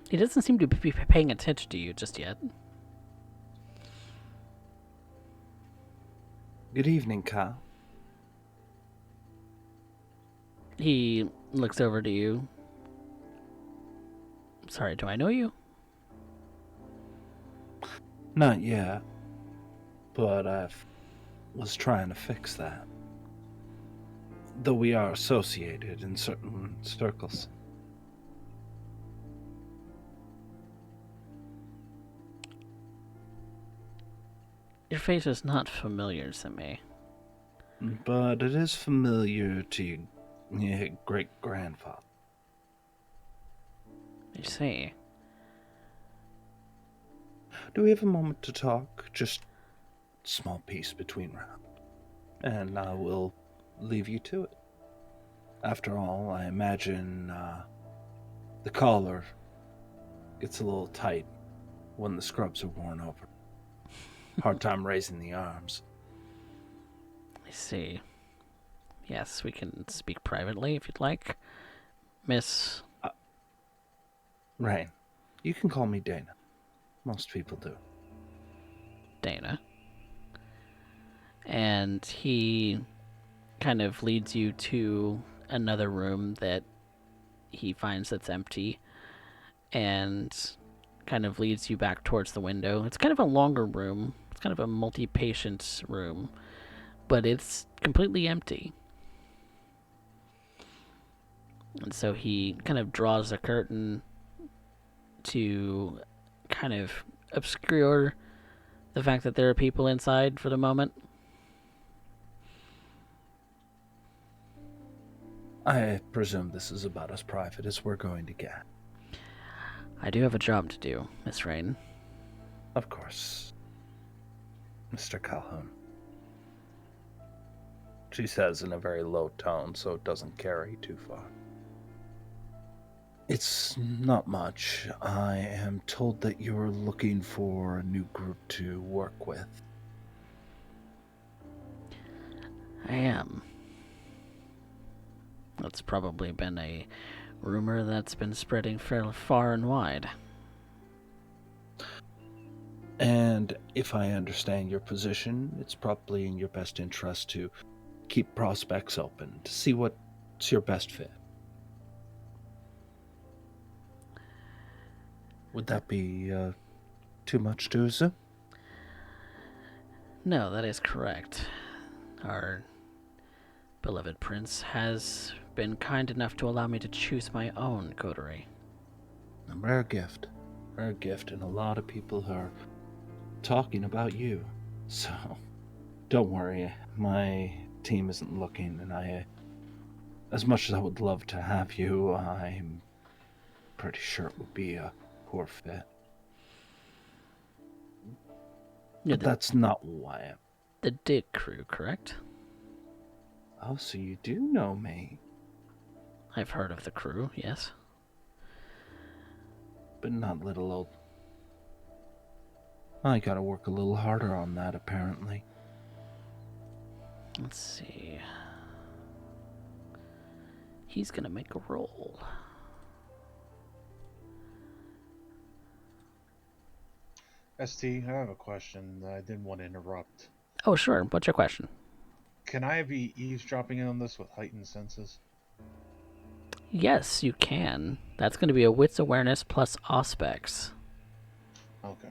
He doesn't seem to be paying attention to you just yet. Good evening, Kyle. He looks over to you. Sorry, do I know you? Not yet, but I was trying to fix that. Though we are associated in certain circles. Your face is not familiar to me. But it is familiar to your great-grandfather. I see. Do we have a moment to talk? Just a small piece between rounds. And I will leave you to it. After all, I imagine the collar gets a little tight when the scrubs are worn over. Hard time raising the arms. I see. Yes, we can speak privately if you'd like. Miss... Rain. You can call me Dana. Most people do. Dana. And he kind of leads you to another room that he finds that's empty, and kind of leads you back towards the window. It's kind of a longer room. It's kind of a multi-patient room, but it's completely empty. And so he kind of draws a curtain to kind of obscure the fact that there are people inside for the moment. I presume this is about as private as we're going to get. I do have a job to do, Miss Rain. Of course. Mr. Calhoune. she says in a very low tone so it doesn't carry too far. It's not much. I am told that you're looking for a new group to work with. I am. That's probably been a rumor that's been spreading fairly far and wide. And if I understand your position, it's probably in your best interest to keep prospects open to see what's your best fit. Would that be too much to assume? No, that is correct. Our beloved prince has been kind enough to allow me to choose my own coterie. A rare gift, and a lot of people are talking about you. So, don't worry, my team isn't looking, and as much as I would love to have you, I'm pretty sure it would be a poor fit. You're But that's not why I'm... the Dick crew, correct? Oh, so you do know me. I've heard of the crew, yes. But not little old... I gotta work a little harder on that, apparently. Let's see. He's gonna make a roll. ST, I have a question that I didn't want to interrupt. Oh, sure. What's your question? Can I be eavesdropping in on this with heightened senses? Yes, you can. That's going to be a wits awareness plus aspects. Okay.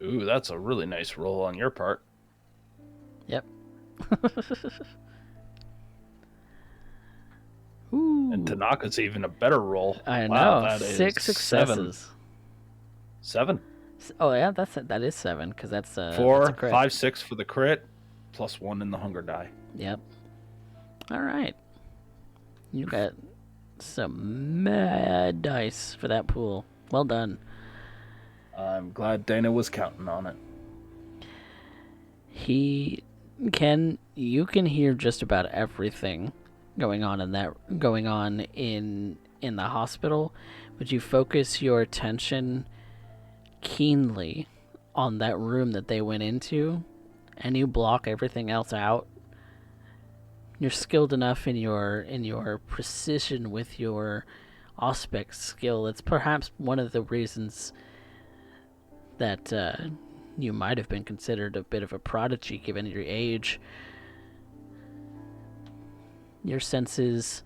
Ooh, that's a really nice roll on your part. Yep. Ooh. And Tanaka's even a better roll. I know. Wow, that 6 is successes. Seven. Oh yeah, that is 7 because that's 4, that's a crit. 5, 6 for the crit, plus 1 in the hunger die. Yep. All right. You got some mad dice for that pool. Well done. I'm glad Dana was counting on it. You can hear just about everything going on in the hospital, but you focus your attention keenly on that room that they went into, and you block everything else out. You're skilled enough in your precision with your aspect skill. It's perhaps one of the reasons that you might have been considered a bit of a prodigy given your age. Your senses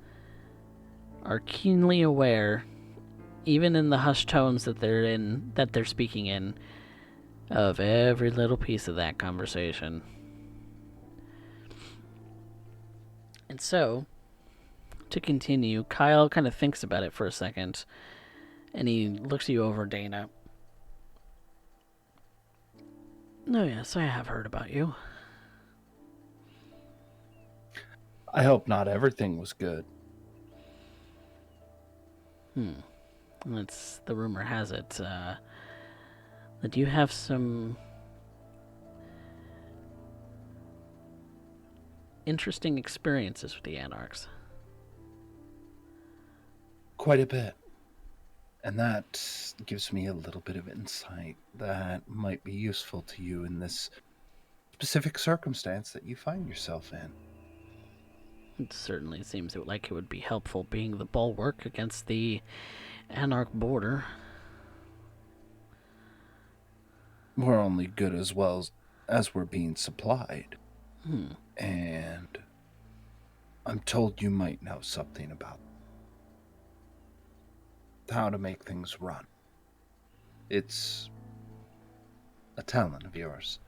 are keenly aware, even in the hushed tones that they're speaking in, of every little piece of that conversation. And so, to continue, Kyle kind of thinks about it for a second, and he looks you over, Dana. Oh yes, I have heard about you. I hope not everything was good. The rumor has it that you have some interesting experiences with the Anarchs. Quite a bit. And that gives me a little bit of insight that might be useful to you in this specific circumstance that you find yourself in. It certainly seems like it would be helpful being the bulwark against the Anarch border. We're only good as well as we're being supplied. And I'm told you might know something about how to make things run. It's a talent of yours.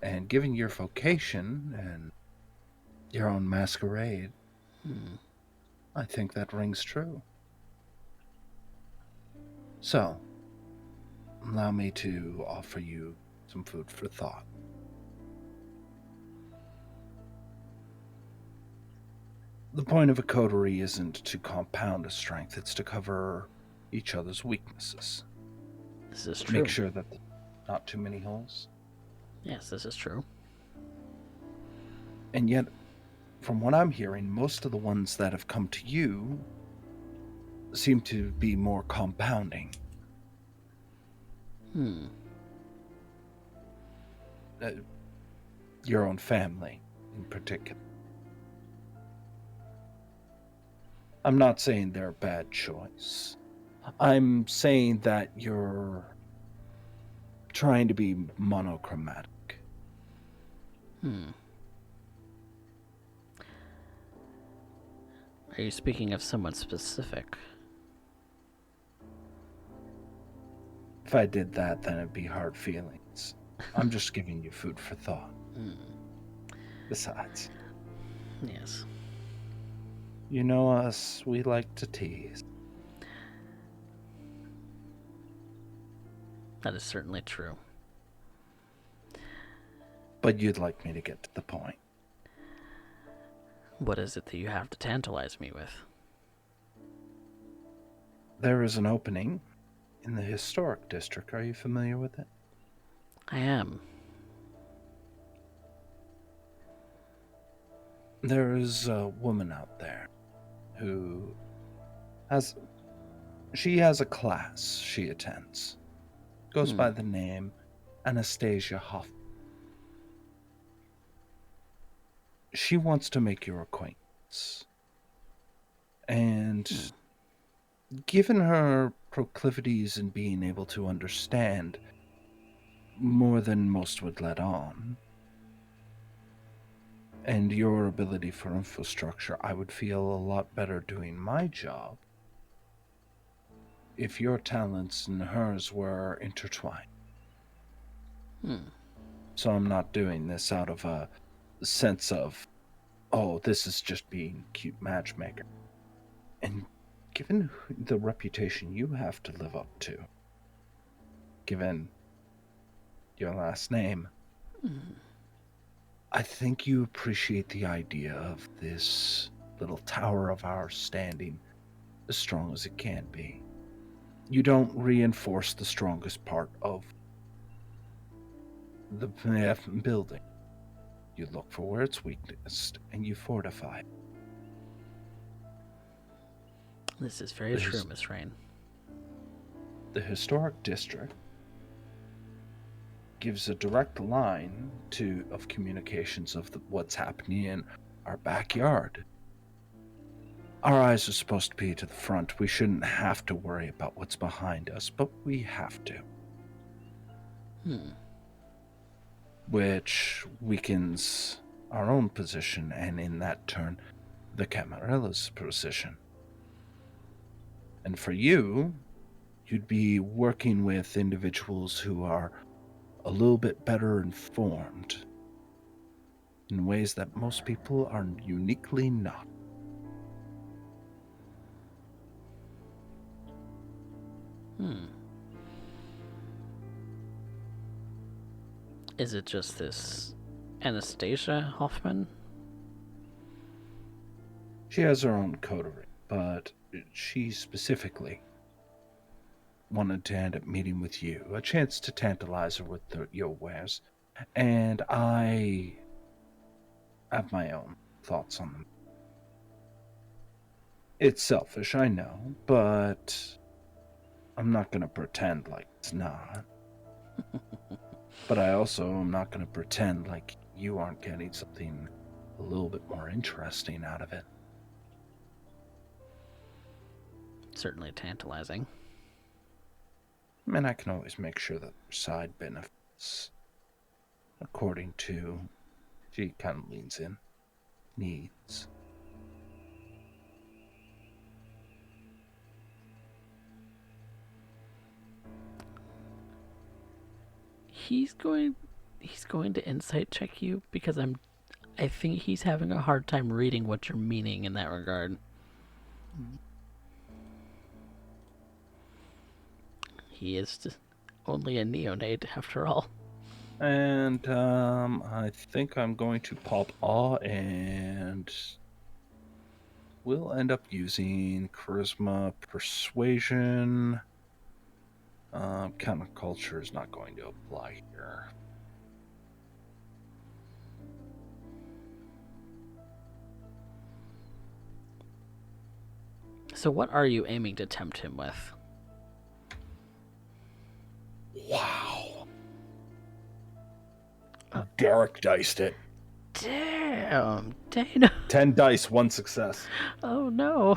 And given your vocation and your own masquerade, I think that rings true. So, allow me to offer you some food for thought. The point of a coterie isn't to compound a strength, it's to cover each other's weaknesses. This is true. Make sure that not too many holes. Yes, this is true. And yet, from what I'm hearing, most of the ones that have come to you seem to be more compounding. Your own family, in particular. I'm not saying they're a bad choice. I'm saying that you're trying to be monochromatic. Are you speaking of someone specific? If I did that, then it'd be hard feelings. I'm just giving you food for thought. Besides, Yes. you know us, we like to tease. That is certainly true. But you'd like me to get to the point. What is it that you have to tantalize me with? There is an opening in the historic district. Are you familiar with it? I am. There is a woman out there who has a class she attends. Goes by the name Anastasia Hoff. She wants to make your acquaintance. And given her proclivities in being able to understand more than most would let on, and your ability for infrastructure, I would feel a lot better doing my job if your talents and hers were intertwined. So I'm not doing this out of a sense of, oh, this is just being cute matchmaker. And given the reputation you have to live up to, given your last name, I think you appreciate the idea of this little tower of ours standing as strong as it can be. You don't reinforce the strongest part of the building. You look for where it's weakest and you fortify it. This is very true, Miss Rain. The historic district gives a direct line of communications of what's happening in our backyard. Our eyes are supposed to be to the front. We shouldn't have to worry about what's behind us, but we have to. Which weakens our own position, and in that turn, the Camarilla's position. And for you, you'd be working with individuals who are a little bit better informed in ways that most people are uniquely not. Is it just this Anastasia Hoffman? She has her own coterie, but she specifically wanted to end up meeting with you, a chance to tantalize her with your wares, and I have my own thoughts on them. It's selfish, I know, but I'm not going to pretend like it's not. But I also am not going to pretend like you aren't getting something a little bit more interesting out of it. Certainly tantalizing. I mean, I can always make sure that there's side benefits according to, she kind of leans in, needs. He's going to insight check you because I think he's having a hard time reading what you're meaning in that regard. He is only a neonate, after all. And I think I'm going to pop awe, and we'll end up using charisma, persuasion. Counterculture is not going to apply here. So what are you aiming to tempt him with? Wow. Derek diced it. Damn, Dana. 10 dice, 1 success. Oh no.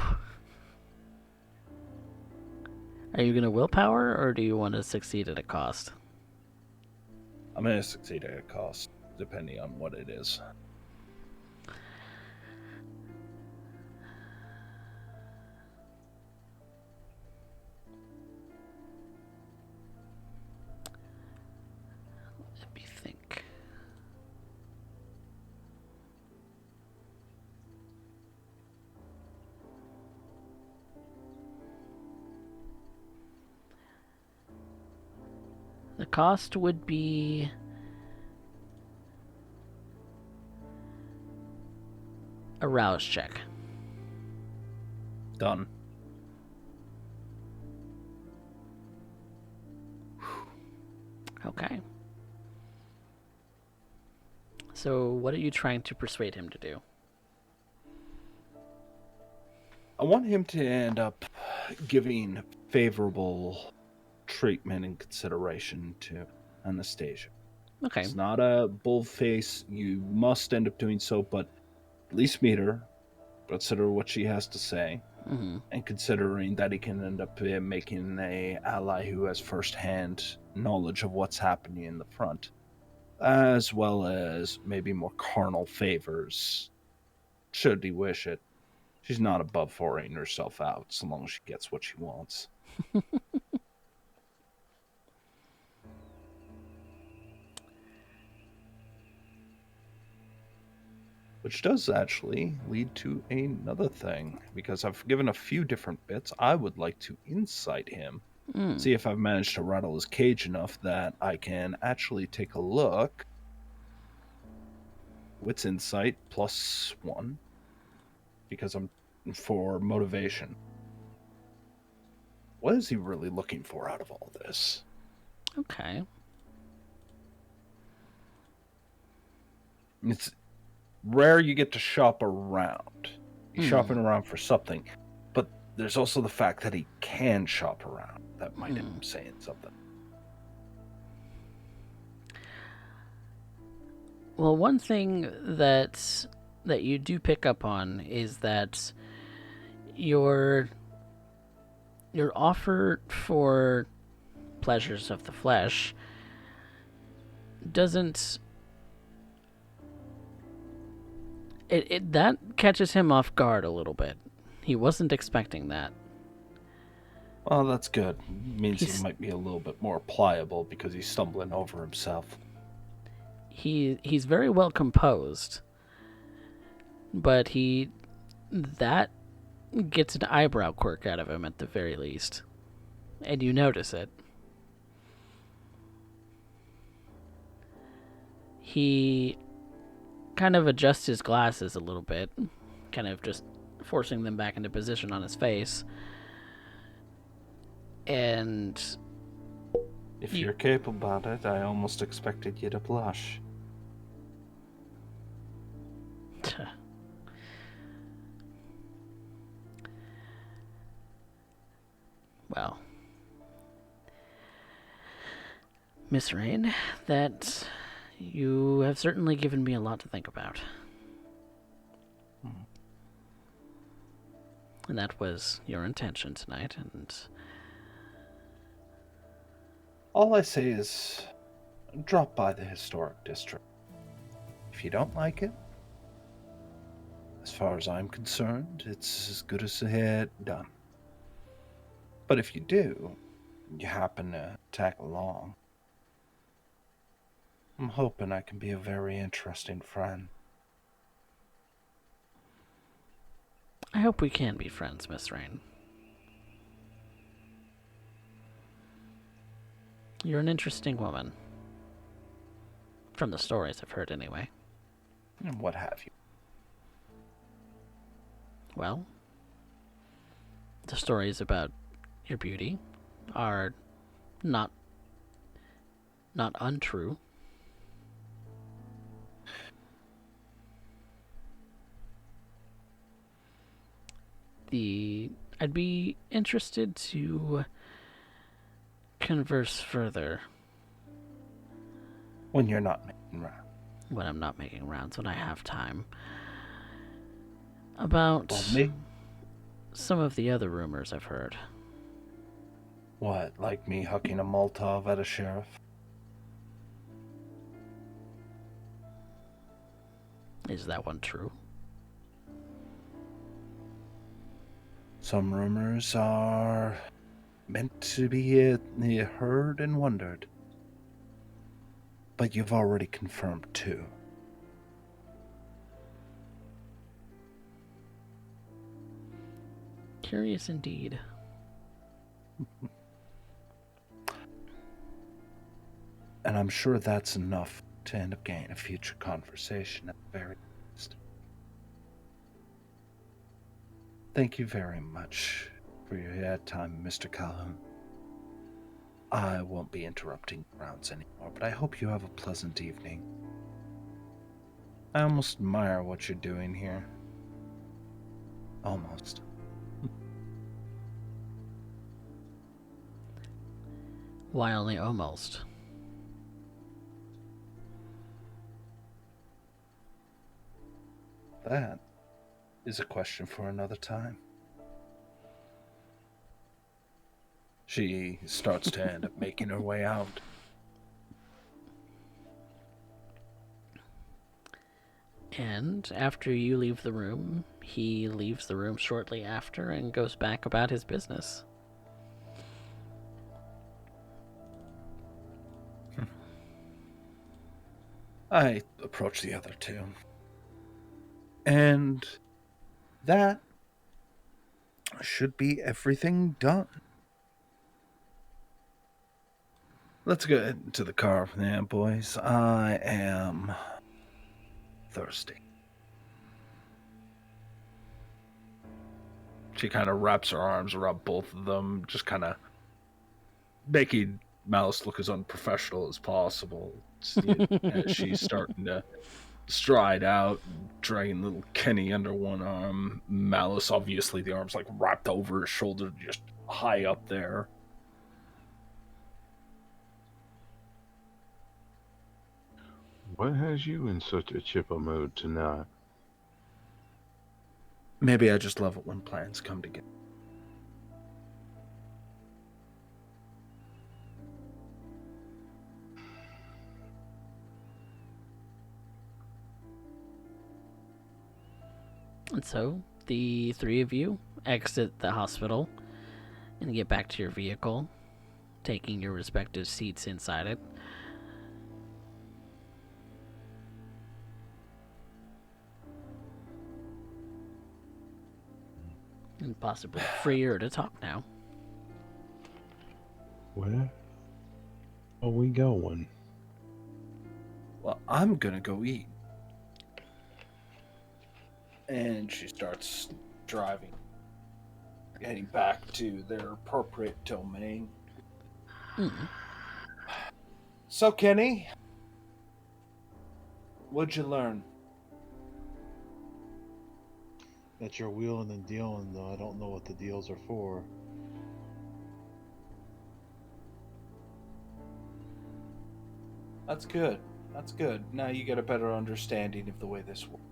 Are you going to willpower, or do you want to succeed at a cost? I'm going to succeed at a cost, depending on what it is. Let me think. The cost would be a rouse check. Done. Okay. So what are you trying to persuade him to do? I want him to end up giving favorable treatment and consideration to Anastasia. Okay. It's not a bullface. You must end up doing so, but at least meet her, consider what she has to say, and considering that he can end up making an ally who has first-hand knowledge of what's happening in the front, as well as maybe more carnal favors, should he wish it. She's not above pouring herself out so long as she gets what she wants. Which does actually lead to another thing, because I've given a few different bits. I would like to insight him, see if I've managed to rattle his cage enough that I can actually take a look. Wits insight +1, because I'm for motivation. What is he really looking for out of all this? Okay. It's rare you get to shop around. He's shopping around for something. But there's also the fact that he can shop around. That might end up saying something. Well, one thing that you do pick up on is that your offer for pleasures of the flesh doesn't that catches him off guard a little bit. He wasn't expecting that. Well, that's good. Means he might be a little bit more pliable because he's stumbling over himself. He's very well composed, but that gets an eyebrow quirk out of him at the very least, and you notice it. He kind of adjusts his glasses a little bit, kind of just forcing them back into position on his face. And if you're capable about it, I almost expected you to blush. Well, Miss Rain, that you have certainly given me a lot to think about. And that was your intention tonight, and all I say is drop by the historic district. If you don't like it, as far as I'm concerned, it's as good as done. But if you do, you happen to tag along, I'm hoping I can be a very interesting friend. I hope we can be friends, Miss Rain. You're an interesting woman. From the stories I've heard, anyway. And what have you? Well, the stories about your beauty are not untrue. I'd be interested to converse further When you're not making rounds. when I'm not making rounds, when I have time, about Well, me? some of the other rumors I've heard. What, like me hucking a Molotov at a sheriff? Is that one true? Some rumors are meant to be heard and wondered. But you've already confirmed two. Curious indeed. And I'm sure that's enough to end up getting a future conversation at the very least. Thank you very much for your time, Mr. Calhoun. I won't be interrupting rounds anymore, but I hope you have a pleasant evening. I almost admire what you're doing here. Almost. Why only almost? That is a question for another time. She starts to end up making her way out. And after you leave the room, he leaves the room shortly after and goes back about his business. I approach the other two. And that should be everything done. Let's go into the car now, boys. I am thirsty. She kind of wraps her arms around both of them, just kind of making Malice look as unprofessional as possible. As she's starting to stride out, dragging little Kenny under one arm. Malice, obviously, the arm's like wrapped over his shoulder, just high up there. What has you in such a chipper mood tonight? Maybe I just love it when plans come together. And so, the three of you exit the hospital and get back to your vehicle, taking your respective seats inside it. And possibly freer to talk now. Where are we going? Well, I'm gonna go eat. And she starts driving, heading back to their appropriate domain. So, Kenny, what'd you learn? That you're wheeling and dealing, though I don't know what the deals are for. That's good. That's good. Now you get a better understanding of the way this works.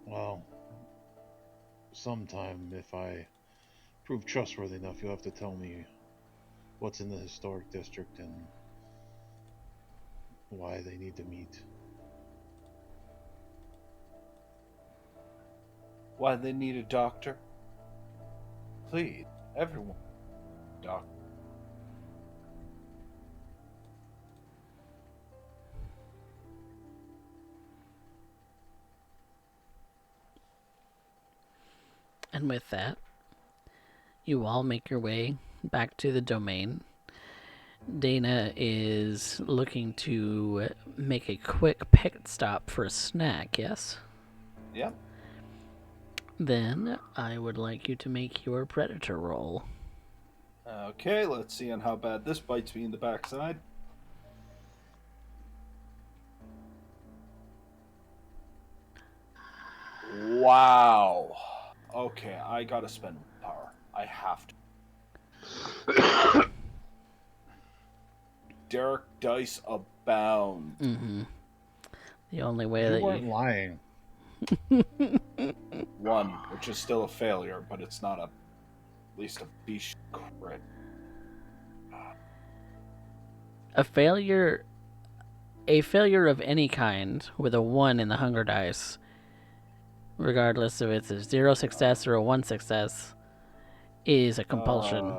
Well, sometime if I prove trustworthy enough, you'll have to tell me what's in the historic district and why they need to meet. Why they need a doctor? Please, everyone. Doctor. And with that, you all make your way back to the domain. Dana is looking to make a quick pit stop for a snack, yes? Yep. Then I would like you to make your predator roll. Okay, let's see on how bad this bites me in the backside. Wow. Okay, I gotta spend power. I have to. Derek dice abound. Mm-hmm. The only way You that weren't lying. 1, which is still a failure, but it's not at least a beast crit. a failure of any kind with a 1 in the hunger dice, regardless if it's a 0 success or a 1 success, is a compulsion.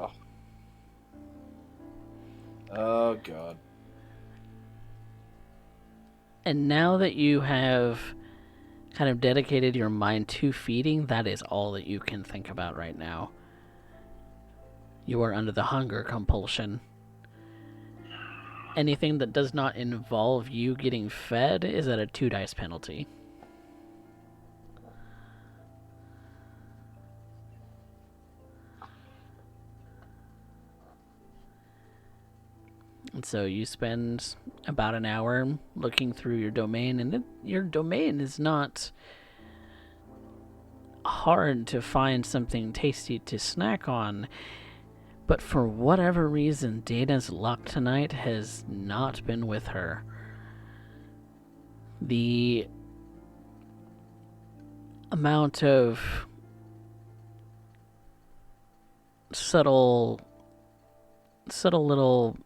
Oh god. And now that you have kind of dedicated your mind to feeding, that is all that you can think about right now. You are under the hunger compulsion. Anything that does not involve you getting fed is at a 2 dice penalty. And so you spend about an hour looking through your domain, and your domain is not hard to find something tasty to snack on. But for whatever reason, Dana's luck tonight has not been with her. The amount of subtle little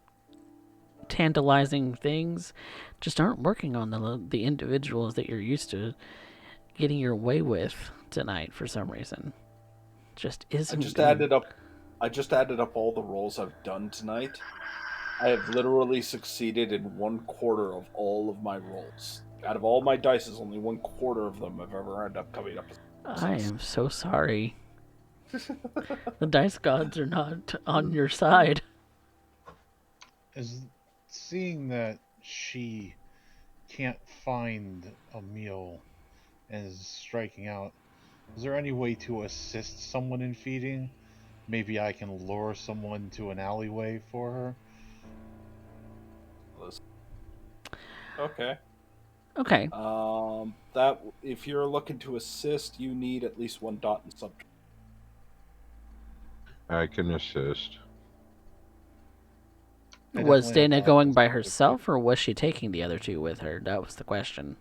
tantalizing things just aren't working on the individuals that you're used to getting your way with tonight for some reason. Just isn't. I just added up all the rolls I've done tonight. I have literally succeeded in 1/4 of all of my rolls. Out of all my dice, only 1/4 of them have ever ended up coming up. I am so sorry. The dice gods are not on your side. Seeing that she can't find a meal and is striking out, is there any way to assist someone in feeding? Maybe I can lure someone to an alleyway for her? Okay. Okay. That if you're looking to assist, you need at least 1 dot in subject. I can assist. Was Dana going by herself, or was she taking the other 2 with her? That was the question.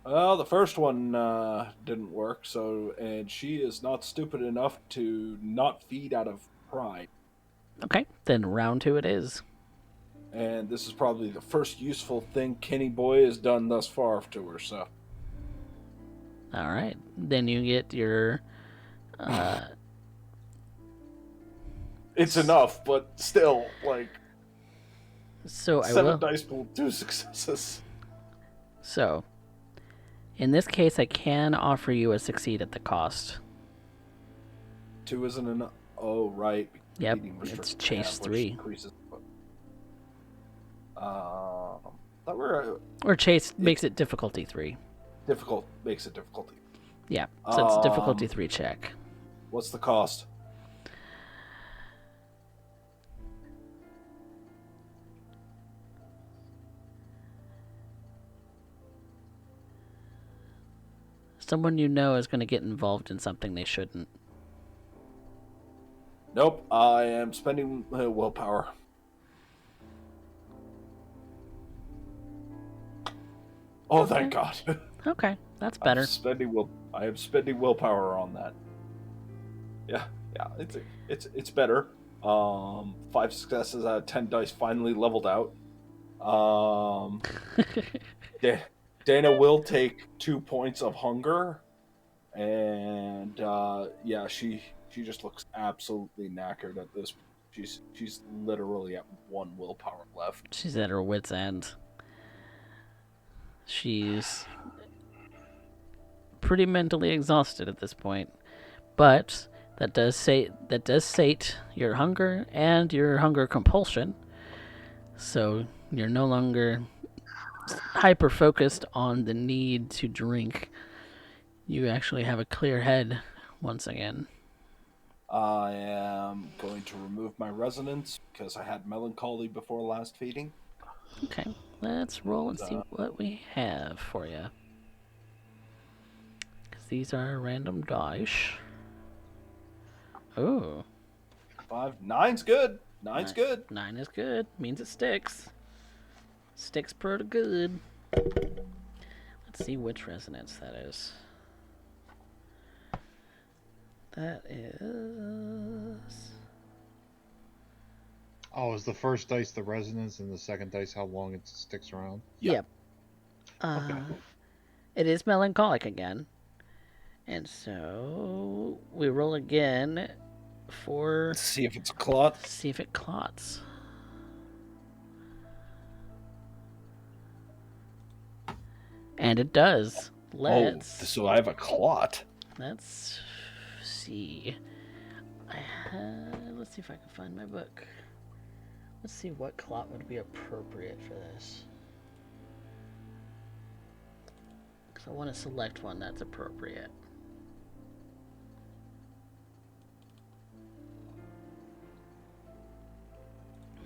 Well, the first one didn't work, and she is not stupid enough to not feed out of pride. Okay, then round 2 it is. And this is probably the first useful thing Kenny Boy has done thus far to her, so. Alright, then you get your... It's enough, but still, like... So 7 dice pool, 2 successes. So, in this case, I can offer you a succeed at the cost. 2 isn't enough. Oh, right. Yep, it's chase 3. Or chase makes it difficulty 3. Makes it difficulty. Yeah, so it's a difficulty 3 check. What's the cost? Someone you know is going to get involved in something they shouldn't. Nope, I am spending willpower. Oh, okay. Thank God. Okay, that's better. I am spending willpower on that. Yeah, it's better. 5 successes out of 10 dice finally leveled out. Dana will take 2 points of hunger, and she just looks absolutely knackered at this. She's literally at 1 willpower left. She's at her wit's end. She's pretty mentally exhausted at this point, But that does sate your hunger and your hunger compulsion. So you're no longer hyper focused on the need to drink. You actually have a clear head once again. I am going to remove my resonance because I had melancholy before last feeding. Okay, let's roll and see what we have for you. Because these are random dice. Oh. 5. 9's good. 9's good. 9 is good. Means it sticks. Sticks pretty good. Let's see which resonance that is. That is... Oh, is the first dice the resonance and the second dice how long it sticks around? Yep. Okay. It is melancholic again. And so we roll again for... See if it's a clot. See if it clots. And it does. So I have a clot. Let's see. Let's see if I can find my book. Let's see what clot would be appropriate for this. Because I want to select one that's appropriate.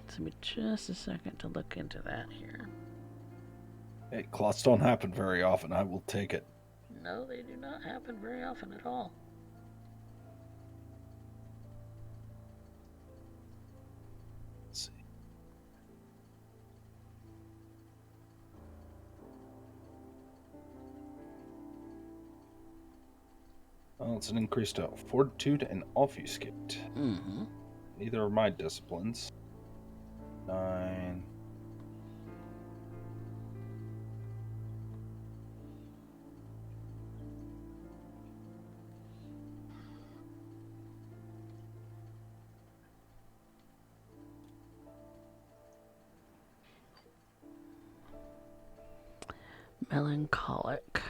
Give me just a second to look into that here. Hey, clots don't happen very often. I will take it. No, they do not happen very often at all. Let's see. Well, it's an increase to fortitude and obfuscate. Mm-hmm. Neither are my disciplines. 9. Melancholic.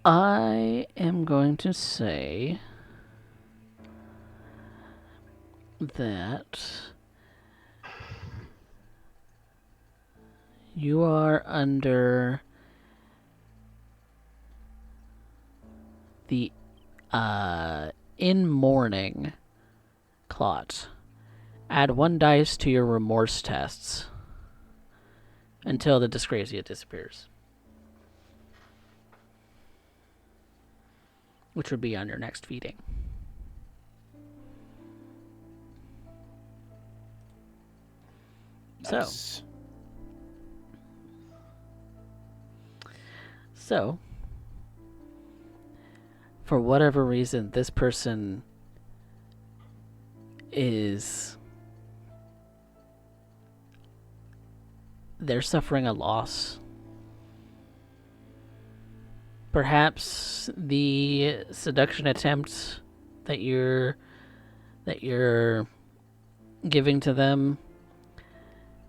I am going to say that you are under the in mourning clot. Add 1 dice to your remorse tests until the dyscrasia disappears. Which would be on your next feeding. Nice. So, for whatever reason, this person they're suffering a loss. Perhaps the seduction attempt that you're giving to them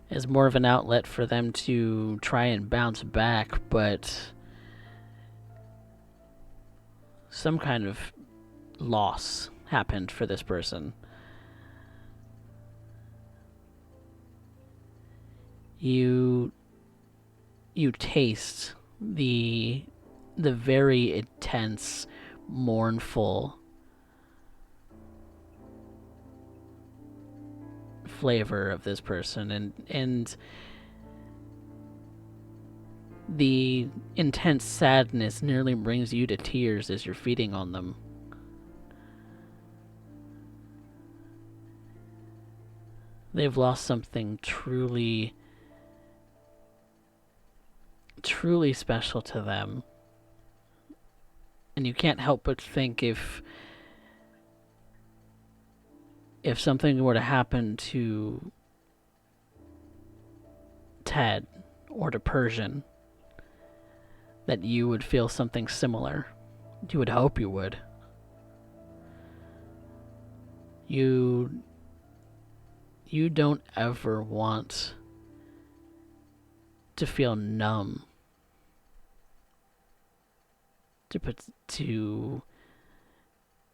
is more of an outlet for them to try and bounce back, but some kind of loss happened for this person. You taste the very intense, mournful flavor of this person, and the intense sadness nearly brings you to tears as you're feeding on them. They've lost something truly truly special to them. And you can't help but think if something were to happen to Ted or to Persian, that you would feel something similar. You would hope you would. You don't ever want to feel numb to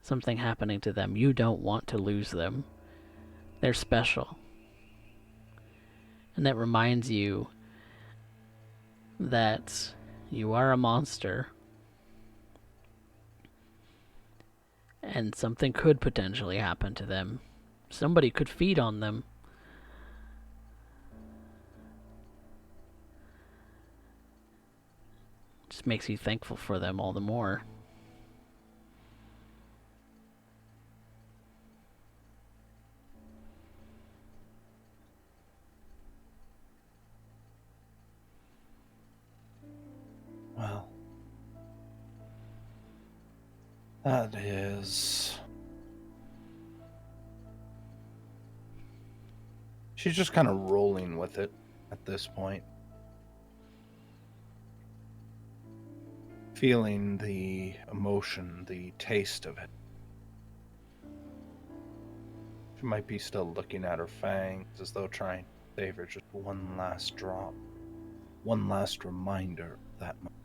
something happening to them. You don't want to lose them. They're special. And that reminds you that you are a monster. And something could potentially happen to them. Somebody could feed on them. Just makes you thankful for them all the more. Well, that is... She's just kind of rolling with it at this point. Feeling the emotion, the taste of it. She might be still looking at her fangs as though trying to savor just one last drop. One last reminder of that moment.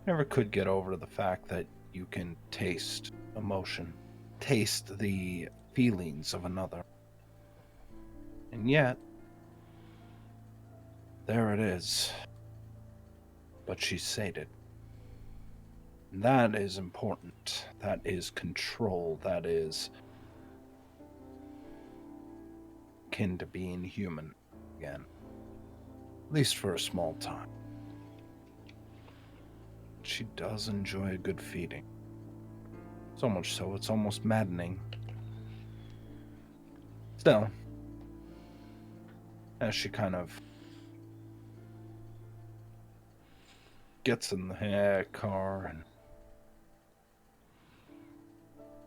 Never could get over the fact that you can taste emotion, taste the feelings of another. And yet, there it is. But she's sated. And that is important. That is control. That is akin to being human again. At least for a small time. She does enjoy a good feeding. So much so, it's almost maddening. Still, as she kind of gets in the car and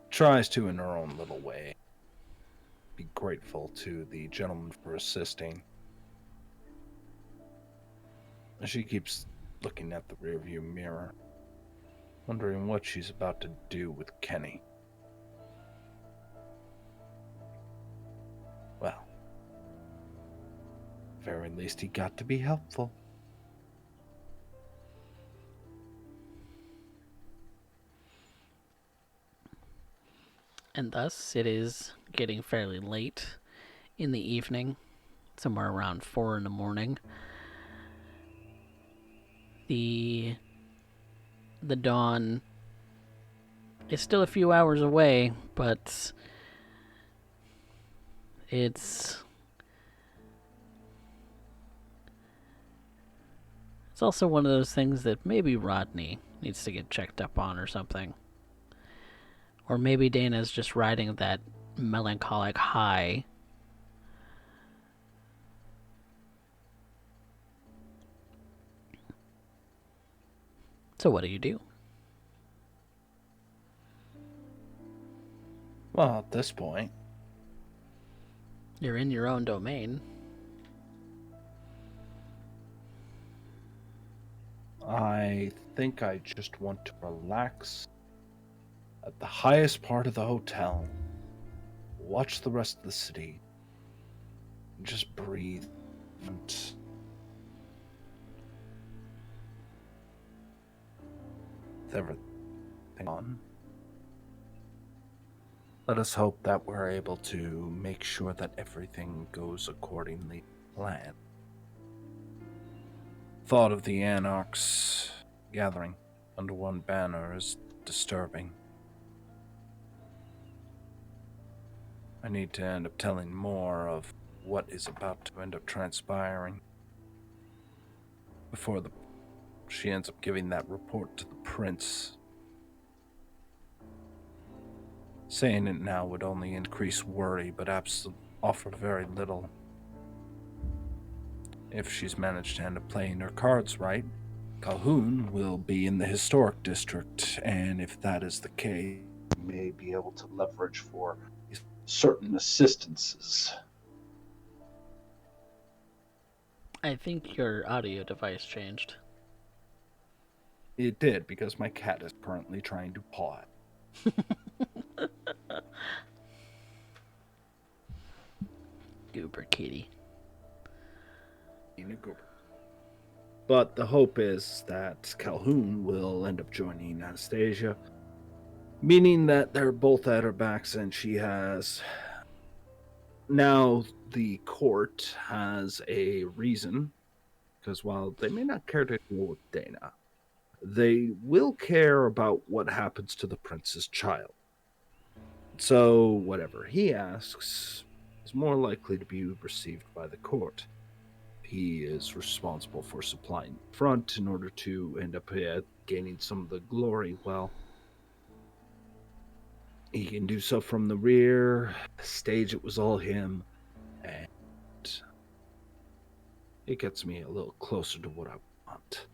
tries to, in her own little way, be grateful to the gentleman for assisting. She keeps looking at the rearview mirror, wondering what she's about to do with Kenny. Well, at the very least he got to be helpful. And thus, it is getting fairly late in the evening, somewhere around 4 in the morning. The dawn is still a few hours away, but it's also one of those things that maybe Rodney needs to get checked up on or something. Or maybe Dana's just riding that melancholic high. So what do? Well, at this point, You're in your own domain. I think I just want to relax at the highest part of the hotel, watch the rest of the city, and just breathe and with everything on. Let us hope that we're able to make sure that everything goes accordingly to plan. Thought of the Anarchs gathering under one banner is disturbing. I need to end up telling more of what is about to end up transpiring before she ends up giving that report to the prince. Saying it now would only increase worry, but offer very little. if she's managed to end up playing her cards right, Calhoun will be in the historic district, and if that is the case, we may be able to leverage for certain assistances. I think your audio device changed. It did, because my cat is currently trying to paw it. Goober kitty. But the hope is that Calhoun will end up joining Anastasia, meaning that they're both at her backs and she has... Now, the court has a reason, because while they may not care to deal with Dana, they will care about what happens to the prince's child. So, whatever he asks is more likely to be received by the court. He is responsible for supplying the front in order to end up gaining some of the glory. Well, he can do so from the rear. The stage, it was all him. And it gets me a little closer to what I want.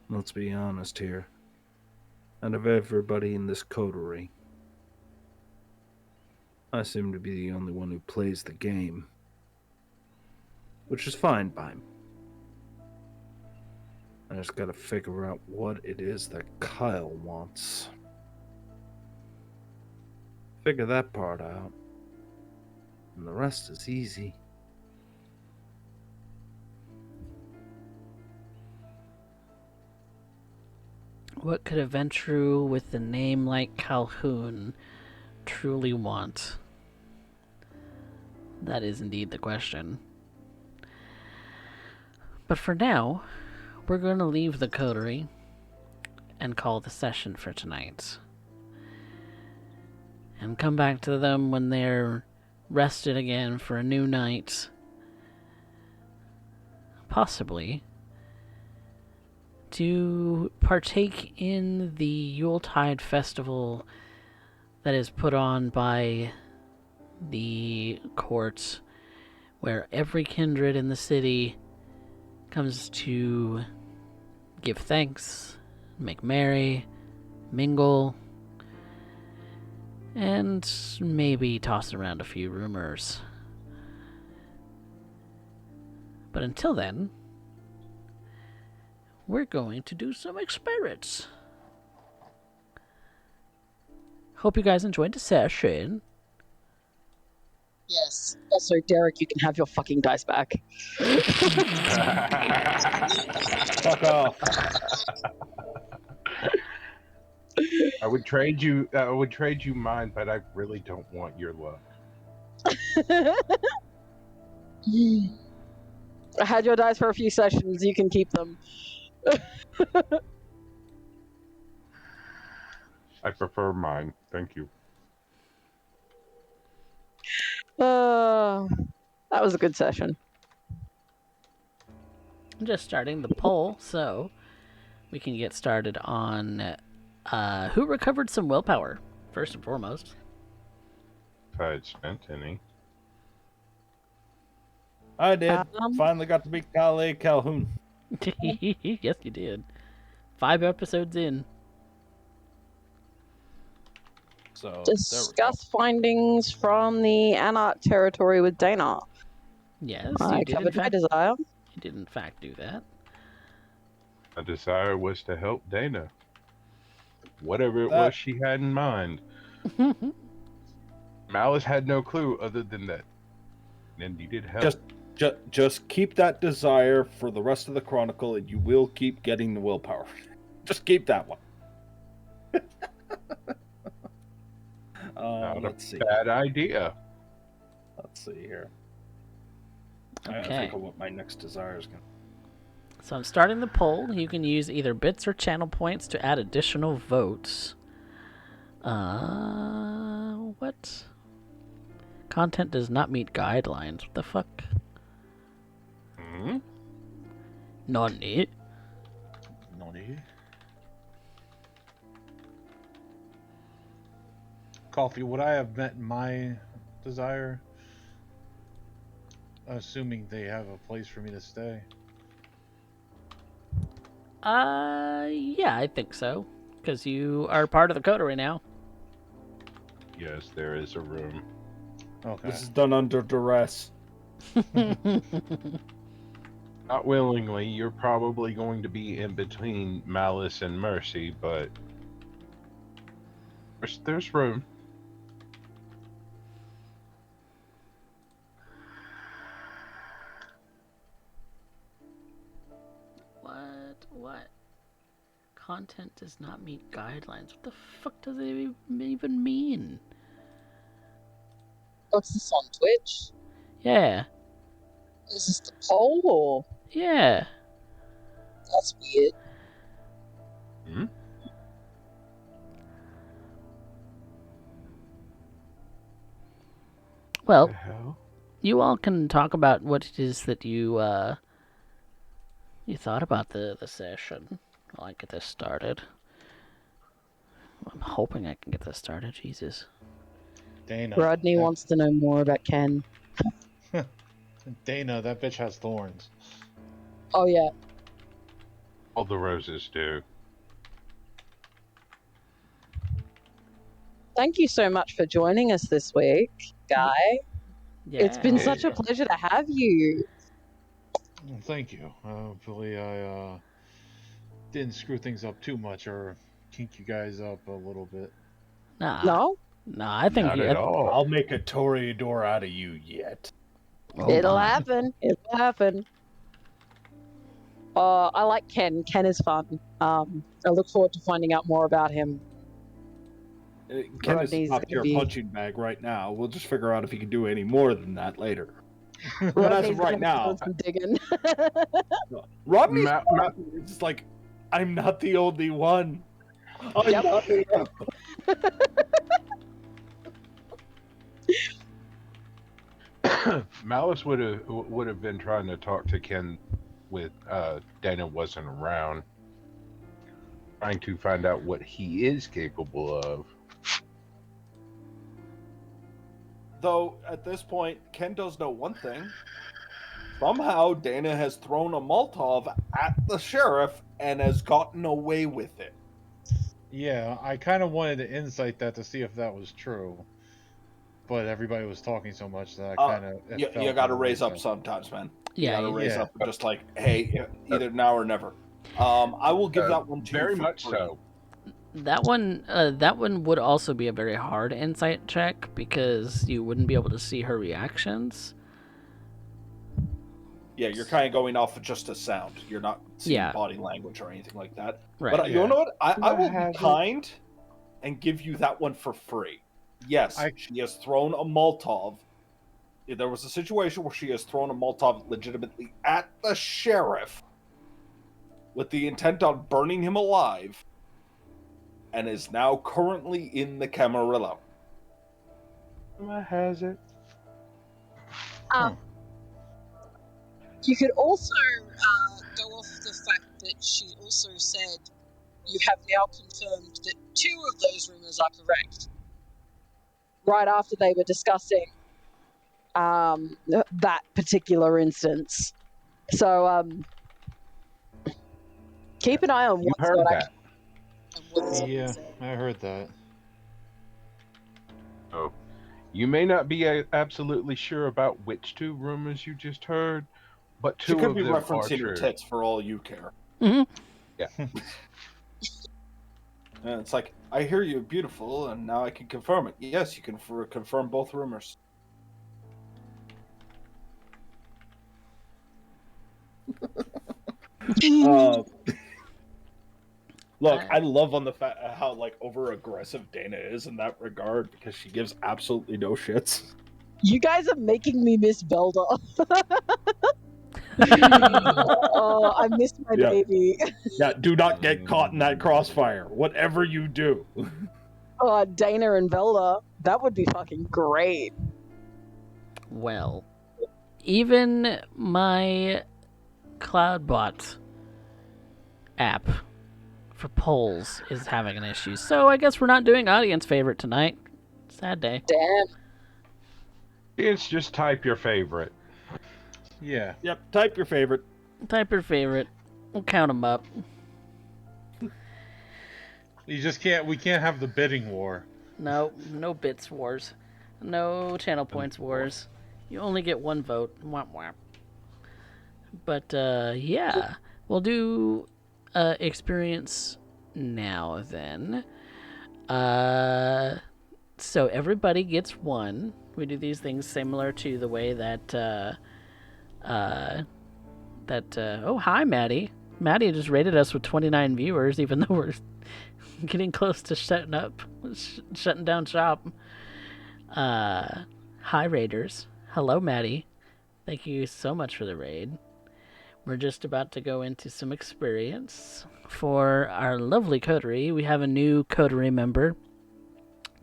Let's be honest here. Out of everybody in this coterie, I seem to be the only one who plays the game. Which is fine by me. I just gotta figure out what it is that Kyle wants. Figure that part out. And the rest is easy. What could a Ventrue with a name like Calhoun truly want? That is indeed the question. But for now, we're going to leave the coterie and call the session for tonight. And come back to them when they're rested again for a new night. Possibly to partake in the Yuletide festival that is put on by the courts, where every kindred in the city comes to give thanks, make merry, mingle, and maybe toss around a few rumors. But until then, we're going to do some experiments. Hope you guys enjoyed the session. Yes. Also, Derek, you can have your fucking dice back. Fuck off. I would trade you mine, but I really don't want your luck. I had your dice for a few sessions. You can keep them. I prefer mine. Thank you. That was a good session. I'm just starting the poll, so we can get started on who recovered some willpower, first and foremost. If I had spent any. I did. Finally got to beat Calhoun. Yes, you did. 5 episodes in. So Discuss findings from the Anarch territory with Dana. Yes, I you did. covered my desire. You did in fact do that. My desire was to help Dana. Whatever it was she had in mind. Malice had no clue other than that. And you did help. Just keep that desire for the rest of the chronicle, and you will keep getting the willpower. Just keep that one. Let's see. Bad idea. Let's see here. Okay. I think of what my next desire is going to. So I'm starting the poll. You can use either bits or channel points to add additional votes. What? Content does not meet guidelines. What the fuck? Hmm? Nani? Coffee, would I have met my desire? assuming they have a place for me to stay. Yeah, I think so. Because you are part of the coterie now. Yes, there is a room. Okay. This is done under duress. Not willingly, you're probably going to be in between Malice and Mercy, but there's room. What? Content does not meet guidelines. What the fuck does it even mean? What's this on Twitch? Yeah. Is this the poll or? Yeah. That's weird. Hmm? Well, The hell? you all can talk about what it is that you thought about the session. While I get this started. I'm hoping I can get this started. Jesus. Dana. Rodney wants to know more about Ken. Dana, that bitch has thorns. Oh yeah. All the roses do. Thank you so much for joining us this week, Guy. Yeah. It's been such a pleasure to have you. Thank you. Hopefully I didn't screw things up too much or kink you guys up a little bit. No? I think Not at all. I'll make a Toreador out of you yet. Oh, It'll my. happen. It'll happen. I like Ken. Ken is fun. I look forward to finding out more about him. Ken is Rodney's top gonna tier be- punching bag right now. We'll just figure out if he can do any more than that later. But as Rodney's of gonna right be now, doing some digging. Rodney's Ma- it's like, I'm not the only one. I'm Yep. not the only Malice would have been trying to talk to Ken with Dana wasn't around, trying to find out what he is capable of. Though, at this point, Ken does know one thing. Somehow, Dana has thrown a Molotov at the sheriff and has gotten away with it. Yeah, I kind of wanted to insight that to see if that was true. But everybody was talking so much that I kind of... You gotta raise up sometimes, man. Yeah, you gotta raise yeah. up and just like, hey, either now or never. I will give that one to you Very for much free. so. That one would also be a very hard insight check because you wouldn't be able to see her reactions. Yeah, you're kind of going off of just a sound. You're not seeing Yeah. body language or anything like that. Right. But you know what? I will have be it. kind and give you that one for free. Yes, she has thrown a Molotov. There was a situation where she has thrown a Molotov legitimately at the sheriff with the intent on burning him alive and is now currently in the Camarillo. Has it? You could also go off the fact that she also said you have now confirmed that 2 of those rumors are correct. Right after they were discussing that particular instance. So keep an eye on You what's heard not that. And what is Yeah, I heard that. Oh, you may not be absolutely sure about which 2 rumors you just heard, but 2 She could of be them are referencing her true. tits for all you care. Mm-hmm. Yeah. And it's like, I hear you're beautiful, and now I can confirm it. Yes, you can confirm both rumors. Look, I love on the how like over aggressive Dana is in that regard because she gives absolutely no shits. You guys are making me miss Belda. Oh, I missed my Yeah. baby. Yeah, do not get caught in that crossfire. Whatever you do. Oh, Dana and Belda. That would be fucking great. Well, even my Cloudbot app for polls is having an issue, so I guess we're not doing audience favorite tonight. Sad day. Damn. It's just type your favorite. Yeah. Yep, type your favorite. Type your favorite. We'll count them up. You just can't. We can't have the bidding war. No, no bits wars. No channel points wars. You only get one vote. Womp womp. But, yeah. We'll do experience now, then. So everybody gets one. We do these things similar to the way that, oh, hi, Maddie. Maddie just rated us with 29 viewers, even though we're getting close to shutting down shop. Hi, Raiders. Hello, Maddie. Thank you so much for the raid. We're just about to go into some experience for our lovely coterie. We have a new coterie member.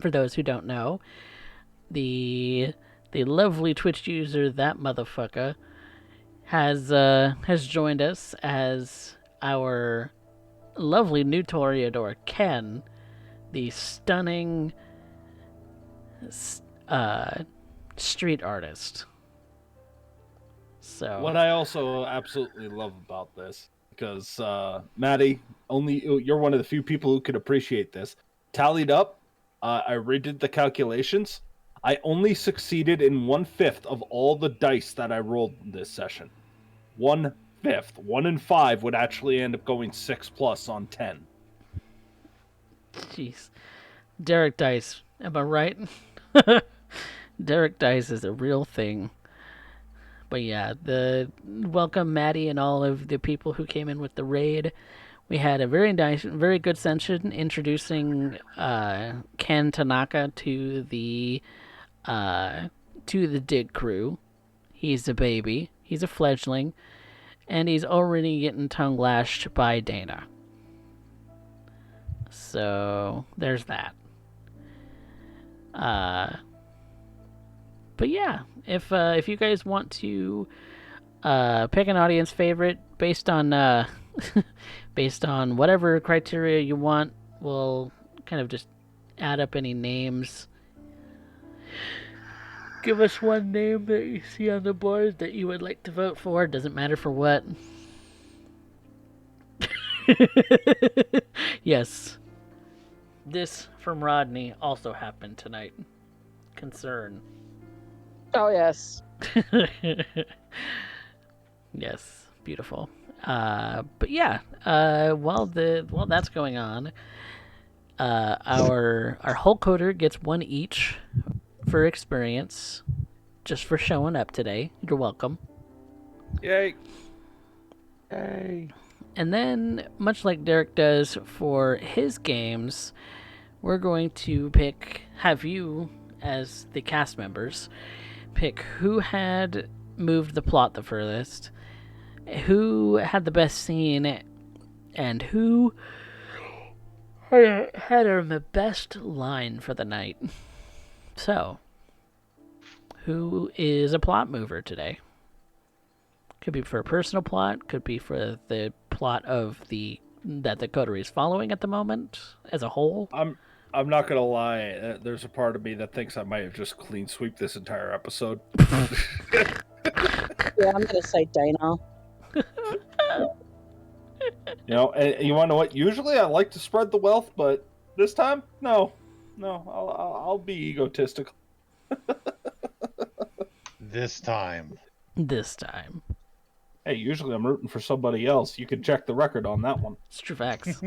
For those who don't know, the lovely Twitch user, that motherfucker, has joined us as our lovely new Toreador, Ken, the stunning street artist. So What I also absolutely love about this, because Maddie, only you're one of the few people who could appreciate this. Tallied up, I redid the calculations. I only succeeded in 1/5 of all the dice that I rolled in this session. 1/5. 1 in 5 would actually end up going 6+ on 10. jeez, Derek Dice, am I right? Derek Dice is a real thing. But yeah, welcome Maddie and all of the people who came in with the raid. We had a very nice, very good session introducing Ken Tanaka to the dig crew. He's a baby. He's a fledgling, and he's already getting tongue lashed by Dana. So there's that. But yeah, if you guys want to pick an audience favorite based on based on whatever criteria you want, we'll kind of just add up any names. Give us one name that you see on the board that you would like to vote for. Doesn't matter for what. Yes. This from Rodney also happened tonight. Concern. Oh, yes. Yes, beautiful. But yeah, while that's going on, our whole coder gets one each for experience, just for showing up today. You're welcome. Yay! Yay! And then, much like Derek does for his games, we're going to have you, as the cast members, pick who had moved the plot the furthest, who had the best scene, and who had the best line for the night. So, who is a plot mover today? Could be for a personal plot, could be for the plot of that the coterie is following at the moment as a whole. I'm not gonna lie. There's a part of me that thinks I might have just clean sweep this entire episode. Yeah, I'm gonna say Dana. And you want to know what? Usually I like to spread the wealth, but this time, no. I'll be egotistical. This time. Hey, usually I'm rooting for somebody else. You can check the record on that one. It's true facts.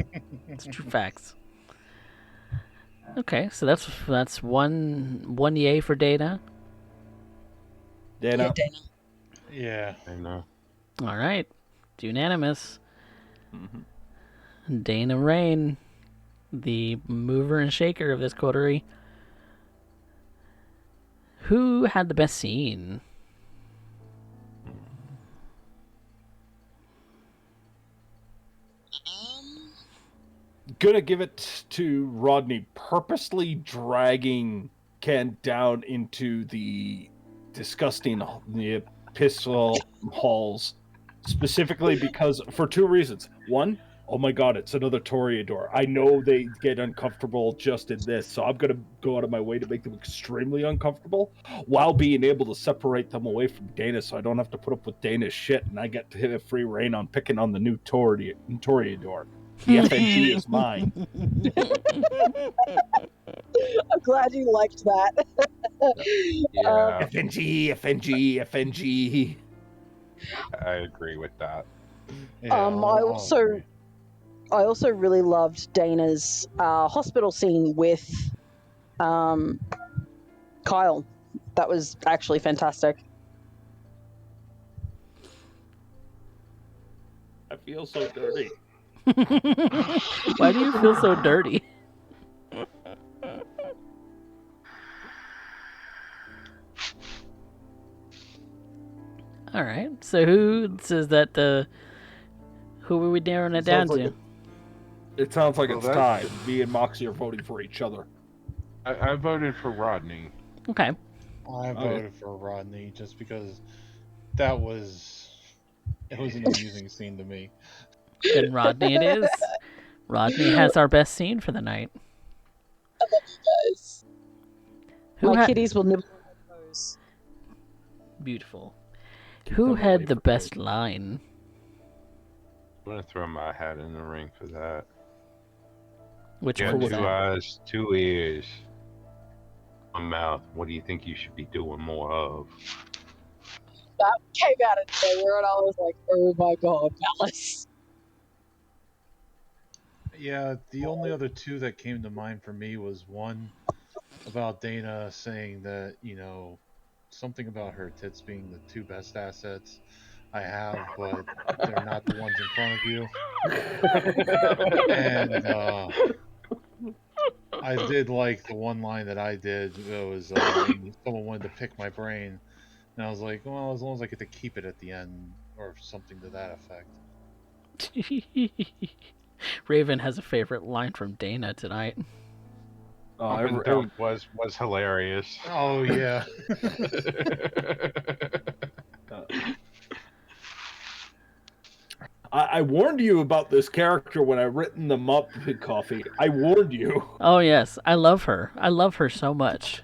It's true facts. Okay, so that's one yay for Dana. Dana. Yeah, Dana. Yeah. I know. All right, it's unanimous. Mm-hmm. Dana Rain, the mover and shaker of this coterie. Who had the best scene? Gonna give it to Rodney, purposely dragging Ken down into the disgusting pistol halls, specifically because for two reasons. One, oh my god, it's another Toreador. I know they get uncomfortable just in this, so I'm going to go out of my way to make them extremely uncomfortable while being able to separate them away from Dana so I don't have to put up with Dana's shit and I get to hit a free reign on picking on the new Toreador. The FNG is mine. I'm glad you liked that. Yeah, FNG. I agree with that. Yeah, I also really loved Dana's hospital scene with Kyle. That was actually fantastic. I feel so dirty. Why do you feel so dirty? All right. So who says that? Who are we narrowing it down to? It sounds like Well, it's that's- time. Me and Moxie are voting for each other. I voted for Rodney. Okay. I voted for Rodney just because it was an amusing scene to me. Then Rodney it is. Rodney has our best scene for the night. I love you guys. My kitties will nibble on my toes. Beautiful. Who had the best line? I'm gonna throw my hat in the ring for that. Which You one got was two that? eyes, 2 ears, a mouth. What do you think you should be doing more of? That came out of nowhere, and I was like, "Oh my god, Malice!" Yeah, the only other two that came to mind for me was one about Dana saying that, something about her tits being the two best assets I have, but they're not the ones in front of you. And I did like the one line that I did. It was when someone wanted to pick my brain, and I was like, well, as long as I get to keep it at the end, or something to that effect. Raven has a favorite line from Dana tonight. Was hilarious. Oh yeah. I warned you about this character when I written them up, Coffee. I warned you. Oh yes, I love her. I love her so much.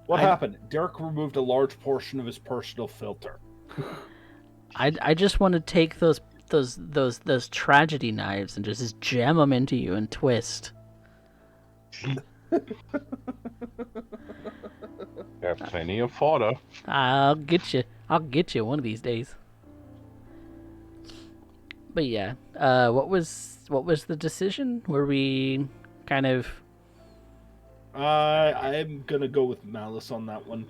What happened? Derek removed a large portion of his personal filter. I just want to take those tragedy knives and just jam them into you and twist. Got plenty of fodder. I'll get you. I'll get you one of these days. But yeah, what was the decision? Were we kind of? I'm gonna go with Malice on that one.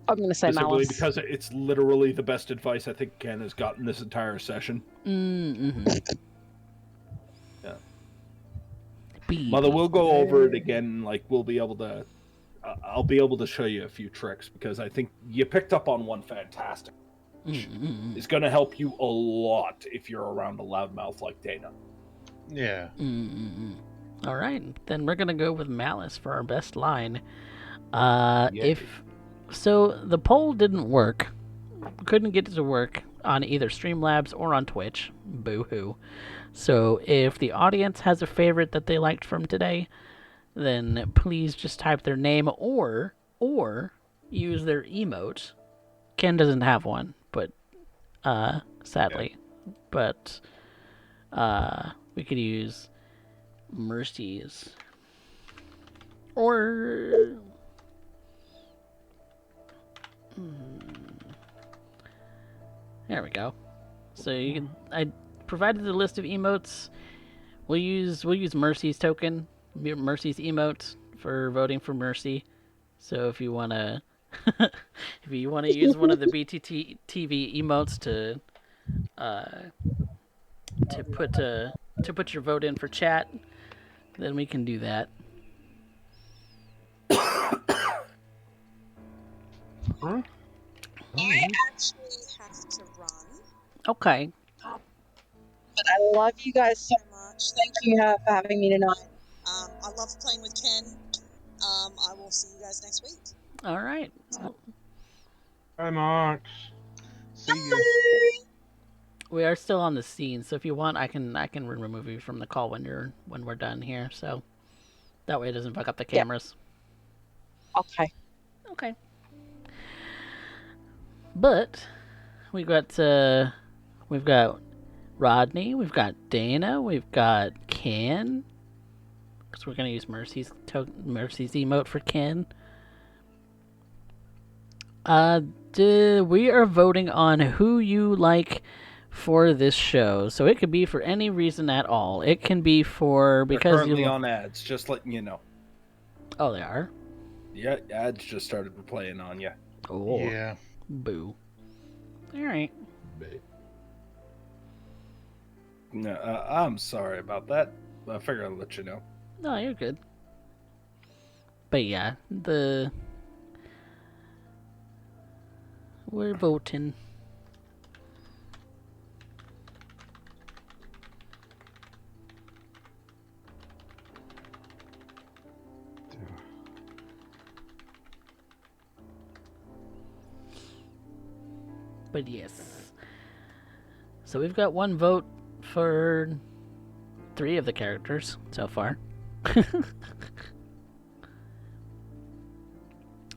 I'm gonna say Malice because it's literally the best advice I think Ken has gotten this entire session. Mm-hmm. Yeah. Mother, we'll go over it again. Like we'll be able to. I'll be able to show you a few tricks because I think you picked up on one fantastic. Mm-hmm. It's going to help you a lot if you're around a loudmouth like Dana. Yeah. Mm-hmm. All right, then we're gonna go with Malice for our best line. If so, the poll didn't work. Couldn't get it to work on either Streamlabs or on Twitch. Boo-hoo. So if the audience has a favorite that they liked from today, then please just type their name or use their emote. Ken doesn't have one, but sadly. Yeah. But we could use Mercy's or there we go. So you can I provided the list of emotes. We'll use Mercy's token, Mercy's emote for voting for Mercy. So if you wanna use one of the BTT TV emotes to put your vote in for chat, then we can do that. I actually have to run. Okay. But I love you guys so much. Thank you for having me tonight. I love playing with Ken. I will see you guys next week. All right. Hi, Marks. See you. We are still on the scene, so if you want, I can remove you from the call when we're done here. So that way it doesn't fuck up the Yep. cameras. Okay. Okay. But we've got Rodney, we've got Dana, we've got Ken. Because we're gonna use Mercy's emote for Ken. We are voting on who you like for this show. So it could be for any reason at all. It can be for They're because currently you. on ads, just letting you know. Oh, they are. Yeah, ads just started playing on you. Oh, Yeah. boo. All right. No, I'm sorry about that. I figure I'll let you know. No, you're good. But yeah, we're voting. But yes. So we've got one vote for 3 of the characters so far.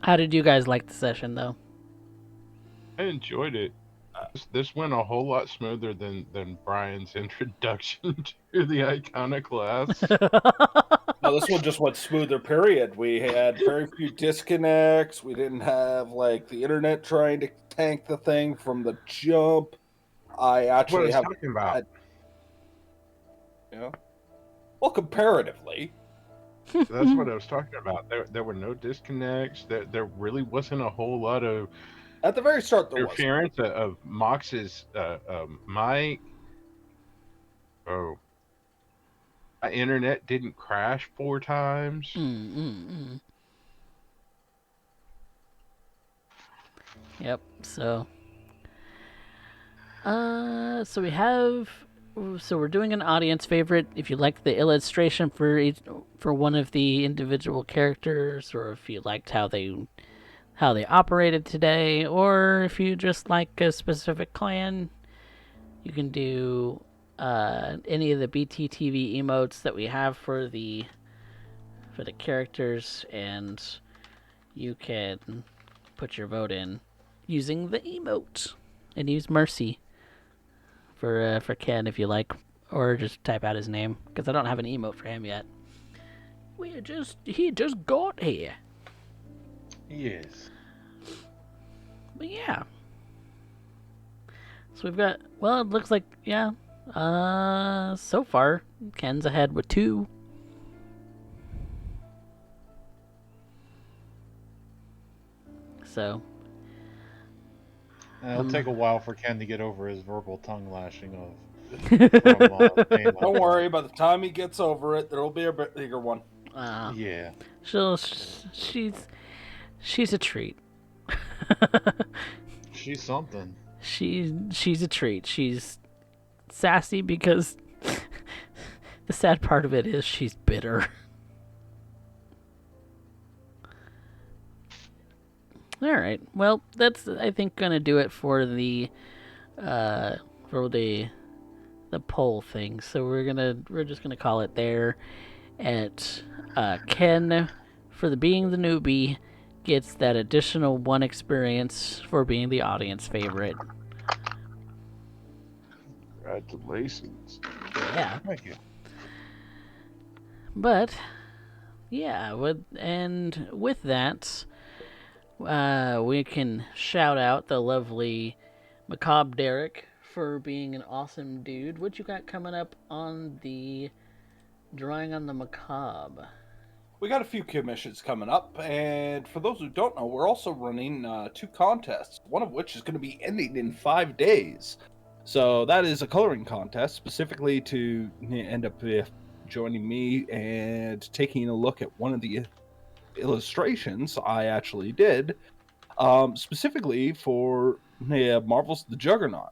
How did you guys like the session, though? I enjoyed it. This went a whole lot smoother than Brian's introduction to the iconoclast. No, this one just went smoother, period. We had very few disconnects. We didn't have, like, the internet trying to tank the thing from the jump. I What I actually was have... talking about. Yeah. Well, comparatively. That's what I was talking about. There were no disconnects. There really wasn't a whole lot of At the very start, there was. interference of Mox's mic. Oh, my internet didn't crash 4 times. Yep. So we have. So we're doing an audience favorite. If you like the illustration for one of the individual characters, or if you liked how they operated today, or if you just like a specific clan, you can do any of the BTTV emotes that we have for the characters, and you can put your vote in using the emote and use Mercy for Ken if you like, or just type out his name because I don't have an emote for him yet. He just got here. Yes. But yeah. So we've got, well, it looks like, yeah, so far Ken's ahead with 2. So It'll take a while for Ken to get over his verbal tongue lashing of. Don't worry, by the time he gets over it, there'll be a bigger one. Yeah. She's a treat. She's something. She's a treat. She's sassy because the sad part of it is she's bitter. All right. Well, that's I think gonna do it for the poll thing. So we're just gonna call it there. At Ken for being the newbie gets that additional 1 experience for being the audience favorite. Congratulations. Yeah. Thank you. But yeah, with that, we can shout out the lovely Macabre Derek for being an awesome dude. What you got coming up on the Drawing on the Macabre? We got a few commissions coming up, and for those who don't know, we're also running 2 contests, one of which is going to be ending in 5 days. So that is a coloring contest specifically to end up joining me and taking a look at one of the illustrations I actually did, specifically for Marvel's The Juggernaut.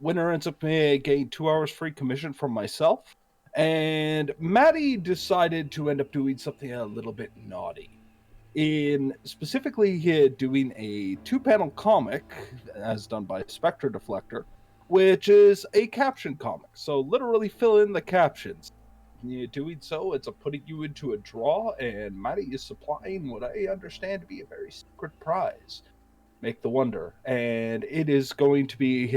Winner ends up getting 2 hours free commission from myself. And Maddie decided to end up doing something a little bit naughty. In specifically doing a 2-panel comic, as done by Spectre Deflector, which is a caption comic. So literally fill in the captions. Doing so, it's putting you into a draw, and Maddie is supplying what I understand to be a very secret prize. Make the wonder. And it is going to be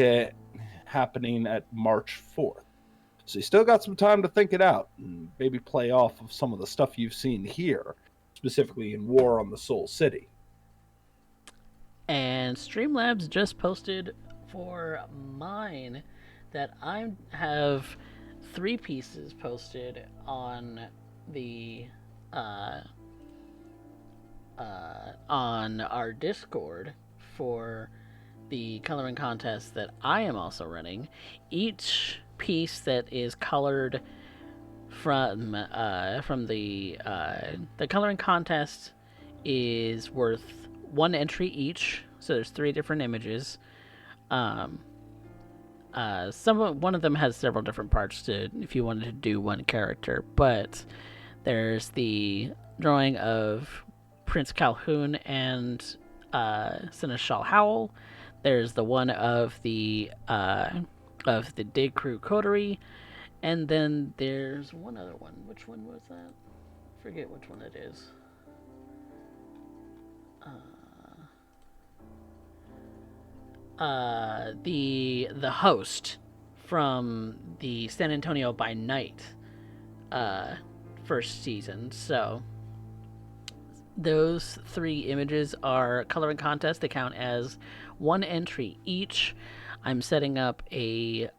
happening at March 4th. So you still got some time to think it out and maybe play off of some of the stuff you've seen here, specifically in War on the Soul City. And Streamlabs just posted for mine that I have 3 pieces posted on the on our Discord for the coloring contest that I am also running. Each piece that is colored from the coloring contest is worth 1 entry each. So there's 3 different images. One of them has several different parts to if you wanted to do one character, but there's the drawing of Prince Calhoune and Seneschal Howell. There's the one of the Dig Crew coterie, and then there's one other one. Which one was that? I forget which one it is. The host from the San Antonio by Night first season. So those 3 images are coloring contests. They count as 1 entry each. I'm setting up yes,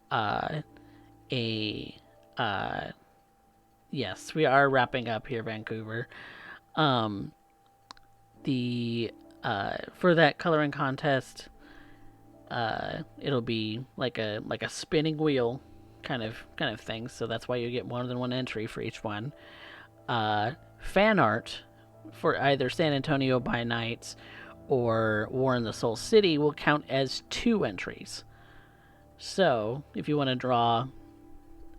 we are wrapping up here, Vancouver. For that coloring contest, it'll be like a spinning wheel kind of thing. So that's why you get more than 1 entry for each one. Fan art for either San Antonio by Night or War in the Soul City will count as 2 entries. So if you want to draw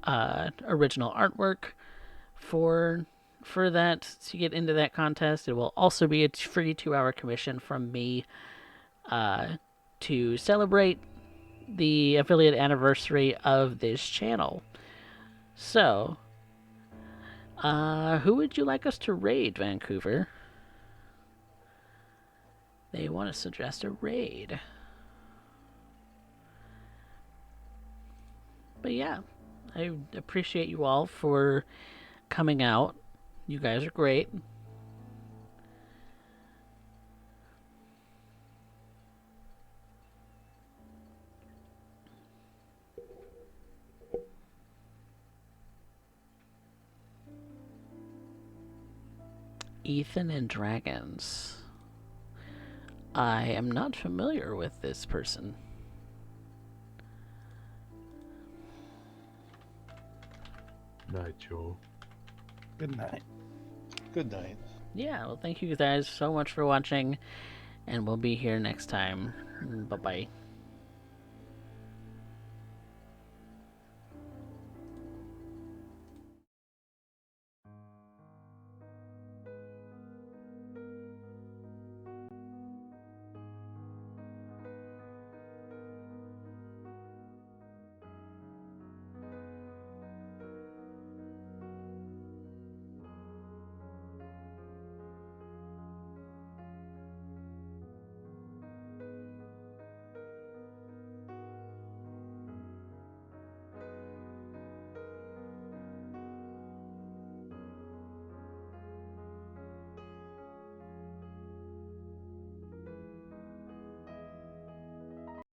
original artwork for that to get into that contest, it will also be a free 2-hour commission from me to celebrate the affiliate anniversary of this channel. So, who would you like us to raid, Vancouver? They want to suggest a raid. But yeah, I appreciate you all for coming out. You guys are great. Ethan and Dragons. I am not familiar with this person. Night, Joel. Good night. Good night. Yeah, well, thank you guys so much for watching, and we'll be here next time. Bye-bye.